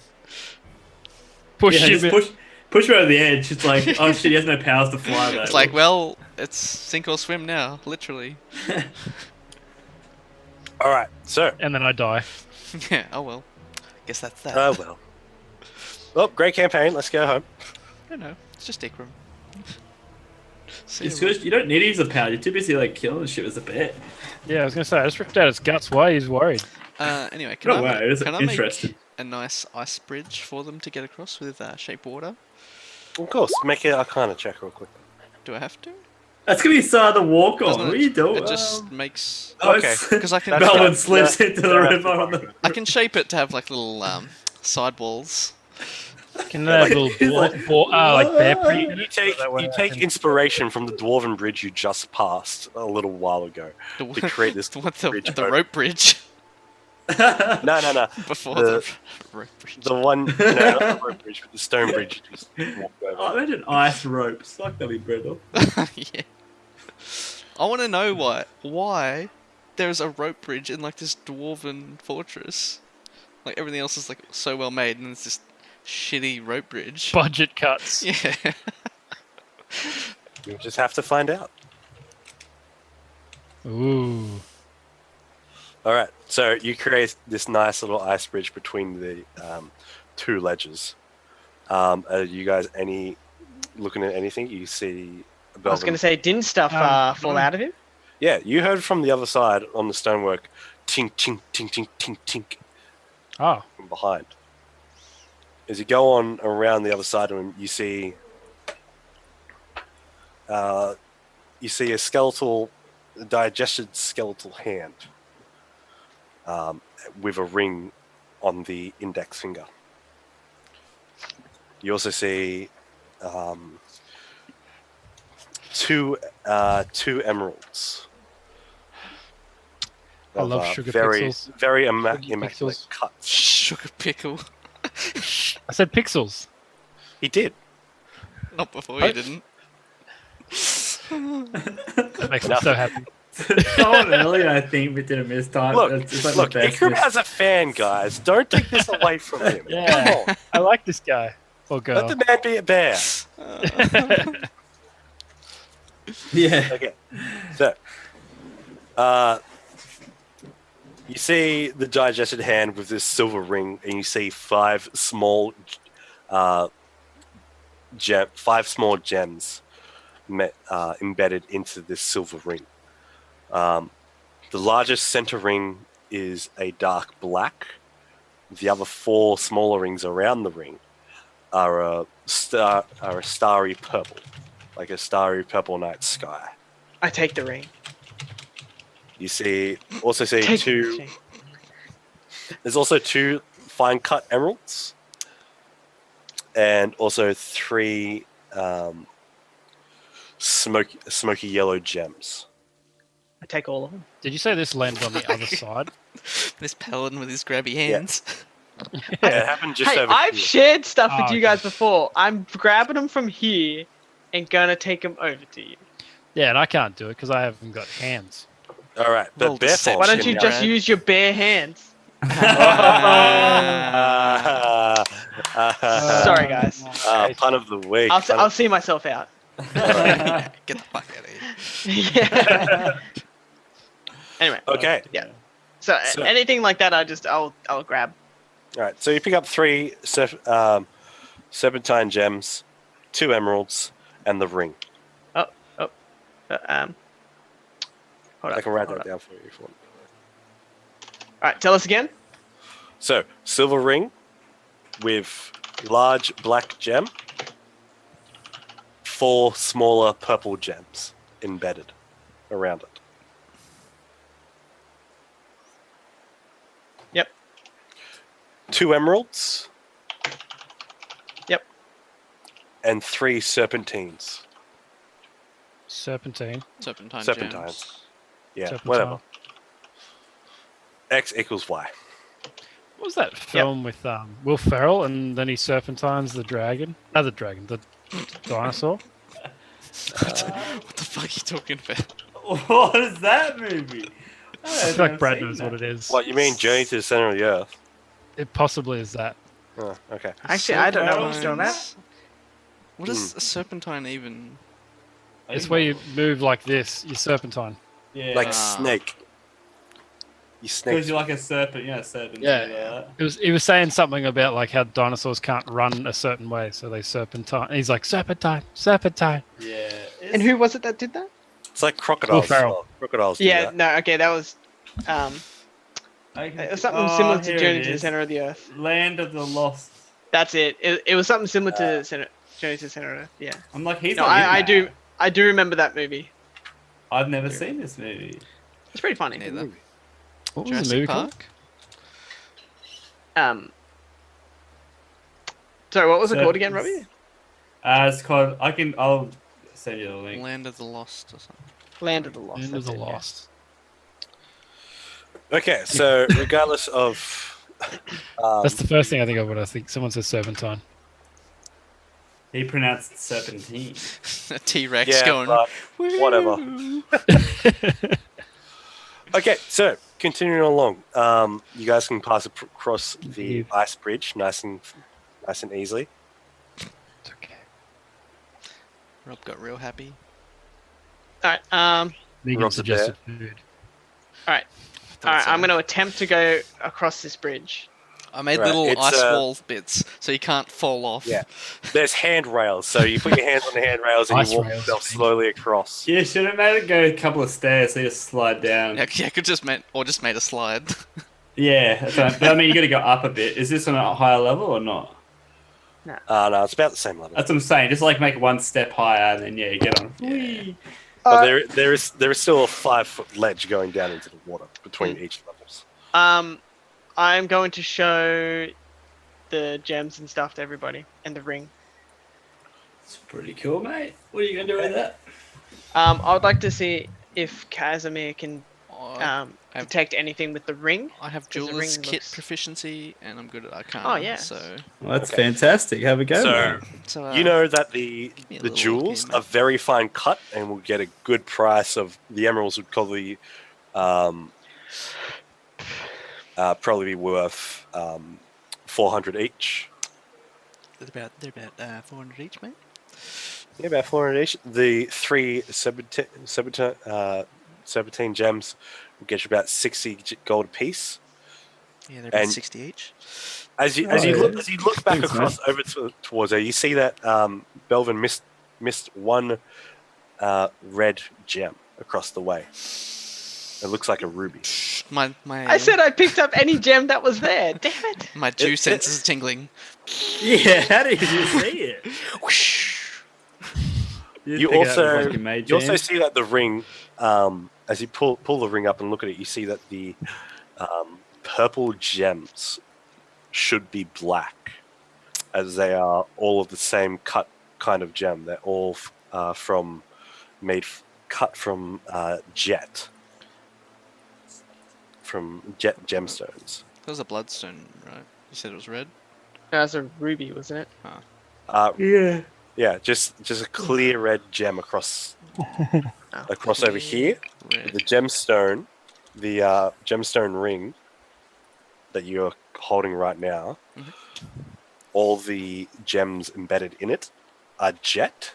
Push Yeah, him just in. push her over the edge. It's like, oh shit, he has no powers to fly though. It's like, well, it's sink or swim now, literally. All right, so. And then I die. Yeah. Oh well. Guess that's that. Oh, well. Well, great campaign. Let's go home. I don't know. It's just Ikram. See it's ya, good. You don't need to use the power. You're too busy like killing shit with the bear. Yeah, I was gonna say I just ripped out its guts. Why he's worried? Anyway, can No I, way. It's can I make interesting. a nice ice bridge for them to get across with shape water? Of course, make an Arcana check real quick. Do I have to? That's gonna be side of the walk on. Doesn't What are you doing? It just makes. Okay. Because I can. That's Melvin fine. slips Yeah. into the Yeah. river on the. I can shape it to have like little sidewalls. Can they have Like, little he's like, like bear print? in You it? take So that way you I take can- inspiration from the dwarven bridge you just passed a little while ago The, to create this what the bridge. rope bridge No. before The- the rope bridge. The one, no, not the rope bridge, but the stone bridge you just walked over. Oh, imagine ice ropes. Fuck, that'd be brittle. Yeah. I want to know why there's a rope bridge in like this dwarven fortress. Like everything else is like so well made, and it's this shitty rope bridge. budget cuts. Yeah. You just have to find out. Ooh. All right, so you create this nice little ice bridge between the two ledges. Are you guys looking at anything? You see I was going to say, didn't stuff fall no. out of him? Yeah, you heard from the other side on the stonework, tink, tink, tink, tink, tink, tink, Oh. from behind. As you go on around the other side of him, you see a digested skeletal hand with a ring on the index finger. You also see two emeralds. I of, love sugar very, pixels. very Sugar immaculate pixels. cuts. Sugar pickle. I said pixels. He did. Not before What? you didn't. That makes me so happy. Someone earlier, I think, we did a mistime. Look, It's like look, the best Ikram has a fan, guys. Don't take this away from him. Yeah. Come on. I like this guy. Or Let girl. the man be a bear. Yeah. Okay. So, you see the digested hand with this silver ring, and you see five small gems embedded into this silver ring. The largest center ring is a dark black. The other four smaller rings around the ring are a starry purple, like a starry purple night sky. I take the ring. You also see Take two. the ring. There's also two fine cut emeralds, and also three smoky yellow gems. I take all of them. Did you say this lands on the other side? This paladin with his grabby hands. Yeah, it happened just Hey, over I've here. shared stuff with Oh, you guys before. I'm grabbing them from here and gonna take them over to you. Yeah, and I can't do it because I haven't got hands. All right, but Roll bear deception. form. Why don't you Yeah. just Brad. use your bare hands? Sorry, guys. Pun of the week. I'll see myself out. Yeah, get the fuck out of here. Yeah. Anyway, Okay. yeah. So anything like that, I'll grab. All right, so you pick up 3 serpentine gems, 2 emeralds, and the ring. Hold I up. can write hold that up. down for you if you want. All right, tell us again. So, silver ring with large black gem, 4 smaller purple gems embedded around it. Yep. 2 emeralds. Yep. And 3 serpentines. Serpentine. Serpentines. Serpentines. Yeah, Serpentine. whatever. X equals Y. What was that film with Will Ferrell and then he serpentines the dragon? The dragon, the dinosaur. What the fuck are you talking about? What is that movie? I feel like Brad knows what it is. What, you mean Journey to the Center of the Earth? It possibly is that. Oh, okay. Actually, I don't know what you're talking about. Serpentines? What is a serpentine even? It's where you move like this. You serpentine. Yeah. Like Ah. snake. You Because snake. you're like a serpent, serpent. Yeah. He was saying something about like how dinosaurs can't run a certain way, so they serpentine. And he's like serpentine. Yeah. And who was it that did that? It's like crocodiles. Will Ferrell. Well, crocodiles do Yeah, that. no, okay, that was it was something similar to Journey to the Center of the Earth. Land of the Lost. That's it. It was something similar to Journey to the Center of the Earth. Yeah. I'm like, he's No, not in I that. do remember that movie. I've never seen this movie. It's pretty funny. Neither. What was the Jurassic movie called? Park. Sorry, what was it called again, Serpents. Robbie? It's called. I'll send you the link. Land of the Lost or something. Land of the Lost. End of that's the it, yeah. Lost. Okay, so regardless of... That's the first thing I think of when I think someone says serpentine. He pronounced serpentine. A T-Rex yeah, going. but whatever. "Woo." Okay, so continuing along, you guys can pass across the ice bridge nice and easily. It's okay. Rob got real happy. All right. Megan Rob's a suggested food. All right. I'm going to attempt to go across this bridge. I made Right, little it's, ice wall bits so you can't fall off. Yeah. There's handrails, so you put your hands on the handrails and Ice you walk rails, yourself man. slowly across. Yeah, should have made it go a couple of stairs so you just slide down. Yeah, could just made a slide. Yeah, that's right. But I mean, you got to go up a bit. Is this on a higher level or not? No, it's about the same level. That's what I'm saying. Just like make one step higher, and then you get on. Yeah. But there is still a 5-foot ledge going down into the water between each levels. I'm going to show the gems and stuff to everybody and the ring. It's pretty cool, mate. What are you gonna do with that? I would like to see if Casimir can I detect anything with the ring. have 'cause the jeweler's ring kit looks- proficiency, and I'm good at arcana. Oh, yeah. So, Well, that's Okay. fantastic. Have a go, So- mate. so You know that me a the little jewels game, are mate. very fine cut and will get a good price of the emeralds would probably be worth 400 each. they're about 400 each, mate. Yeah, about 400 each. The 3 serpentine gems will get you about 60 gold a piece. Yeah, they're about And- 60 each. As you look back across over towards her, you see that Belvin missed one red gem across the way. It looks like a ruby. My I said I picked up any gem that was there. Damn it! my juice senses are tingling. Yeah, how did you see it? Whoosh. You also see that the ring, as you pull the ring up and look at it, you see that the purple gems should be black, as they are all of the same cut kind of gem. They're all cut from jet gemstones. That was a bloodstone, right? You said it was red? That was a ruby, wasn't it? Yeah. Yeah, just a clear red gem across over here. Red. The gemstone, gemstone ring that you're holding right now. Mhm. All the gems embedded in it are jet,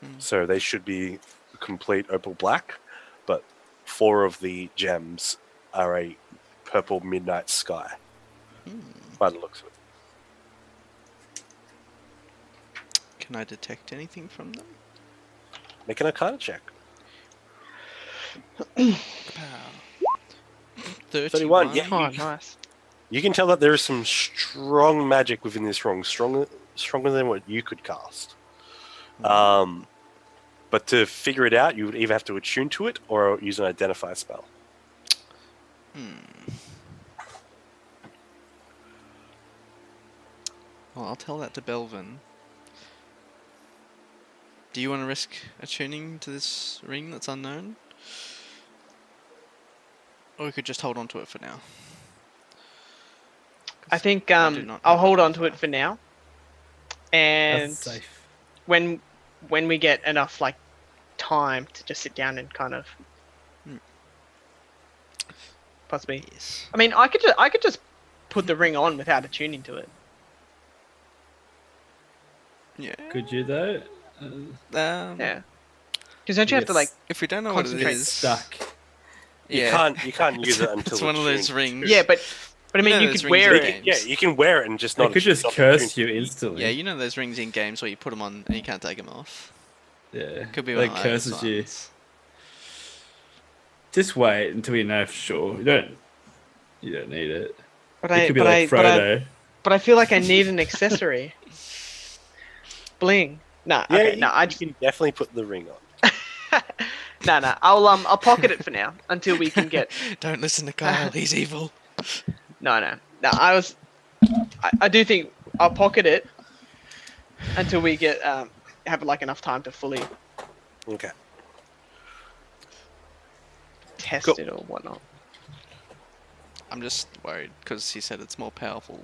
Hmm. so they should be complete opal black. But 4 of the gems are a purple midnight sky. By the looks of it. Can I detect anything from them? Make an Arcana check. Pow. 31, 31. yeah. Oh, nice. You can tell that there is some strong magic within this ring, stronger than what you could cast. But to figure it out, you would either have to attune to it or use an identify spell. Well, I'll tell that to Belvin. Do you want to risk attuning to this ring that's unknown? Or we could just hold on to it for now. I think I do not I'll have hold it. on to it for now. And That's safe. when we get enough like time to just sit down and kind of possibly. Yes. I mean, I could just put the ring on without attuning to it. Yeah. Could you though? Yeah. Because don't you have to like? If we don't know what it Concentrate. is, Stuck. yeah, You can't use it until it's one of those attuned. rings. Yeah, but I You mean, know you those could rings wear in it. games. Yeah, you can wear it and just They not. could just not curse attune you to it. instantly. Yeah, you know those rings in games where you put them on and you can't take them off. Yeah. Could be Like one of those curses you. ones. Just wait until you know for sure. You don't need it. But It I could be but like I but I Frodo. but I feel like I need an accessory. Bling. Nah. Yeah, Okay. you, No. I you can definitely put the ring on. no. I'll pocket it for now until we can get. Don't listen to Kyle. He's evil. No. I do think I'll pocket it until we get have like enough time to fully Okay. test Cool. it or whatnot. I'm just worried because he said it's more powerful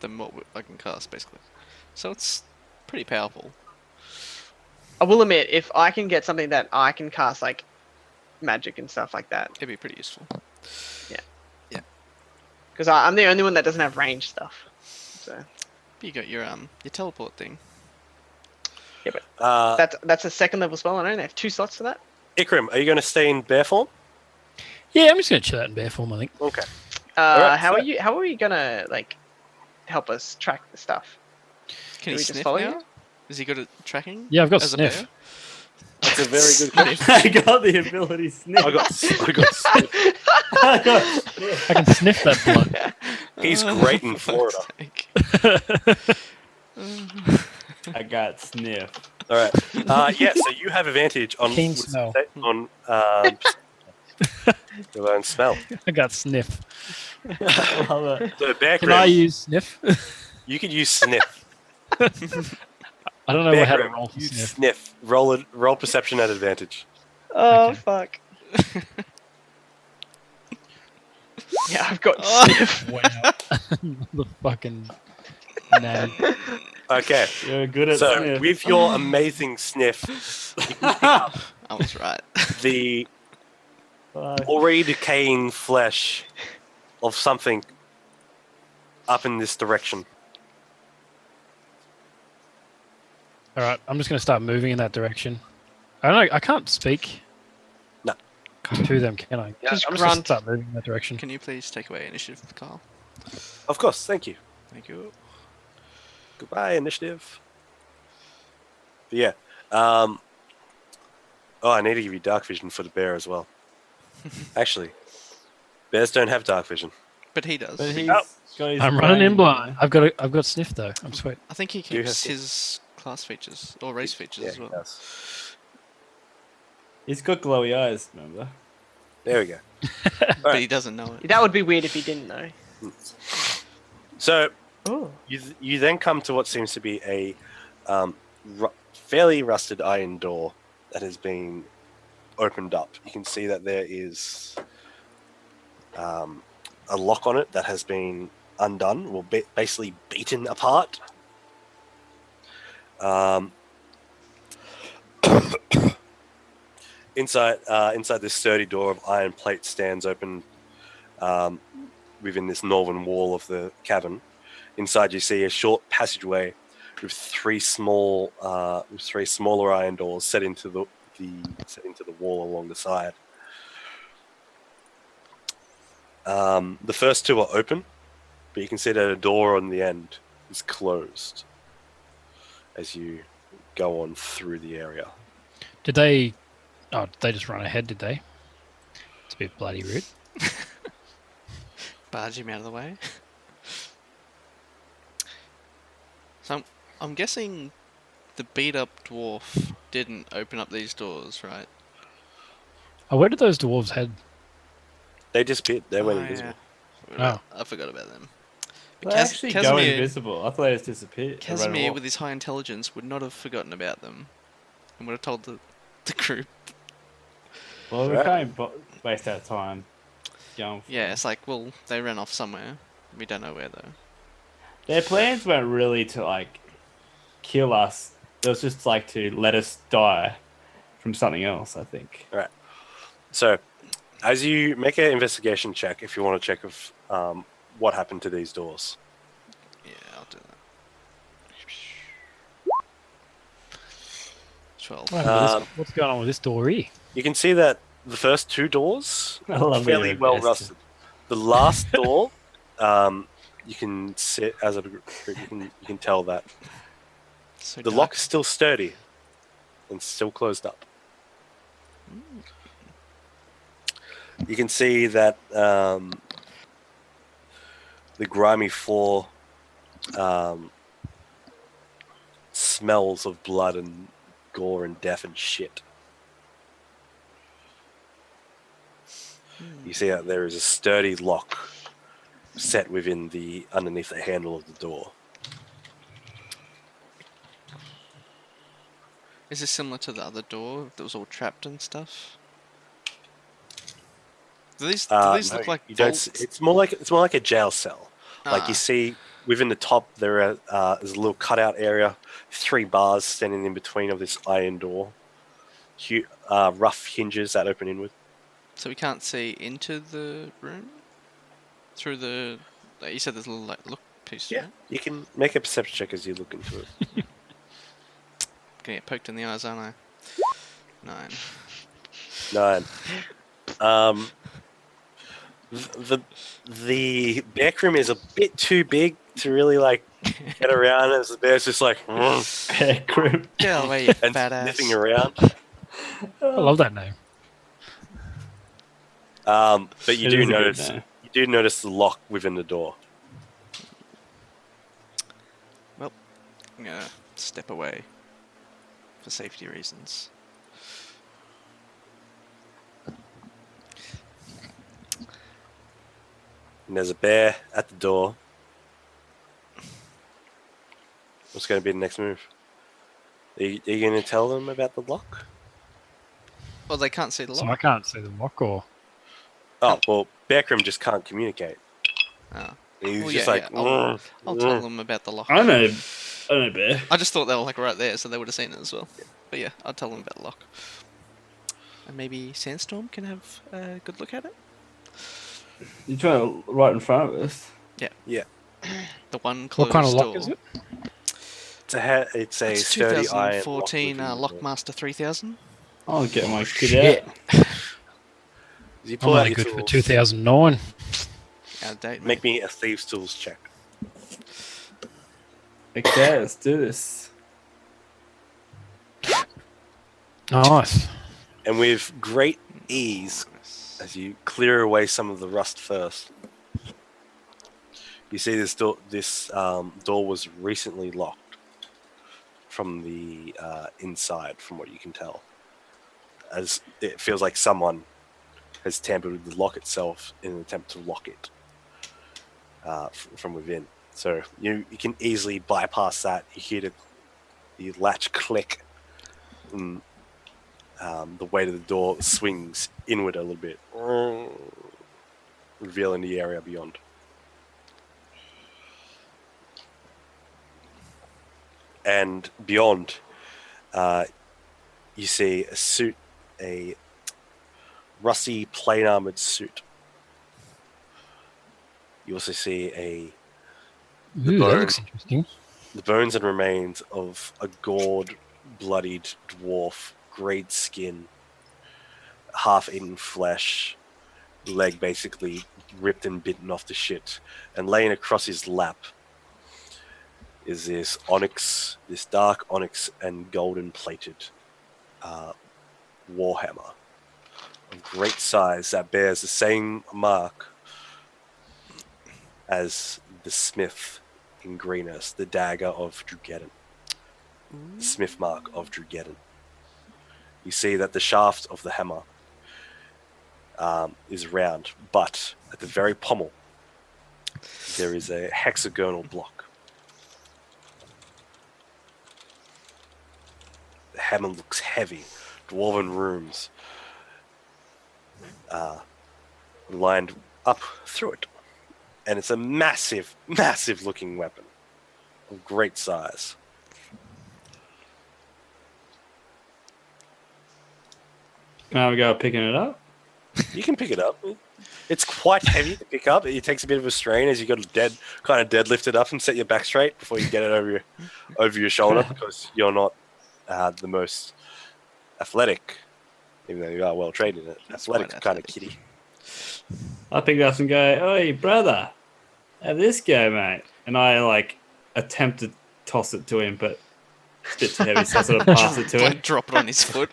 than what I can cast, basically. So it's pretty powerful. I will admit, if I can get something that I can cast like magic and stuff like that, It'd be pretty useful. because I'm the only one that doesn't have range stuff. So But you got your teleport thing. that's a second level spell. I only have 2 slots for that. Ikram, are you going to stay in bear form? Yeah, I'm just gonna chill out in bear form. I think. Okay. How so- are you gonna like help us track the stuff? Can Do he we just sniff follow now? you? Is he good at tracking? Yeah, I've got as a sniff. bear? That's a very good question. I got the ability sniff. I got sniff. I got sniff. I can sniff that blood. He's great in Florida. I got sniff. All right. Yeah, so you have advantage on Keen smell. on your own smell. I got sniff. Love it. So Bear Can I Grim, use sniff? you could use sniff. I don't know Bear how to Grim, roll for use sniff. sniff. Roll perception at advantage. Oh Okay. fuck! Yeah, I've got Oh. sniff. Wow. The fucking natty. Okay. You're good at So sniff. with your amazing sniff, you can pick up I was right. the Fuck. already decaying flesh of something up in this direction. All right, I'm just gonna start moving in that direction. I don't know. I can't speak. No. To them, can I? Yeah, Just I'm just grunt. gonna start moving in that direction. Can you please take away initiative, Carl? Of course, thank you. Thank you. Goodbye, initiative. But yeah. Oh, I need to give you dark vision for the bear as well. Actually, bears don't have dark vision. But he does. But he's Oh. got his I'm running in brain, blind. I've got sniff though. I'm sweet. I think he you have keeps to- his class features or race features as he well. does. He's got glowy eyes, remember? There we go. But he doesn't know it. That would be weird if he didn't know. So Oh. you then come to what seems to be a fairly rusted iron door that has been opened up. You can see that there is a lock on it that has been undone, or basically beaten apart. Inside this sturdy door of iron plate stands open within this northern wall of the cavern. Inside, you see a short passageway with three smaller iron doors set into the wall along the side. The first two are open, but you can see that a door on the end is closed as you go on through the area. Did they? Oh, did they just run ahead? Did they? It's a bit bloody rude. Barge him out of the way. So I'm guessing the beat up dwarf didn't open up these doors, right? Oh, where did those dwarves head? They disappeared. They went Oh, invisible. yeah. Oh. I forgot about them. They actually go Casimir- invisible. I thought they just disappeared. They ran Casimir, off. with his high intelligence, would not have forgotten about them, and would have told the group. Well, we Right. can't waste our time going. For Yeah, it's like, well, they ran off somewhere. We don't know where though. Their plans weren't really to like kill us. It was just like to let us die from something else. I think. So, as you make an investigation check, if you want to check if what happened to these doors. Yeah, I'll do that. 12. What happened to this- what's going on with this door here? You can see that the first two doors I love fairly being well invested. rusted. The last door, you can see as a group, you can tell that So the dark. lock is still sturdy and still closed up. You can see that the grimy floor smells of blood and gore and death and shit. You see that there is a sturdy lock set underneath the handle of the door. Is this similar to the other door that was all trapped and stuff? Do these No, look like you don't. vaults? It's more like a jail cell. Like you Ah. see within the top, is a little cutout area, 3 bars standing in between of this iron door. Rough hinges that open inward. So we can't see into the room? Through the... Like you said there's a little like, look piece, Yeah, right? you can make a perception check as you look into it. Gonna get poked in the eyes, aren't I? 9. 9. The back room is a bit too big to really like get around. As the bear's just like Bear group. Get out of the way, you and fat ass. sniffing around. I love that name. But you It do is a good notice name. the lock within the door. Well, I'm gonna step away for safety reasons. And there's a bear at the door. What's going to be the next move? Are you going to tell them about the lock? Well, they can't see the So I lock. can't see the lock or. Oh, well, Bearcrim just can't communicate. Ah. He's Well, just yeah, like, yeah, I'll tell them about the lock. I know Bear. I just thought they were like right there, so they would have seen it as well. But yeah, I'll tell them about the lock. And maybe Sandstorm can have a good look at it. You're trying to right in front of us. yeah. The one closed What kind of lock door. is it? It's a It's sturdy iron lock 2014 within the door. Lockmaster 3000. I'll get my kid Shit. out. As you I'm pull out only your good for tools, 2009. Out of date, make me a thieves' tools check. Okay, let's do this. Nice. And with great ease, as you clear away some of the rust first, you see this door. This door was recently locked from the inside, from what you can tell. As it feels like someone has tampered with the lock itself in an attempt to lock it from within. So you can easily bypass that. You hear the latch click, and the weight of the door swings inward a little bit, revealing the area beyond. And beyond, You see a suit, a rusty plate armored suit. You also see Ooh, that looks interesting. the bones and remains of a gored, bloodied dwarf, greyed skin, half-eaten flesh, leg basically ripped and bitten off the shit, and laying across his lap is this dark onyx and golden plated warhammer of great size that bears the same mark as the smith in Greenest, the dagger of Durgeddin. The smith mark of Durgeddin. You see that the shaft of the hammer is round, but at the very pommel there is a hexagonal block. The hammer looks heavy. Dwarven runes lined up through it. And it's a massive, massive looking weapon of great size. Can I have a go at picking it up? You can pick it up. It's quite heavy to pick up. It takes a bit of a strain as you got to deadlift it up and set your back straight before you get it over your shoulder, because you're not the most athletic, even though you are well trained in it. Athletic kind of kitty. I pick it up and go, "Oi, brother, have this go, mate." And I attempt to toss it to him, but it's a bit too heavy, so I sort of pass it to him. Like drop it on his foot.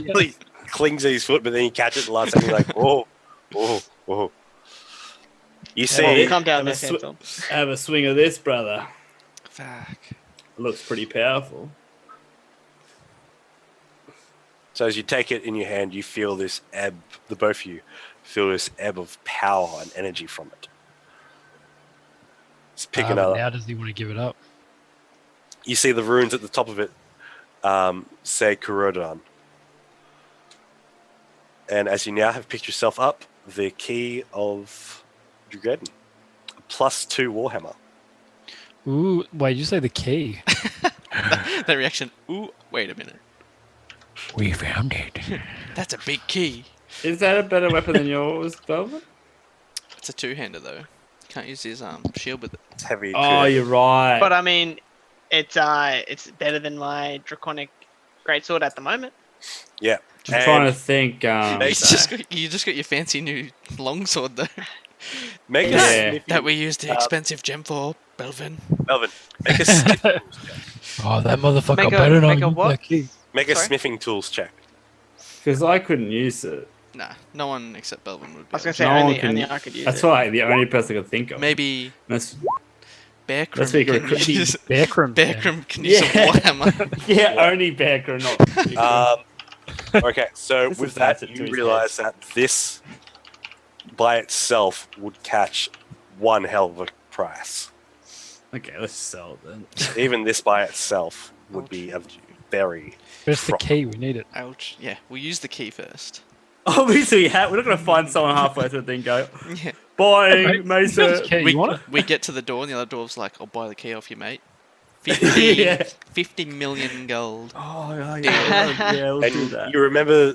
Really clings to his foot, but then you catch it and the last second you're like, whoa, whoa, whoa. You see, Calm down, have, there, Hansel. have a swing of this, brother. Fuck. It looks pretty powerful. so as you take it in your hand, you feel this ebb, the both of you feel this ebb of power and energy from it. It's picking But up. now does he want to give it up? You see the runes at the top of it say Kurodan. And as you now have picked yourself up, the key of Durgeddin. A +2 Warhammer. Ooh, wait, did you say the key? That reaction. Ooh, wait a minute. We found it. That's a big key. Is that a better weapon than yours, Velvet? It's a two-hander though. Can't use his shield with it. It's heavy. Oh, too. you're right. But I mean, it's better than my draconic greatsword at the moment. Yeah. I'm trying to think. You just got your fancy new longsword though. Make a Yeah. sniffing, That we used the expensive gem for, Belvin. Melvin, make a sniffing tools check. Oh, that motherfucker Make a- better not make a use what? that key. Make a Sorry? sniffing tools check. Because I couldn't use it. Nah, no one except Belvin would be. I was able gonna say No one only, can- only I could use That's it. why the only person I could think of. Maybe That's, Bearcrim Let's make a can recruit- use. Bearcrim. Bearcrim can use a Yeah. warhammer. yeah, only Becker, not. Okay, so This with is that, bastard to you his realize that this by itself would catch one hell of a price. Okay, let's sell it then. Even this by itself would be a very... Where's the key? We need it. Ouch. Yeah, we'll use the key first. Obviously, we're not going to find someone halfway through the thing and go, Yeah. buying, Hey, Mesa. key, We, you want it? we get to the door and the other dwarf's like, I'll buy the key off you, mate. 50, Yeah. 50 million gold. Oh, yeah, we'll do And that. you remember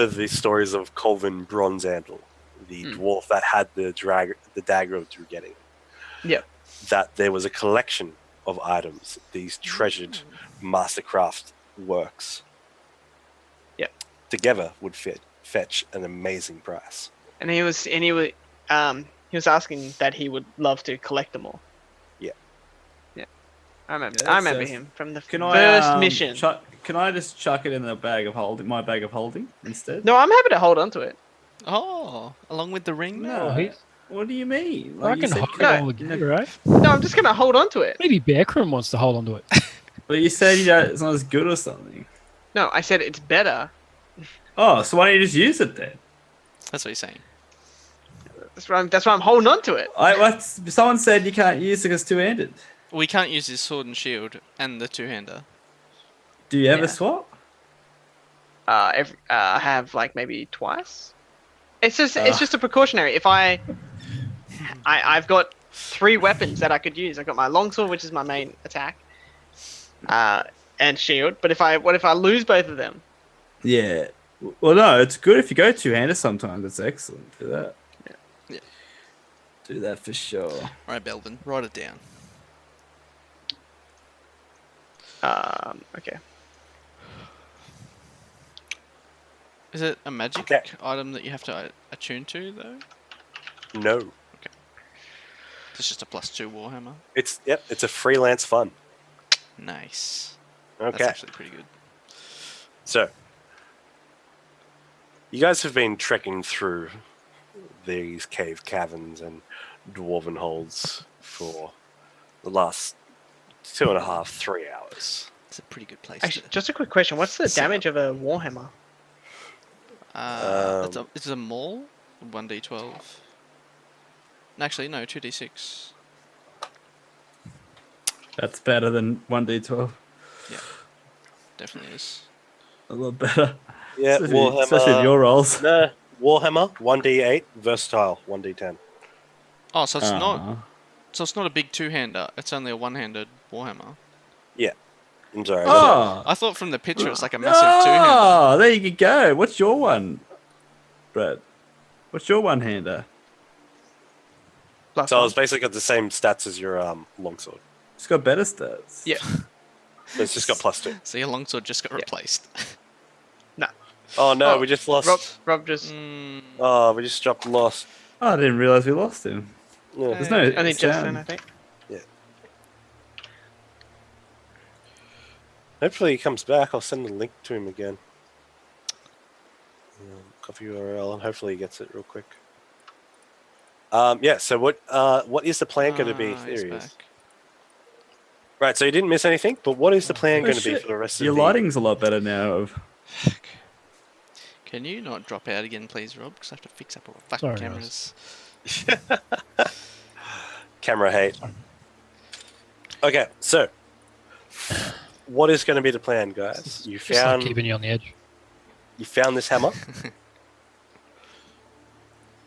the stories of Colvin Bronzandel, the dwarf that had the dagger of Durgeddin. Yep. That there was a collection of items, these treasured mastercraft works. Yep. Together would fetch an amazing price. And he was asking that he would love to collect them all. Yeah. Yeah. I remember. Yeah, I that remember says- him from the Can first I mission. Can I just chuck it in the bag of holding? My bag of holding instead? No, I'm happy to hold on to it. Oh, along with the ring? No. he's- What do you mean? I you can said hold it no. all together, right? No, I'm just gonna hold on to it. Maybe Bearcrim wants to hold on to it. But you said it's not as good or something. No, I said it's better. Oh, so why don't you just use it then? That's what he's saying. That's why I'm holding on to it. Someone said you can't use it because it's two-handed. We can't use his sword and shield and the two-hander. Do you ever Yeah. swap? I have like maybe twice. It's just a precautionary. If I've got 3 weapons that I could use. I've got my longsword, which is my main attack. and shield. But what if I lose both of them? Yeah. Well, no, it's good if you go two-handed sometimes. It's excellent. Do that. Yeah. Do that for sure. All right, Belvin, write it down. Okay. Is it a magic Okay. item that you have to attune to, though? No. It's just a +2 Warhammer. It's a freelance fun. Nice. Okay. That's actually pretty good. So, you guys have been trekking through these cave caverns and dwarven holes for the last 2.5, 3 hours. It's a pretty good place Actually, just a quick question. What's the Set damage of a Warhammer? It's a maul, 1d12. Actually, no, 2d6. That's better than 1d12. Yeah, definitely is. A lot better. Yeah, Especially, Warhammer. especially with your rolls. No, Warhammer 1d8, versatile 1d10. Oh, so it's not. Aw. So it's not a big two-hander. It's only a one-handed Warhammer. I'm sorry. Oh, I thought from the picture it's like a massive two-hander. oh, there you go. What's your one, Brett? What's your one-hander? Plus So one. it's basically got the same stats as your longsword. It's got better stats. Yeah. But it's just got +2. So your longsword just got replaced. Oh no, Oh, we just lost. Rob just Oh, we just dropped lost. Oh, I didn't realize we lost him. Yeah. There's no only just sound. then, I think. Hopefully he comes back. I'll send a link to him again. Copy URL, and hopefully he gets it real quick. Yeah. So what is the plan going to be? He's Theories. back. Right. So you didn't miss anything, but what is the plan Oh, going to be shit. for the rest Your of the? lighting's a lot better now. Can you not drop out again, please, Rob? Because I have to fix up all the Sorry, fucking cameras. Camera hate. Okay. So what is going to be the plan, guys? You Just like found keeping you on the edge. this hammer.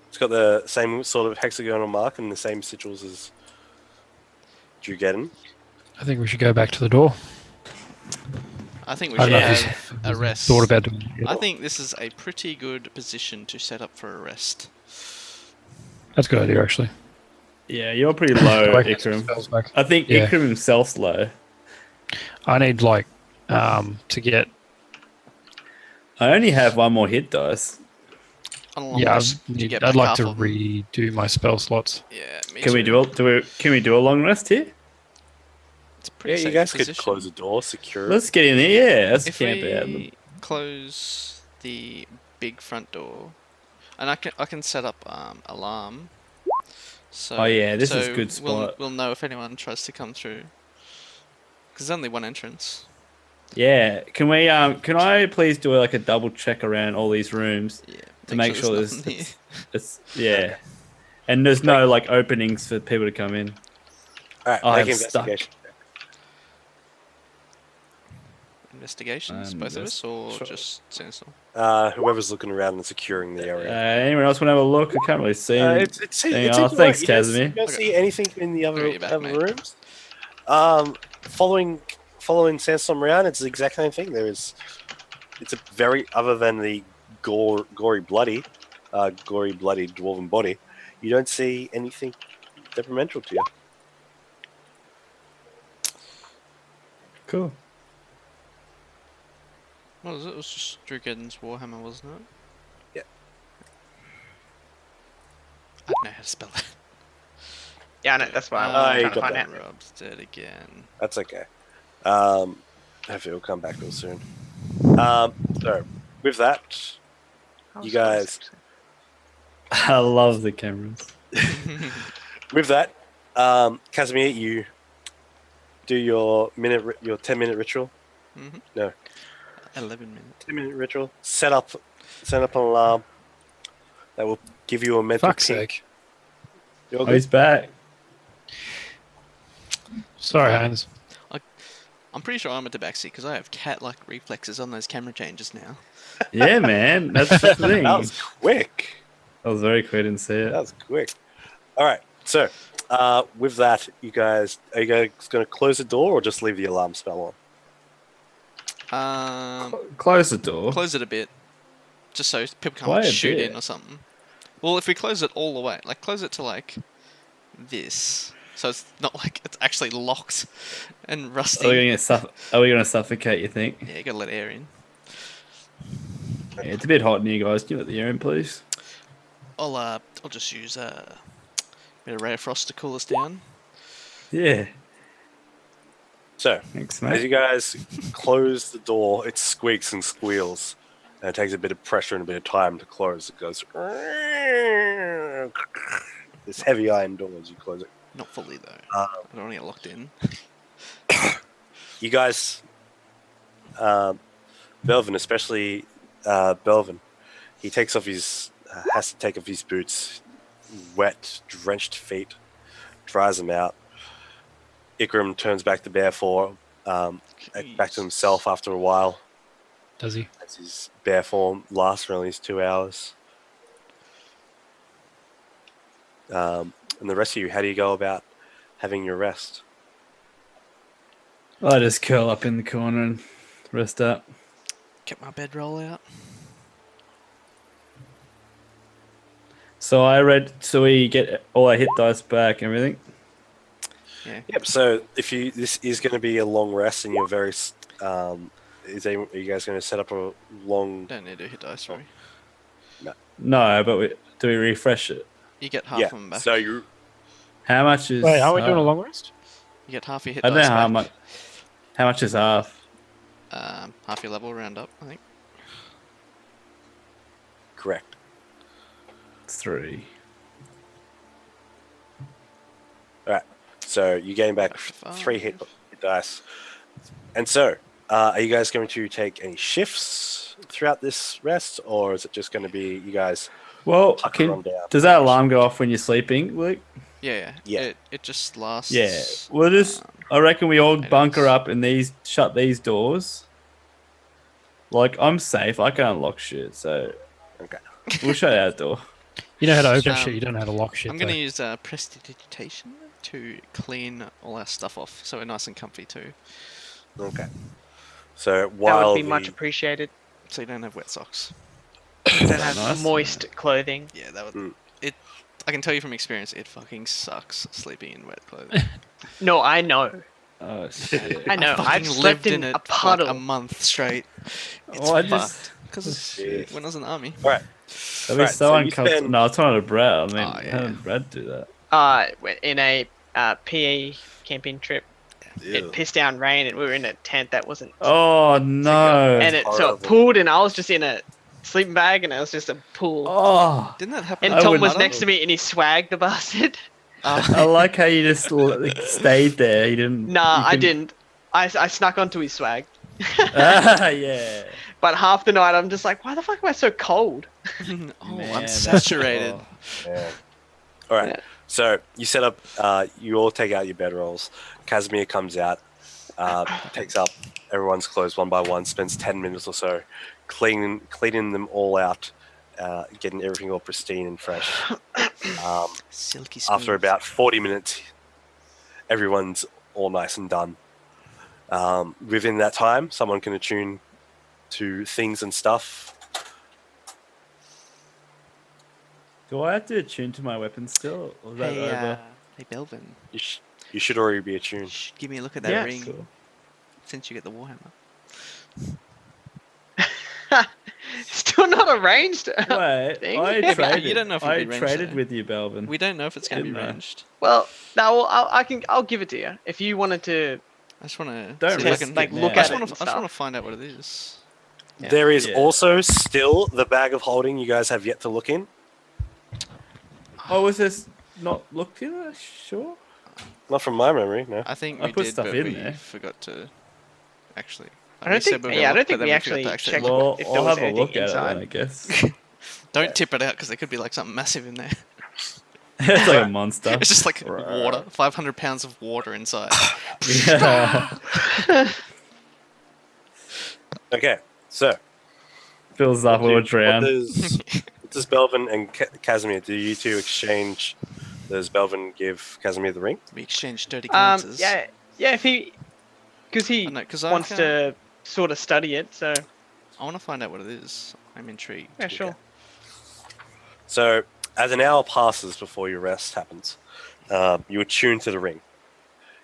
It's got the same sort of hexagonal mark and the same sigils as Durgeddin. I think we should go back to the door. I think we I should don't know if have he's a rest. thought about doing it yet. I think this is a pretty good position to set up for a rest. That's a good idea, actually. Yeah, you're pretty low, Go back and get some Ikram. spells back. I think Yeah. Ikram himself's low. I need to get. I only have one more hit dice. Yeah, I'd like to read. redo my spell slots. Yeah, me Can we too. can we do a long rest here? It's a Yeah, pretty you safe guys position. could close the door, secure it. Let's get in there. Yeah, let's If camp out. we close the big front door, and I can set up alarm. So, Oh, yeah, this is so good spot. We'll know if anyone tries to come through. Because there's only one entrance. Yeah, can we? Can I please do like a double check around all these rooms Yeah. to make sure there's there's nothing here. it's yeah, and there's no like openings for people to come in. All right, I'm make stuck. investigation. Investigations, both of us, or Sure. just Sandstorm? Whoever's looking around and securing the area. Anyone else want to have a look? I can't really see. It's Hang it's on, alright. thanks, You don't- Casimir. You don't Okay. see anything in the other, I'll get you back, other mate. rooms. Following Sandstorm around, it's the exact same thing. It's a very other than the gory bloody dwarven body. You don't see anything detrimental to you. Cool. What was it? It was just Durgeddin's Warhammer, wasn't it? Yeah. I don't know how to spell it. Yeah, I know. That's why I I'm trying to got find that. out. Rob's dead again. That's okay. Hopefully it'll come back real soon. So with that, How You was that guys- actually? I love the cameras. with that, Casimir, you do your 10-minute ritual. Mhm. No. 11 minutes. 10-minute ritual. Set up an alarm that will give you a mental Fuck's ping. sake. You're Oh, good. he's back. Sorry, Hans. I'm pretty sure I'm at the backseat because I have cat-like reflexes on those camera changes now. Yeah, man. That's the thing. That was quick. That was very quick. I didn't see it. That was quick. All right. So, with that, are you guys going to close the door or just leave the alarm spell on? Close the door. Close it a bit, just so people can't Why like, a shoot bit? in or something. Well, if we close it all the way, like close it to like this, so it's not like it's actually locked and rusty. Are we gonna suffocate? You think? Yeah, you gotta let air in. Yeah, it's a bit hot in here, guys. Can you let the air in, please? I'll just use a bit of ray of frost to cool us down. Yeah. So, Thanks, as you mate. guys close the door, it squeaks and squeals. And it takes a bit of pressure and a bit of time to close. It goes... This heavy iron door as you close it. Not fully though. I don't want to get locked in. You guys... Belvin, especially Belvin, he takes off his... has to take off his boots. Wet, drenched feet. Dries them out. Ikram turns back to bare form, back to himself after a while. Does he? As his bare form lasts for at least 2 hours. And the rest of you, how do you go about having your rest? I just curl up in the corner and rest up. Get my bedroll out. So we get all our hit dice back and everything. Yeah. Yep. So this is going to be a long rest, and you're very. Are you guys going to set up a long? Don't need to hit dice, sorry. No, but do we refresh it? You get half Yeah. of them back. So you. How much is? Wait, are we doing a long rest? You get half your hit I don't know dice how back. much. How much is half? Half your level round up, I think. Correct. 3. All right. So you gain back Back to 3 hit 5. dice, and so are you guys going to take any shifts throughout this rest, or is it just going to be you guys? Well, Tuck and run down. does that alarm go off when you're sleeping, Luke? Yeah. Yeah. It just lasts. Yeah. We'll just. I reckon we all 8 bunker hours. up and shut these doors. Like I'm safe. I can't lock shit, so Okay. we'll shut our door. You know how to open Um, shit, you don't know how to lock shit. I'm going to though. use prestidigitation to clean all our stuff off, so we're nice and comfy too. Okay. So That while would be much appreciated. So you don't have wet socks. Don't have nice? moist clothing. Yeah, that would. Mm. I can tell you from experience, it fucking sucks sleeping in wet clothing. No, I know. Oh shit! I know. fucking I've slept in it a puddle. like a month straight. It's Oh, I fucked. just- Because Shit. when I was in the army. All right. That'd be Right, so so you uncomfortable. spend- No, it's not a Brad. I mean, Oh, yeah. how did Brad do that? In a PE camping trip, it pissed down rain, and we were in a tent that wasn't. Oh no! and so horrible. it pooled, and I was just in a sleeping bag, and it was just a pool. Oh, Didn't that happen? and I Tom would- was next to me, and he swagged the bastard. I like how you just stayed there. You didn't. Nah, you I couldn't- didn't. I snuck onto his swag. Yeah. But half the night, I'm just like, why the fuck am I so cold? Oh, Man, I'm that's- saturated. oh. Yeah. All right. Yeah. So you set up. You all take out your bedrolls. Casimir comes out, takes up everyone's clothes one by one. Spends 10 minutes or so cleaning them all out, getting everything all pristine and fresh. Silky smooth. After about 40 minutes, everyone's all nice and done. Within that time, someone can attune to things and stuff. Do I have to attune to my weapon still? Or is that Hey, over? hey, Belvin. You should already be attuned. Give me a look at that Yeah. ring. Cool. Since you get the Warhammer. Still not arranged. Wait, Thing? I Yeah, but traded. you don't know if it'll I be ranged, traded though. with you, Belvin. We don't know if it's going to be Didn't I? ranged. Well, no, well, I'll give it to you if you wanted to. I just want to Don't see if I risk can it like now. look I at just it. want and to. I just want stuff. to find out what it is. Yeah. There is Yeah. also still the bag of holding you guys have yet to look in. Oh, was this not looked in? Sure. Not from my memory, no. I think I we put did, stuff but in we there. forgot to actually. I don't think. Yeah, I don't think we actually checked Well, if there I'll was have a anything look at it inside. then, I guess. Don't tip it out because there could be like something massive in there. It's like a monster. It's just like water, 500 pounds of water inside. Yeah. Okay, so Fills up, we'll what drown. does Belvin and Casimir, do you two exchange? Does Belvin give Casimir the ring? We exchanged dirty glances. Yeah, if he, because he Oh, no, 'cause I wants to sort of study it. So I want to find out what it is. I'm intrigued. yeah, sure. So, as an hour passes before your rest happens, you attune to the ring.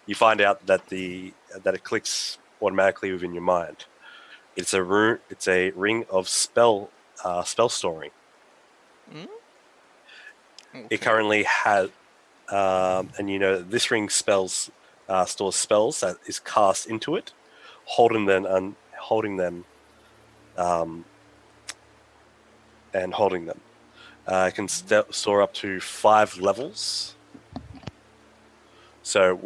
You find out that it clicks automatically within your mind. It's a ring of spell storing. Mm? Okay. It currently has, and you know that this ring stores spells that is cast into it, holding them, and holding them. It can store up to 5 levels. So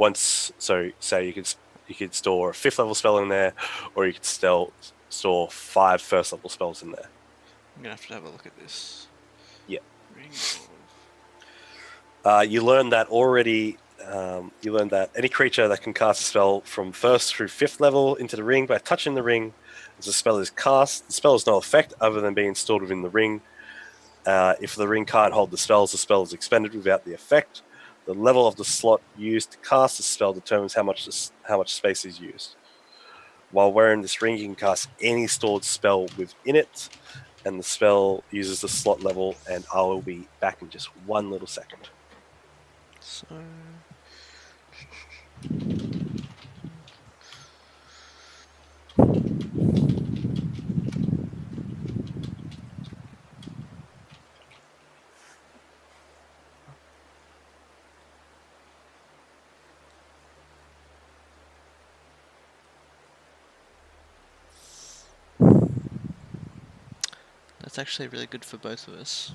say you could store a 5th level spell in there, or you could still store 5 1st level spells in there. I'm gonna have to have a look at this. Yeah. Ring of... You learn that any creature that can cast a spell from 1st through 5th level into the ring by touching the ring, as the spell is cast, the spell has no effect other than being stored within the ring. If the ring can't hold the spell is expended without the effect. The level of the slot used to cast the spell determines how much space is used. While wearing this ring, you can cast any stored spell within it, and the spell uses the slot level, and I will be back in just one little second. So... That's actually really good for both of us.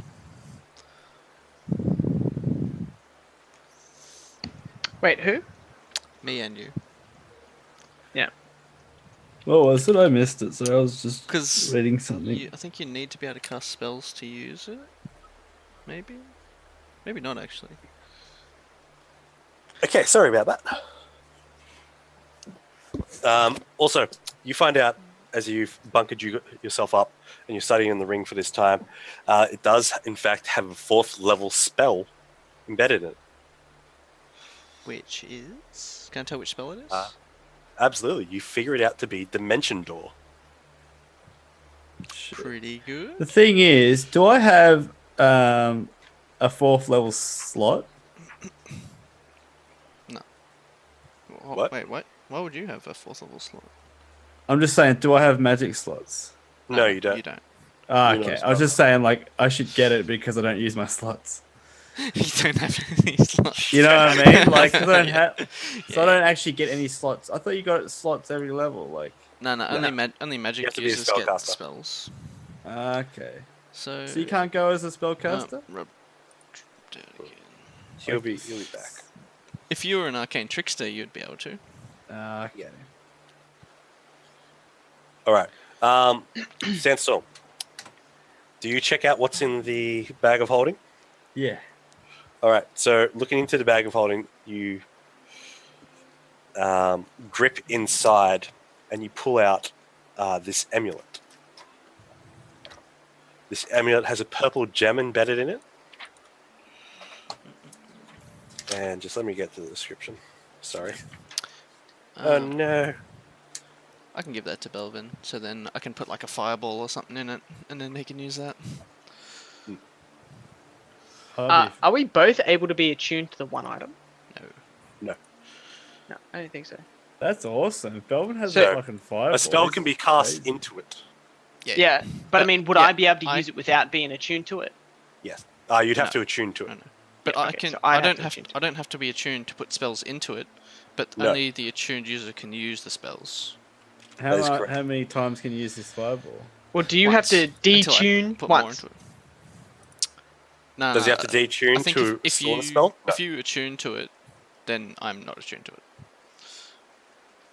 Wait, who? Me and you. What was it? I missed it, so I was just Because reading something. I think you need to be able to cast spells to use it. Maybe? Maybe not, actually. Okay, sorry about that. Also, you find out as you've bunkered yourself up and you're studying in the ring for this time, it does in fact have a 4th level spell embedded in it. Which is... Can I tell which spell it is? Absolutely, you figure it out to be Dimension Door. Pretty good. The thing is, do I have a 4th level slot? No. What? Wait, what? Why would you have a 4th level slot? I'm just saying, do I have magic slots? No, you don't. You don't. Ah, You know okay. as I was well. just saying, like, I should get it because I don't use my slots. You don't have any slots. You know what I mean? Like, 'cause I don't Yeah. have, so I don't actually get any slots. I thought you got slots every level. Like, No, only You magic have to be a users get spellcaster. spells. okay. So So you can't go as a spellcaster? He'll be back. If you were an arcane trickster, you'd be able to. Okay. All right. Sandstorm, do you check out what's in the bag of holding? Yeah. All right. So looking into the bag of holding, you grip inside and you pull out this amulet. This amulet has a purple gem embedded in it. And just let me get to the description. Sorry. Oh no. I can give that to Belvin, so then I can put like a fireball or something in it, and then he can use that. Are we both able to be attuned to the one item? No. No, I don't think so. That's awesome. Belvin has So, a fucking fireball. A spell can be cast Crazy. into it. Yeah, but I mean, would yeah, I be able to I- use it without being attuned to it? Yes. You'd have No. to attune to it. No, no. But Yeah, I okay, can. so I I'd don't to have. attune to I don't have to be attuned to put spells into it, but No. only the attuned user can use the spells. That is correct. How many times can you use this fireball? Well, do you Once, have to until I detune put more once? into it. No, Does he have to I detune think to if store you the spell? if you attune to it, then I'm not attuned to it.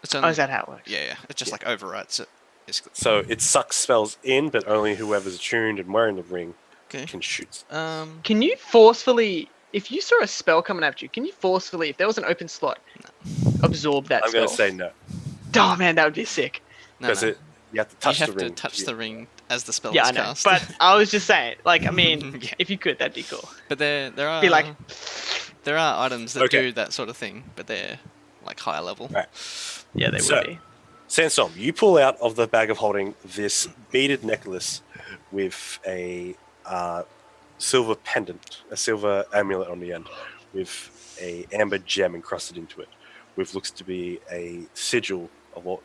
It's Oh, only, is that how it works? yeah, it just Yeah. like overwrites it. Basically. So it sucks spells in, but only whoever's attuned and wearing the ring Okay. can shoot. Can you forcefully, if you saw a spell coming at you, can you forcefully, if there was an open slot, absorb that I'm spell? going to say no. Oh man, that would be sick. No, Because no. you have to touch You have the ring. to touch the ring as the spell Yeah, is I know. cast. But I was just saying, like, I mean, Yeah. if you could, that'd be cool. But there are Be like, there are items that Okay. do that sort of thing, but they're like higher level. Right. yeah, they So- would be. Sandstorm, you pull out of the bag of holding this beaded necklace with a silver pendant, a silver amulet on the end, with a amber gem encrusted into it, with looks to be a sigil of what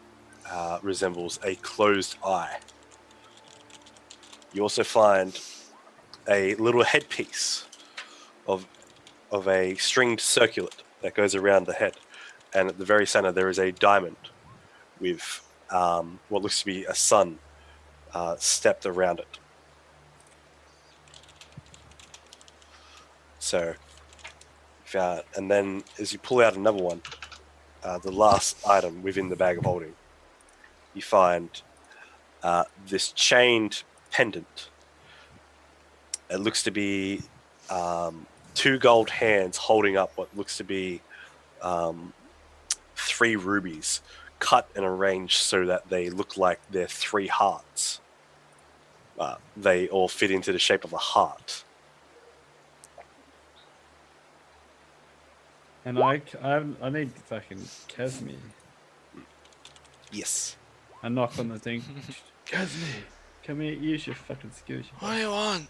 resembles a closed eye. You also find a little headpiece of a stringed circlet that goes around the head, and at the very center there is a diamond with what looks to be a sun stepped around it. So, and then as you pull out another one, the last item within the bag of holding, you find this chained pendant. It looks to be 2 gold hands holding up what looks to be 3 rubies, cut and arranged so that they look like they're 3 hearts. They all fit into the shape of a heart. And I need fucking Casimir. Yes. I knock on the thing. Casimir, come here, use your fucking skills. What do you want?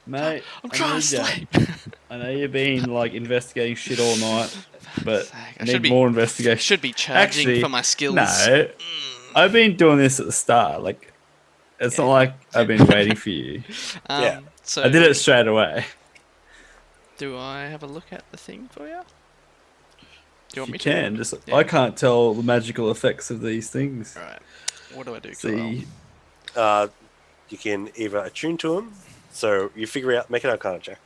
Mate, I'm trying to sleep. I know you've been like investigating shit all night, but I I should need be- more investigation. Should be charging Actually, for my skills. No, I've been doing this at the start. Like, it's not like I've been waiting for you. Yeah. So I did it straight away. Do I have a look at the thing for you? Do you want You me can. to? Just Yeah. I can't tell the magical effects of these things. Alright. What do I do? See, You can either attune to them, so you figure out, make an Arcana check.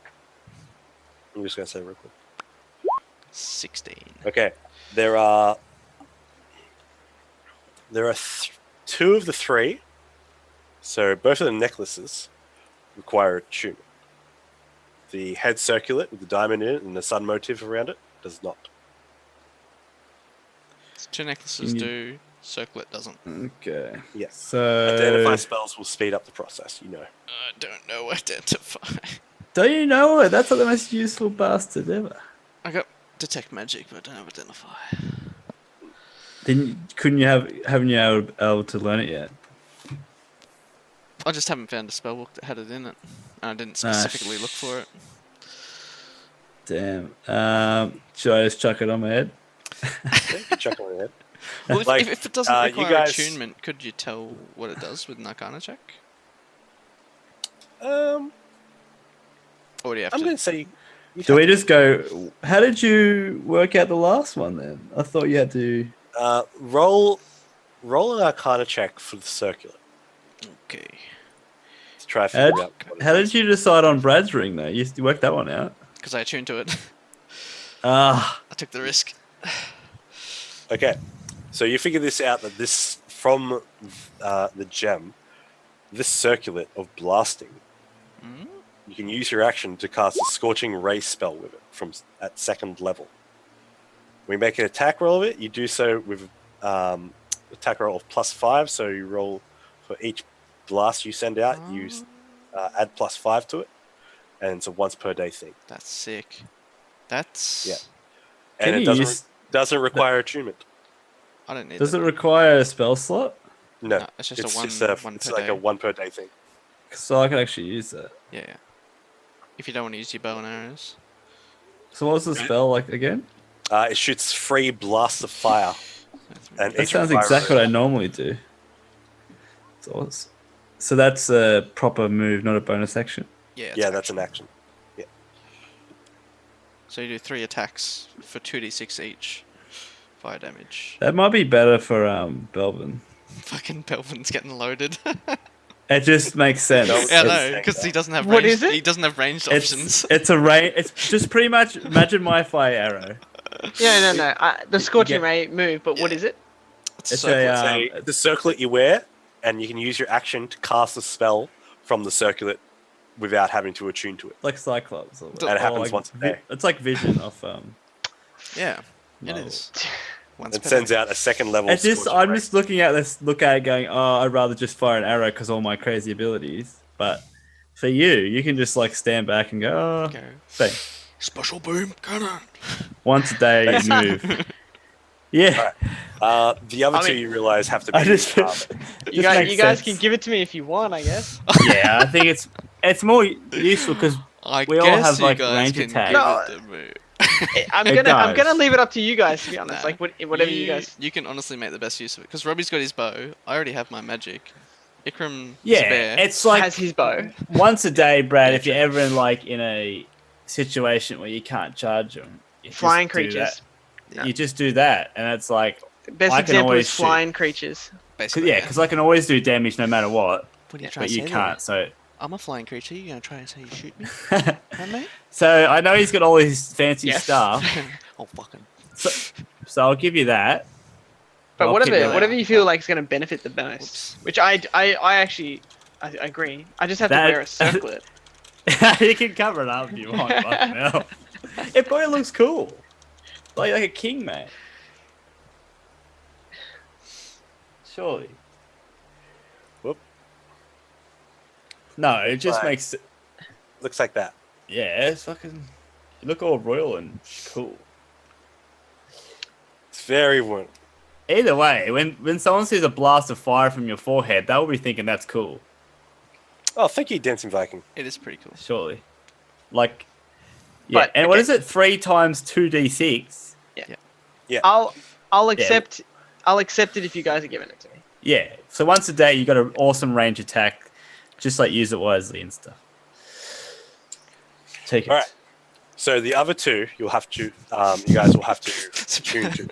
I'm just going to say real quick. 16. Okay, there are 2 of the 3, so both of the necklaces require attunement. The head circlet with the diamond in it and the sun motif around it does not. 2 necklaces Can you- do. Circlet doesn't. okay. Yes. So, Identify spells will speed up the process, you know. I don't know identify. don't you know it? That's like the most useful bastard ever. I got detect magic, but I don't have identify. Haven't you able to learn it yet? I just haven't found a spellbook that had it in it. And I didn't Ah, specifically look for it. Damn. Should I just chuck it on my head? Yeah, chuck on your head. Well, if, Like, if it doesn't you require guys- attunement, could you tell what it does with an Arcana check? Um, Or do you have I'm to? going to say... Do we just go? How did you work out the last one then? I thought you had to. roll an Arcana check for the circular Okay. to try to figure out what it How is. did you decide on Brad's ring though? You worked that one out. Because I attuned to it. Ah, I took the risk. Okay, so you figure this out, that this, from the gem, this circuit of blasting, you can use your action to cast a Scorching Ray spell with it at 2nd level. When you make an attack roll of it, you do so with attack roll of +5, so you roll for each blast you send out, you add +5 to it, and it's a once per day thing. That's sick. That's... Yeah. Can And it you doesn't, use- doesn't require attunement. I don't need does that. it require a spell slot? No, No, it's just a one it's per like day. a 1 per day thing. So I can actually use that. Yeah, yeah. If you don't want to use your bow and arrows. So what's the spell like again? It shoots 3 blasts of fire. And That each sounds fire exactly what I rate- normally do. So that's a proper move, not a bonus action. Yeah, Yeah, that's an action. So you do 3 attacks for 2d6 each. Fire damage. That might be better for Belvin. Fucking Belvin's getting loaded. It just makes sense. No, Yeah, It's- no, because he doesn't have What ranged, is it? He doesn't have ranged options. It's a range. It's just pretty much imagine my fire arrow. Yeah, no. The Scorching get- Ray move, but what Yeah. is it? It's circle. a So the circlet you wear, and you can use your action to cast a spell from the circlet without having to attune to it. like Cyclops. Or, And it happens like once a day. It's like vision of Yeah, No. it is. Once It per sends day. out a 2nd level. It's just Scorching I'm Ray. just looking at this, look at it, going, oh, I'd rather just fire an arrow because all my crazy abilities. But for you can just like stand back and go, oh, Go. bang. Special boom cannon. Once a day move. Yeah. The other I two mean- you realize have to be. I just, You guys can give it to me if you want, I guess. Yeah, I think it's more useful because I we all guess have, you like, guys range can attack. give No. it to me. I'm It gonna does. leave it up to you guys, to be honest. Nah. Like whatever you guys. You can honestly make the best use of it because Robbie's got his bow. I already have my magic. Ikram is a Yeah, bear. it's like has his bow. once a day, Brad. Yeah, if you're true. ever in a situation where you can't charge them, Flying creatures. No. You just do that, and it's like, The best I can example always is shoot. flying creatures. Basically, because I can always do damage no matter what, What are you trying but to you say can't. So, there? I'm a flying creature. You gonna try and say you shoot me, huh, mate? so I know he's got all his fancy Yes. stuff. Oh fucking. So I'll give you that. But I'll keep whatever that. you feel like is going to benefit the most, Whoops. which I actually agree. I just have That- to wear a circlet. You can cover it up if you want. Fucking hell. It probably looks cool, like a king, mate. Surely. Whoop. No, it just Right. makes it. Looks like that. Yeah, it's fucking. You look all royal and cool. It's very warm. Either way, when someone sees a blast of fire from your forehead, they'll be thinking that's cool. Oh, thank you, Dancing Viking. It is pretty cool. Surely. Like. Yeah, But, and what okay. is it? 3 times 2d6. I'll accept. I'll accept it if you guys are giving it to me. Yeah. So once a day, you got an awesome range attack. Just like use it wisely and stuff. Take it. All right. So the other two, you'll have to. You guys will have to tune to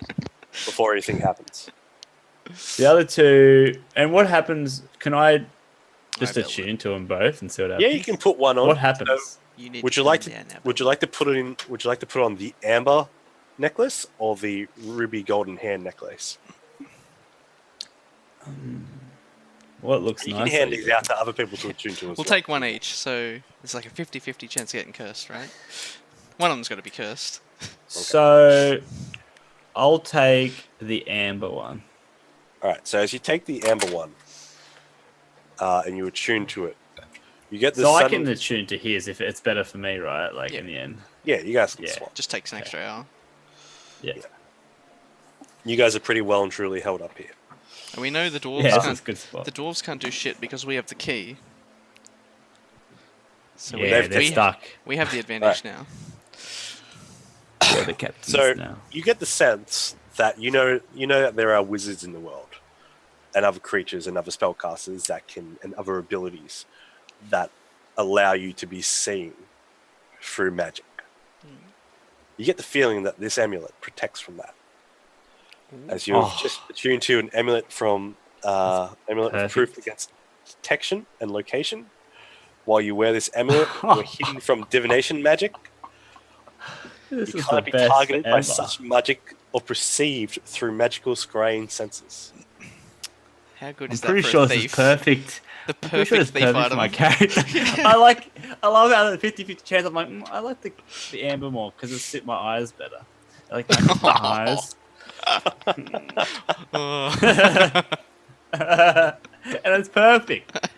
before anything happens. The other two, and what happens? Can I just I bet attune to them both and see what happens? Yeah, you can put one on. What happens? So, You need would you like to? calm down now, Would you like to put it in? Would you like to put on the amber necklace or the ruby golden hand necklace? What looks You nice? can hand these out to other people to attune to as We'll well. take one each, so it's like a 50-50 chance of getting cursed, right? One of them's got to be cursed. So I'll take the amber one. All right. So as you take the amber one, and you attune to it, you get this. So I sudden, can attune to his if it's better for me, right? Like Yeah. in the end. Yeah, you guys can Yeah. swap. Just takes an extra hour. Yeah. You guys are pretty well and truly held up here. And we know the dwarves Yeah, this is can't. a good spot. The dwarves can't do shit because we have the key. So Yeah, they've- they're stuck. we have the advantage now. They're the captains So now. you get the sense that you know that there are wizards in the world, and other creatures and other spellcasters that can, and other abilities that allow you to be seen through magic. You get the feeling that this amulet protects from that, as you've Oh. just attuned to an amulet from amulet of proof perfect. against detection and location. While you wear this amulet, you're hidden from divination magic. This You is can't the be best targeted by ever. such magic or perceived through magical scrying senses. How good I'm is that pretty for sure a this thief? is perfect. The I'm pretty sure perfect it's thief perfect for item. my character. I love how the 50-50 chance. I'm like, I like the amber more because it suits my eyes better. I like my eyes. Oh. And it's perfect.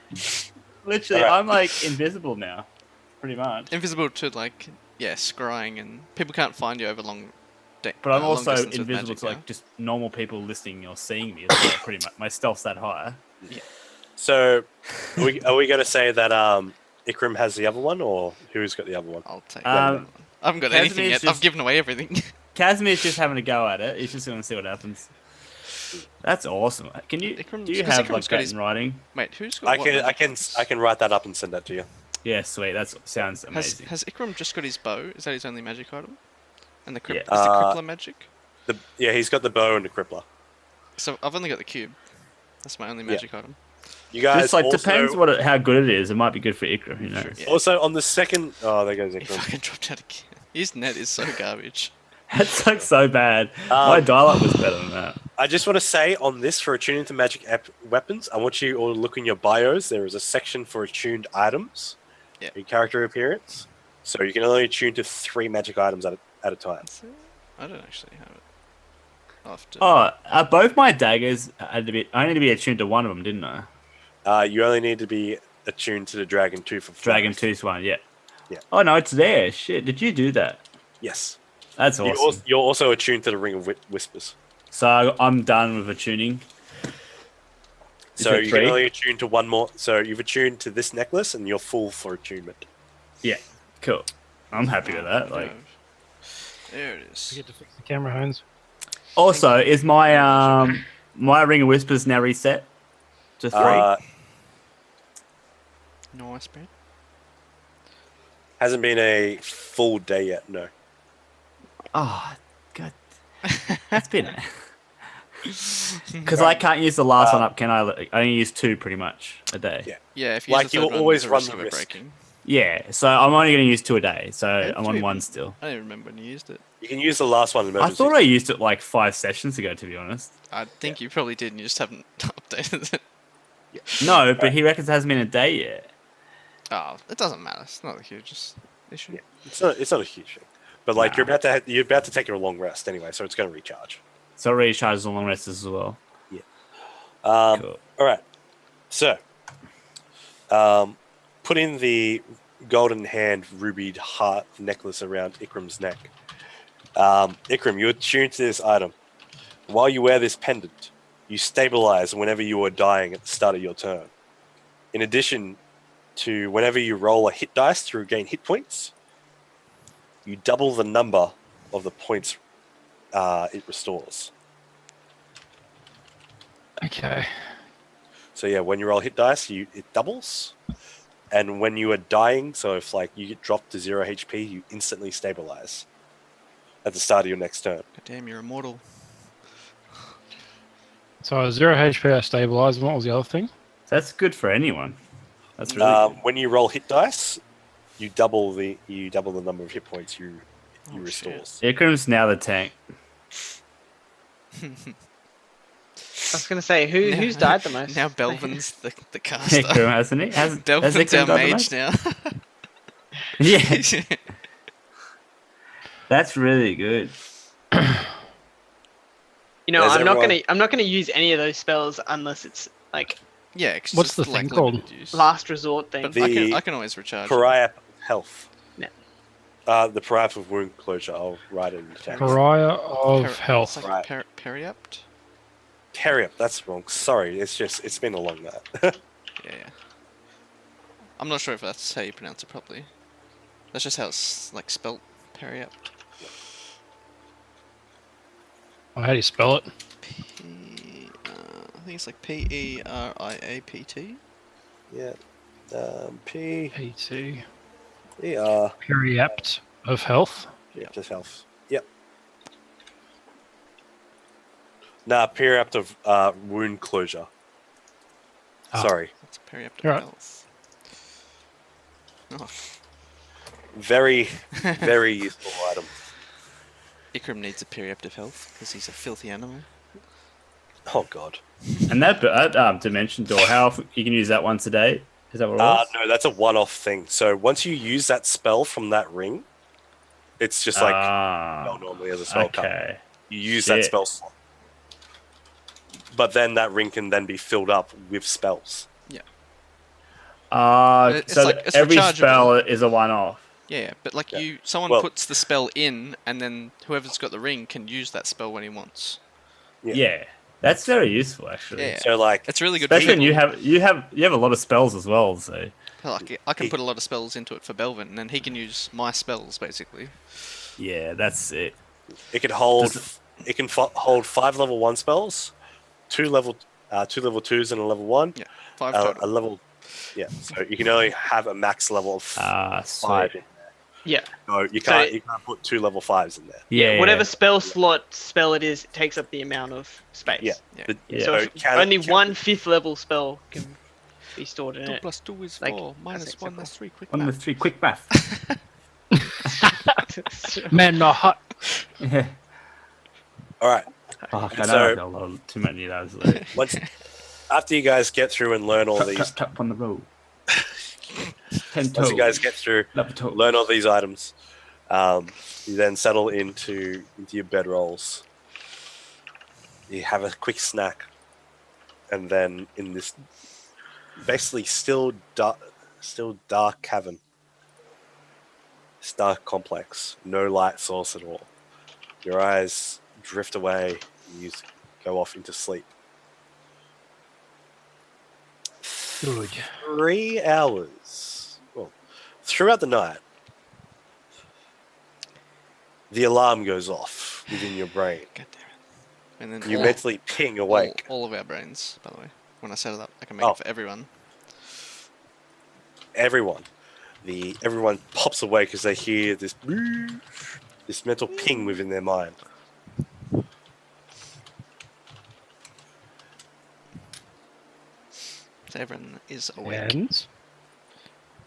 Literally, Alright. I'm like invisible now, pretty much. Invisible to like, yeah, scrying, and people can't find you over long. But I'm long also distance with invisible magic, to like just normal people listening or seeing me. As well, pretty much, my stealth's that high. So, are we going to say that Ikram has the other one, or who's got the other one? I'll take that one. I haven't got anything Casimir's yet. just- I've given away everything. Casimir's just having a go at it. He's just going to see what happens. That's awesome. Can you Ikram- do you 'cause have Ikram's like got that his- in writing? Wait, who's got I what can magic? write that up and send that to you. Yeah, sweet. That sounds Has amazing. has Ikram just got his bow? Is that his only magic item? And the Yeah. is the crippler magic? Yeah, he's got the bow and the crippler. So I've only got the cube. That's my only magic item. You guys Just like also, depends how good it is. It might be good for Ikra. Who knows? Yeah. Also on the second. Oh, there goes He Ikram. fucking dropped out again. His net is so garbage. That's like so bad. My dial-up was better than that. I just want to say on this for attuning to magic weapons, I want you all to look in your bios. There is a section for attuned items. Yeah. Your character appearance. So you can only attune to 3 magic items at a time. I don't actually have it. I'll have to... Oh, both my daggers had to be. I only to be attuned to one of them, didn't I? You only need to be attuned to the Dragon Tooth of Dragon Flight. Tooth one, yeah. Yeah. Oh no, it's there. Shit, did you do that? Yes. That's awesome. You're also attuned to the Ring of Whispers. So I'm done with attuning. Is So it you three? can only attune to one more. So you've attuned to this necklace, and you're full for attunement. Yeah, cool. I'm happy with that. Like, There it is. Forget to fix the camera, Hones. also, Thank you is my very much. my Ring of Whispers now reset to 3? Nice, man. Hasn't been a full day yet. No. Oh, God, it's been because I can't use the last one up. Can I? I only use 2 pretty much a day. Yeah. Yeah, if you Like, use the you'll third one, always there's a run risk the of it risk. breaking. Yeah, so I'm only going to use 2 a day. So Did I'm you on even- 1 still. I don't even remember when you used it. You can use the last one in I emergency. thought I used it like 5 sessions ago, to be honest. I think you probably did, and you just haven't updated it. No, but he reckons it hasn't been a day yet. Oh, it doesn't matter. It's not a huge issue. Yeah. It's not a huge thing. But like Nah. you're about to take your long rest anyway, so it's going to recharge. So it recharges on long rests as well. Cool. All right. So, put in the golden hand rubied heart necklace around Ikram's neck. Ikram, you attune to this item. While you wear this pendant, you stabilize whenever you are dying at the start of your turn. In addition to whenever you roll a hit dice to regain hit points, you double the number of the points it restores. Okay. So yeah, when you roll hit dice, it doubles. And when you are dying, so if like you get dropped to 0 HP, you instantly stabilize at the start of your next turn. God damn, you're immortal. So 0 HP, I stabilize. And what was the other thing? That's good for anyone. That's really good. When you roll hit dice, you double the number of hit points you Oh, restores. Ikram's now the tank. I was gonna say who's died the most. Now Belvin's the caster. Ikram, hasn't he? Has Belvin's Ikram our done the mage most? now. Yeah, that's really good. You know, There's I'm not gonna use any of those spells unless it's like Yeah, it's What's just the like thing called? limited use. last resort thing. But The I can always recharge. Pariah health. Yeah. The Pariah of wound closure. I'll write it in the text. Pariah of It's health. like Right. Periapt? Periup, that's wrong. Sorry, it's been a long that. Yeah. I'm not sure if that's how you pronounce it properly. That's just how it's like spelt. Periapt. Oh, how do you spell it? I think it's like Periapt. Yeah. P PT. E R. Periapt of health. Yeah, just health. Yep. Nah, periapt of wound closure. Ah. Sorry. That's a Periapt of Alright. health. Oh, Very, very useful item. Ikram needs a Periapt of health because he's a filthy animal. Oh god. And that dimension door, how often you can use that once a day? Is that what it was? No, that's a one-off thing. So once you use that spell from that ring, it's just like spell normally as a spell card. okay. You use that Shit. spell slot. But then that ring can then be filled up with spells. It's So like- that it's every rechargeable. spell is a one-off. Yeah, but like Yeah. someone Well- puts the spell in, and then whoever's got the ring can use that spell when he wants. Yeah. Yeah, that's very useful actually. Yeah. So like It's really good. Especially for when you people. have a lot of spells as well. So Like, I can put a lot of spells into it for Belvin, and then he can use my spells basically. yeah, that's it. it can hold Does hold 5 level 1 spells, 2 level 2s and a level 1. Yeah, 5 A total. level so you can only have a max level of 5 Sweet. in. Yeah. No, you So- can't put 2 level 5s in there. Yeah, Whatever spell it is, it takes up the amount of space. Yeah. Yeah. The- Yeah. So if can- only can- 1 5th level spell can be stored in 2 it. plus 2 is Like, 4, minus that's 1, acceptable. that's 3. Quick One math. with 3 quick math. Man, my hut. Yeah. All right. Fuck, I So- know I feel a lot of too many of those. Like, Once after you guys get through and learn all tap, these, tap, tap on the road. 10 once toes. you guys get through, Love toe. learn all these items, you then settle into your bedrolls. You have a quick snack, and then in this basically still dark cavern, this dark complex, no light source at all. Your eyes drift away You go off into sleep. Good. 3 hours. Well, throughout the night, the alarm goes off within your brain. God damn it. And then You mentally ping awake. all of our brains, by the way. When I set it up, I can make it for everyone. Everyone pops awake as they hear this mental ping within their mind. So everyone is awake. And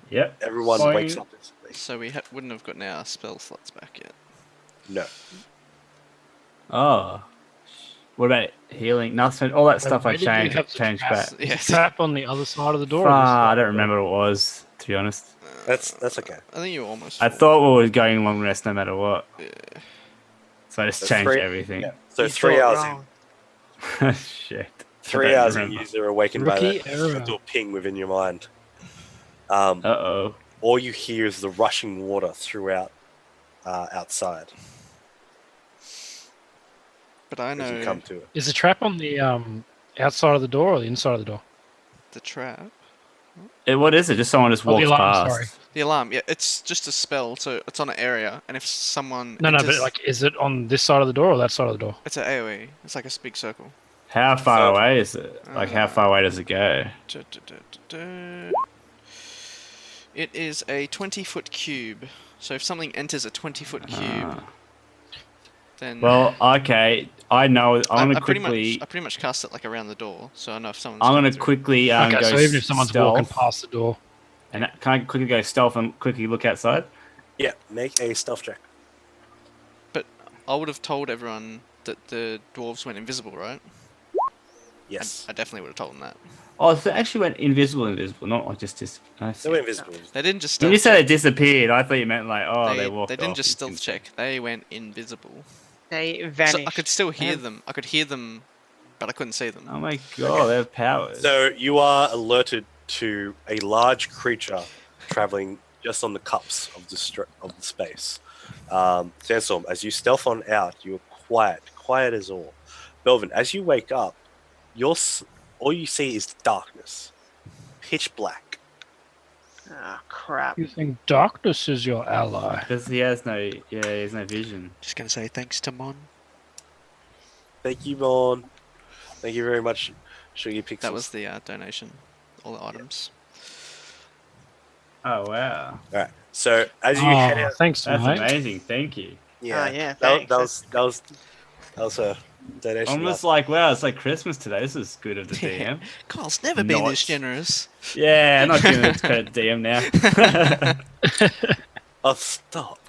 Yep. Everyone Boing. wakes up instantly. So we wouldn't have gotten our spell slots back yet. No. Oh. What about healing? Nothing. All that stuff I where did you have the changed trap? back. Yeah. Trap on the other side of the door. I don't remember what it was, to be honest. That's okay. I think you were almost. I full. thought we were going long rest no matter what. Yeah. So I just So changed 3 everything. Yeah. So You 3 thought hours in. wrong. Shit. 3 I don't hours in, remember. you're awakened by Rookie that error. mental ping within your mind. Uh-oh. All you hear is the rushing water throughout outside But I as know you come to it. Is the trap on the outside of the door or the inside of the door? the trap. What is it? Just someone just Oh, the walks alarm, past. sorry. The alarm, yeah, it's just a spell, so it's on an area, and if someone No, enters, but like, is it on this side of the door or that side of the door? it's an AOE. It's like a big circle. How far So- away is it? Like, how far away does it go? It is a 20-foot cube. So if something enters a 20-foot cube, Ah. then Well, okay. I know. I'm I gonna pretty quickly. much cast it like around the door, so I know if someone's. I'm coming gonna through. quickly Okay, go so even if someone's stealth, walking past the door. and can I quickly go stealth and quickly look outside? Yeah, make a stealth check. But I would have told everyone that the dwarves went invisible, right? Yes. I definitely would have told them that. Oh, so it actually went invisible, not like just. I They see. were invisible. They didn't just When stealth you said they check. disappeared, I thought you meant like, oh, they walked They didn't off. just You stealth can see. check. They went invisible. They So vanished. I could still hear have- them. I could hear them, but I couldn't see them. Oh my god, they have powers. So you are alerted to a large creature traveling just on the cups of the space. Sandstorm, as you stealth on out, you're quiet as all. Belvin, as you wake up, all you see is darkness, pitch black. Ah, crap. You think darkness is your ally? Because he has no vision. Just gonna say thanks to Mon. Thank you, Mon. Thank you very much, Sugar Pixels. That was the donation. All the items. Oh wow, All right. So as you head out, thanks, that's mate. amazing. Thank you. yeah, yeah, that thanks. was a donation. Almost like wow, it's like Christmas today. This is good of the DM. Carl's never been this Not. generous. Yeah, I'm not giving it credit to DM now. Oh, stop!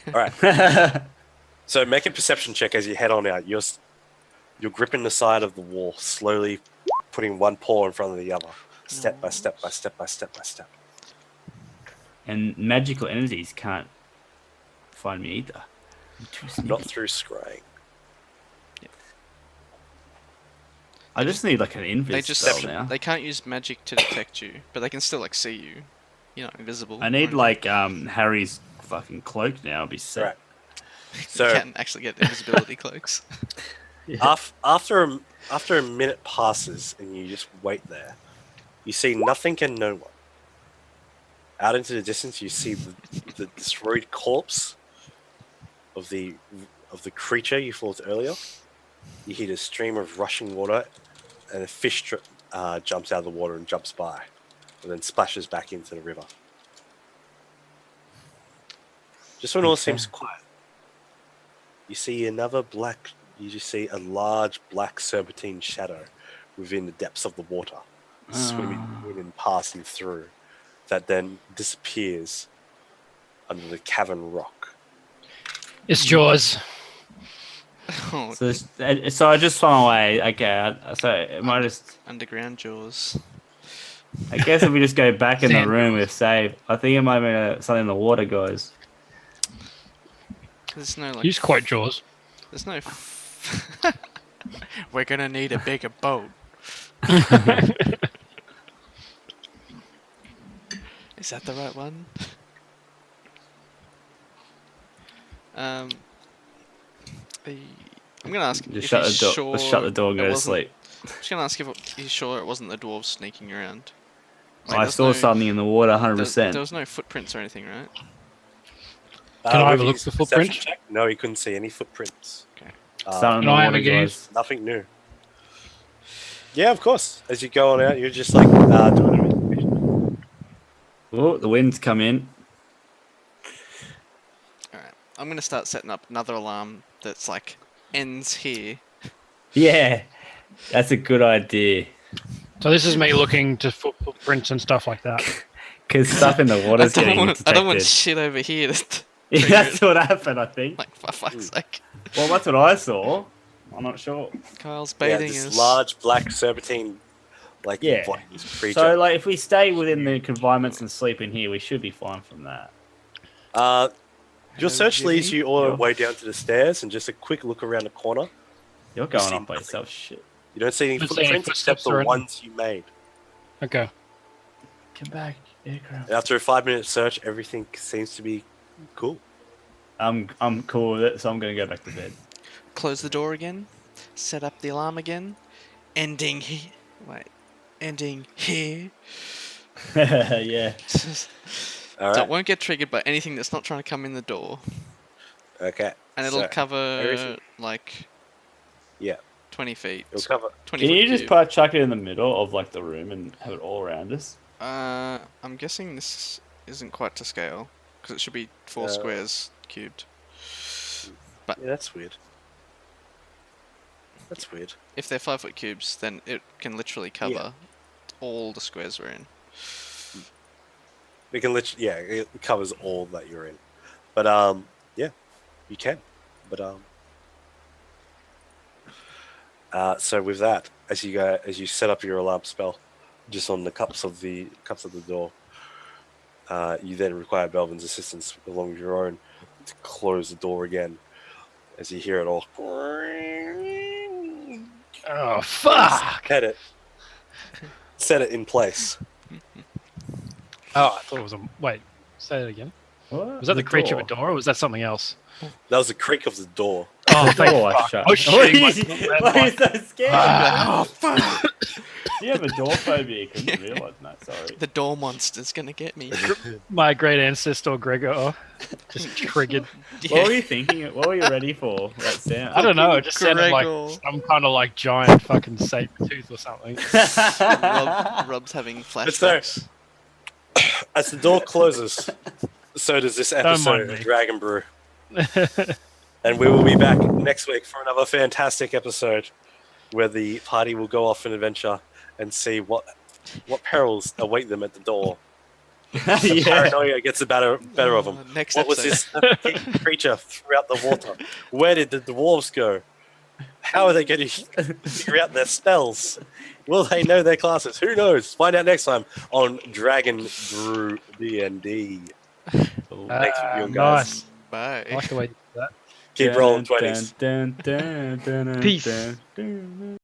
All right. So make a perception check as you head on out. You're gripping the side of the wall, slowly putting one paw in front of the other, step by step by step by step by step. And magical entities can't find me either. I'm too sneaky. Not through scrying. I just need like an invis They just spell now. they can't use magic to detect you, but they can still like see you. You're not invisible. I or need anything. like Harry's fucking cloak now. I'll be set. Right. you So can actually get invisibility cloaks. after a minute passes and you just wait there, you see nothing and no one. Out into the distance, you see the destroyed corpse of the creature you fought earlier. You hear a stream of rushing water, and a fish jumps out of the water and jumps by, and then splashes back into the river. Just when all seems quiet, you see you just see a large black serpentine shadow within the depths of the water, swimming past and through, that then disappears under the cavern rock. It's Jaws. Oh, So I just swung away. Okay, so am I just? underground jaws. I guess if we just go back in the Sand room, we're safe. I think it might be something in the water, guys. There's no like. He's quite Jaws. There's no. We're gonna need a bigger boat. Is that the right one? I'm gonna ask Just if shut he's the door. sure. Let's shut the door and it go to wasn't- sleep. I'm just gonna ask if he's sure it wasn't the dwarves sneaking around. Like, I there's saw no- something in the water, There 100%. was no footprints or anything, right? Can I have a with look his at the footprint? perception check? No, he couldn't see any footprints. Okay. Something in Can the I have water, a gaze? guys. Nothing new. Yeah, of course. As you go on out, you're just like doing an investigation. Oh, the wind's come in. Alright. I'm gonna start setting up another alarm that's like ends here. Yeah, that's a good idea. So this is me looking to footprints and stuff like that. Because stuff in the water's getting I don't want detected. shit over here to Yeah, trigger that's it. what happened, I think. Like, for fuck's sake. Well, that's what I saw. I'm not sure. Kyle's Yeah, baiting this us. large black serpentine, like Yeah. creature. So, like, if we stay within the confinements and sleep in here, we should be fine from that. Your search Jimmy? leads you all the Yeah. way down to the stairs, and just a quick look around the corner. You're going see off by nothing. yourself, shit. You don't see any Don't see any footprints except footsteps or the anything. ones you made. Okay. Come back, aircraft. After a 5-minute search, everything seems to be cool. I'm cool with it, so I'm gonna go back to bed. Close the door again. Set up the alarm again. Ending here. Wait. Ending here. Yeah. All So right. it won't get triggered by anything that's not trying to come in the door. Okay. And it'll so cover, everything- like, Yeah. 20 feet. It'll cover. 20 Can foot you just cube. chuck it in the middle of like the room and have it all around us? I'm guessing this isn't quite to scale. Because it should be 4 squares cubed. Yeah, that's weird. That's weird. If they're 5 foot cubes, then it can literally cover all the squares we're in. We can literally, yeah, it covers all that you're in. But yeah, you can. But so with that, as you set up your alarm spell, just on the cups of the door, you then require Belvin's assistance along with your own to close the door again, as you hear it all. Oh fuck! Set it in place. Oh, I thought it was a. Wait, say it again. What? Was that the creature of a door, or was that something else? That was the creak of the door. Oh, The thank door I fuck. shut. I was shitting Why myself. are you so scared? Oh fuck! Do you have a door phobia? Couldn't realize that. Sorry. The door monster's gonna get me. My great ancestor Gregor just triggered. What were you thinking? What were you ready for? That sound. I don't know. It just sounded like Gregor. some kind of like giant fucking saber tooth or something. Rob's having so- flashbacks. As the door closes, so does this mind episode me. of Dragon Brew. And we will be back next week for another fantastic episode where the party will go off an adventure and see what perils await them at the door. Yeah. Paranoia gets the better of them. Next What was episode. this creature throughout the water? Where did the dwarves go? How are they going to figure out their spells? Will they know their classes? Who knows? Find out next time on Dragon Brew D&D. Thanks for viewing, guys. Nice. Bye. I like the way you did that. Keep rolling 20s. Peace. Peace.